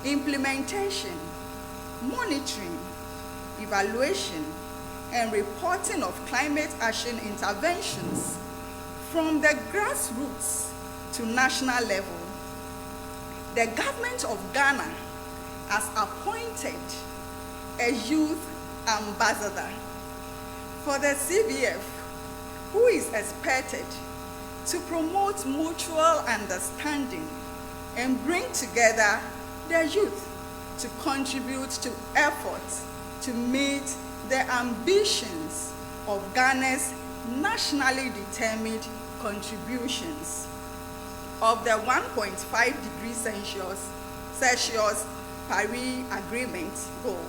implementation, monitoring, evaluation, and reporting of climate action interventions from the grassroots to national level, the government of Ghana has appointed a youth ambassador for the CVF, who is expected to promote mutual understanding and bring together the youth to contribute to efforts to meet the ambitions of Ghana's nationally determined contributions of the 1.5 degrees Celsius Paris Agreement goal,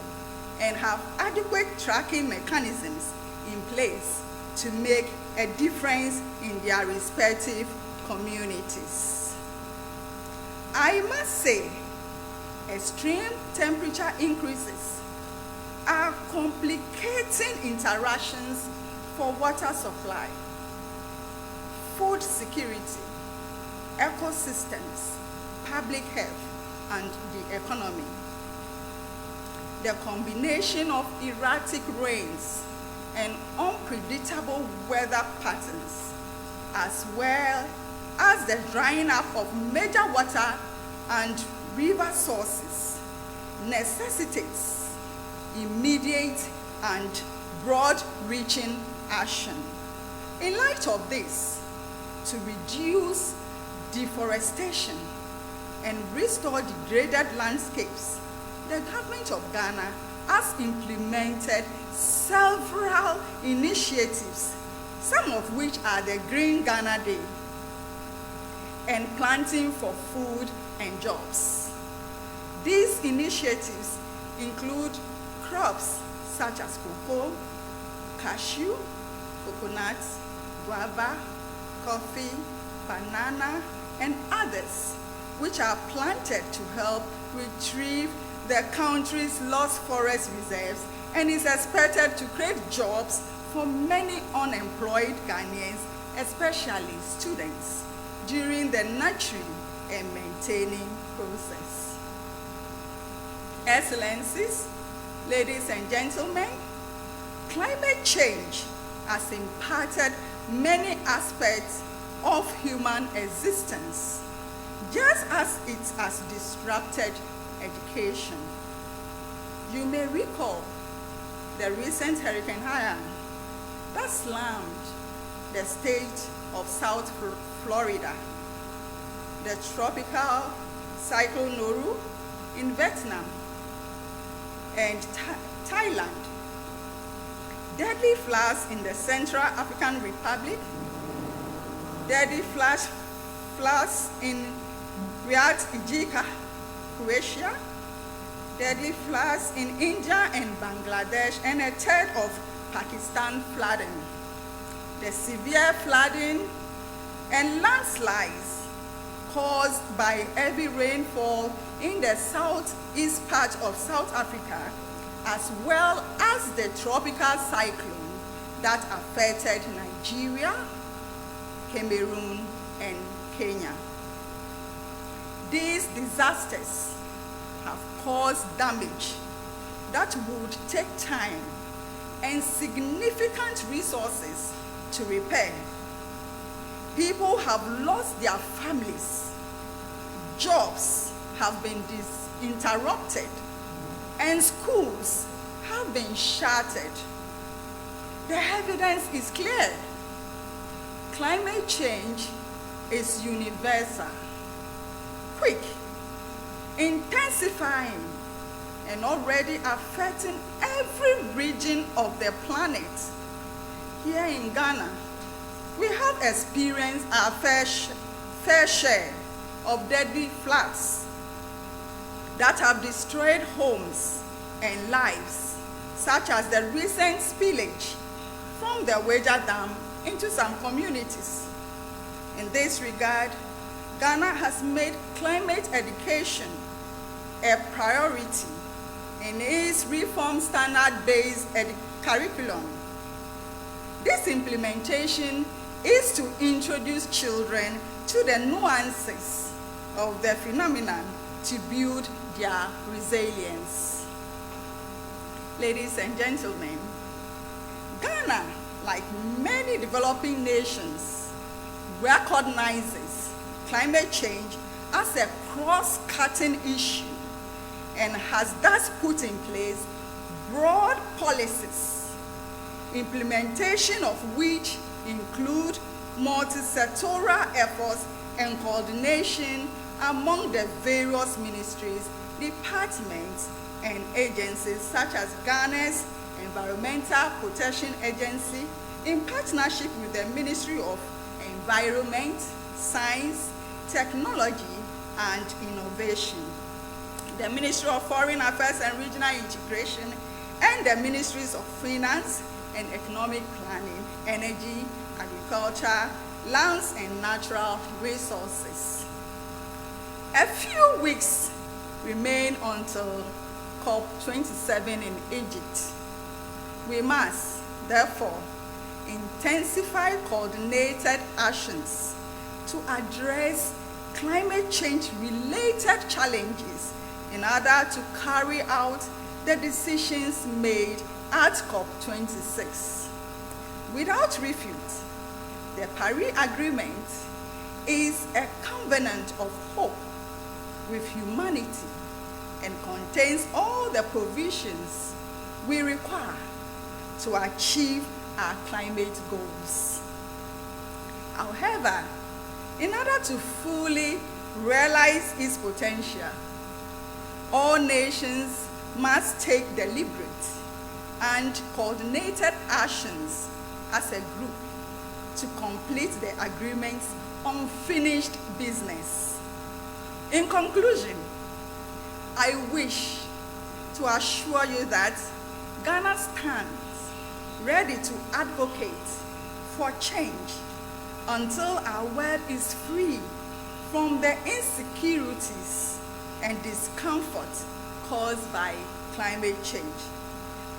and have adequate tracking mechanisms in place to make a difference in their respective communities. I must say, extreme temperature increases are complicating interactions for water supply, food security, ecosystems, public health, and the economy. The combination of erratic rains and unpredictable weather patterns, as well as the drying up of major water and river sources, necessitates immediate and broad-reaching action. In light of this, to reduce deforestation and restore degraded landscapes, the government of Ghana has implemented several initiatives, some of which are the Green Ghana Day and Planting for Food and Jobs. These initiatives include crops such as cocoa, cashew, coconut, guava, coffee, banana, and others, which are planted to help retrieve the country's lost forest reserves and is expected to create jobs for many unemployed Ghanaians, especially students, during the nurturing and maintaining process. Excellencies, ladies and gentlemen, climate change has impacted many aspects of human existence, just as it has disrupted education. You may recall the recent Hurricane Haiyan that slammed the state of South Florida, the tropical cyclone Noru in Vietnam and Thailand, deadly floods in the Central African Republic, deadly floods in Riyadh, Ijika, Croatia, deadly floods in India and Bangladesh, and a third of Pakistan flooding. The severe flooding and landslides caused by heavy rainfall in the southeast part of South Africa, as well as the tropical cyclone that affected Nigeria, Cameroon, and Kenya. These disasters have caused damage that would take time and significant resources to repair. People have lost their families, jobs have been interrupted, and schools have been shattered. The evidence is clear. Climate change is universal, quick, intensifying, and already affecting every region of the planet. Here in Ghana, we have experienced our fair share of deadly floods that have destroyed homes and lives, such as the recent spillage from the Weja Dam into some communities. In this regard, Ghana has made climate education a priority in its reform standard-based curriculum. This implementation is to introduce children to the nuances of the phenomenon to build their resilience. Ladies and gentlemen, Ghana, like many developing nations, recognizes climate change as a cross-cutting issue and has thus put in place broad policies, implementation of which include multi-sectoral efforts and coordination among the various ministries, departments, and agencies such as Ghana's Environmental Protection Agency in partnership with the Ministry of Environment, Science, Technology, and Innovation, the Ministry of Foreign Affairs and Regional Integration, and the Ministries of Finance and Economic Planning, Energy, Agriculture, Lands, and Natural Resources. A few weeks remain until COP27 in Egypt. We must, therefore, intensify coordinated actions to address climate change-related challenges in order to carry out the decisions made at COP26. Without refute, the Paris Agreement is a covenant of hope with humanity and contains all the provisions we require to achieve our climate goals. However, in order to fully realize its potential, all nations must take deliberate and coordinated actions as a group to complete the agreement's unfinished business. In conclusion, I wish to assure you that Ghana stands ready to advocate for change until our world is free from the insecurities and discomfort caused by climate change.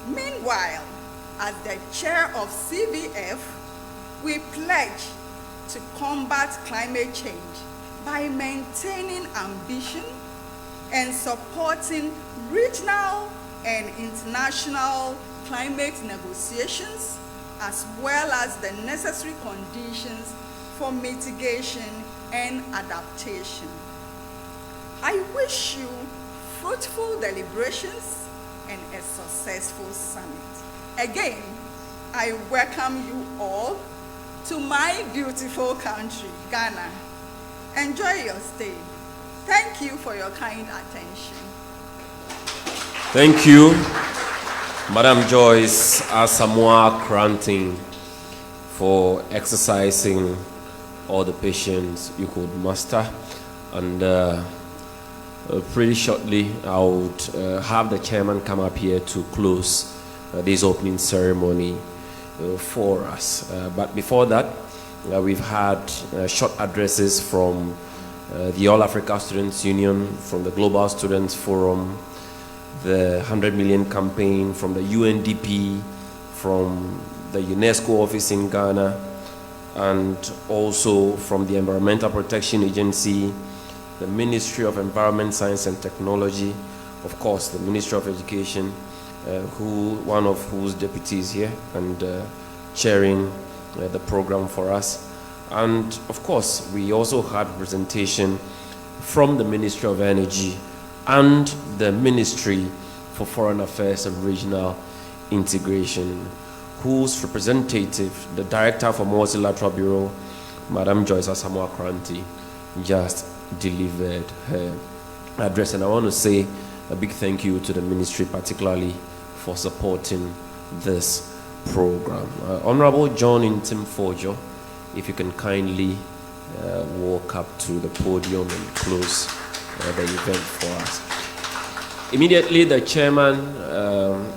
Meanwhile, as the chair of CVF, we pledge to combat climate change by maintaining ambition and supporting regional and international climate negotiations, as well as the necessary conditions for mitigation and adaptation. I wish you fruitful deliberations and a successful summit. Again, I welcome you all to my beautiful country, Ghana. Enjoy your stay. Thank you for your kind attention. Thank you, Madam Joyce Asamoah Kranting, for exercising all the patience you could muster. And pretty shortly, I would have the chairman come up here to close this opening ceremony for us. But before that, we've had short addresses from the All Africa Students Union, from the Global Students Forum, the 100 Million Campaign, from the UNDP, from the UNESCO office in Ghana, and also from the Environmental Protection Agency, the Ministry of Environment, Science and Technology, of course the Ministry of Education, one of whose deputies here and chairing the program for us. And of course, we also had representation from the Ministry of Energy and the Ministry for Foreign Affairs and Regional Integration, whose representative, the Director for Multilateral Bureau, Madam Joyce Asamoah Kranting, just delivered her address. And I want to say a big thank you to the ministry, particularly for supporting this program. Honorable John Intim Fojo, if you can kindly walk up to the podium and close the event for us. Immediately the chairman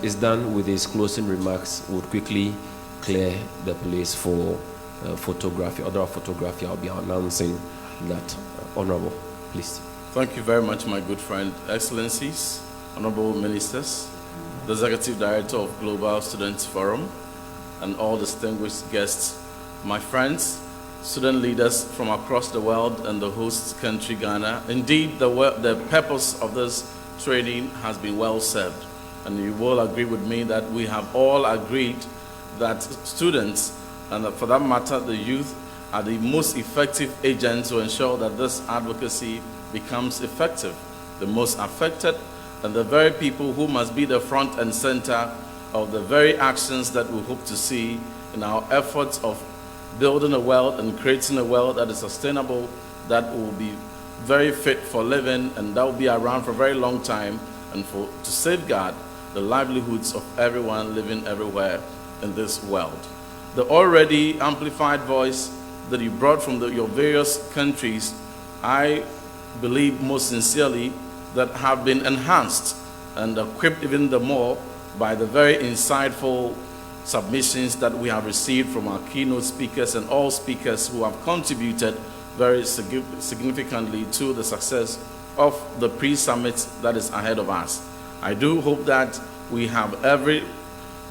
is done with his closing remarks, would quickly clear the place for photography, order of photography. I'll be announcing that. Honorable, please. Thank you very much, my good friend. Excellencies, honorable ministers, the Executive Director of Global Students Forum, and all distinguished guests, my friends, student leaders from across the world and the host country, Ghana. Indeed, the purpose of this training has been well served. And you will agree with me that we have all agreed that students, and for that matter, the youth, are the most effective agents to ensure that this advocacy becomes effective. The most affected and the very people who must be the front and center of the very actions that we hope to see in our efforts of building a world and creating a world that is sustainable, that will be very fit for living, and that will be around for a very long time, and to safeguard the livelihoods of everyone living everywhere in this world. The already amplified voice that you brought from your various countries, I believe most sincerely that have been enhanced and equipped even the more by the very insightful submissions that we have received from our keynote speakers and all speakers who have contributed very significantly to the success of the pre-summit that is ahead of us. I do hope that we have every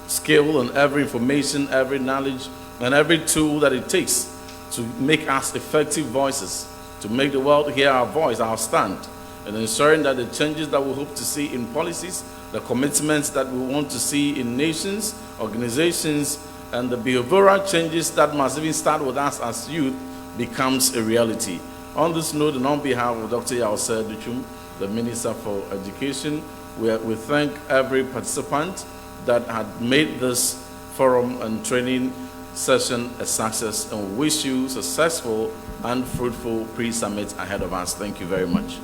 skill and every information, every knowledge, and every tool that it takes to make us effective voices, to make the world hear our voice, our stand, and ensuring that the changes that we hope to see in policies, the commitments that we want to see in nations, organizations, and the behavioral changes that must even start with us as youth becomes a reality. On this note, and on behalf of Dr. Yawser Duchum, the Minister for Education, we thank every participant that had made this forum and training session a success, and we wish you successful and fruitful pre-summit ahead of us. Thank you very much.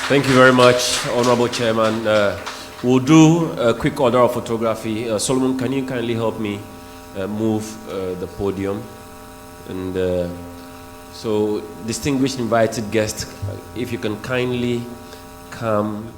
Thank you very much, Honorable Chairman. We'll do a quick order of photography. Solomon, can you kindly help me move the podium? And so, distinguished invited guests, if you can kindly come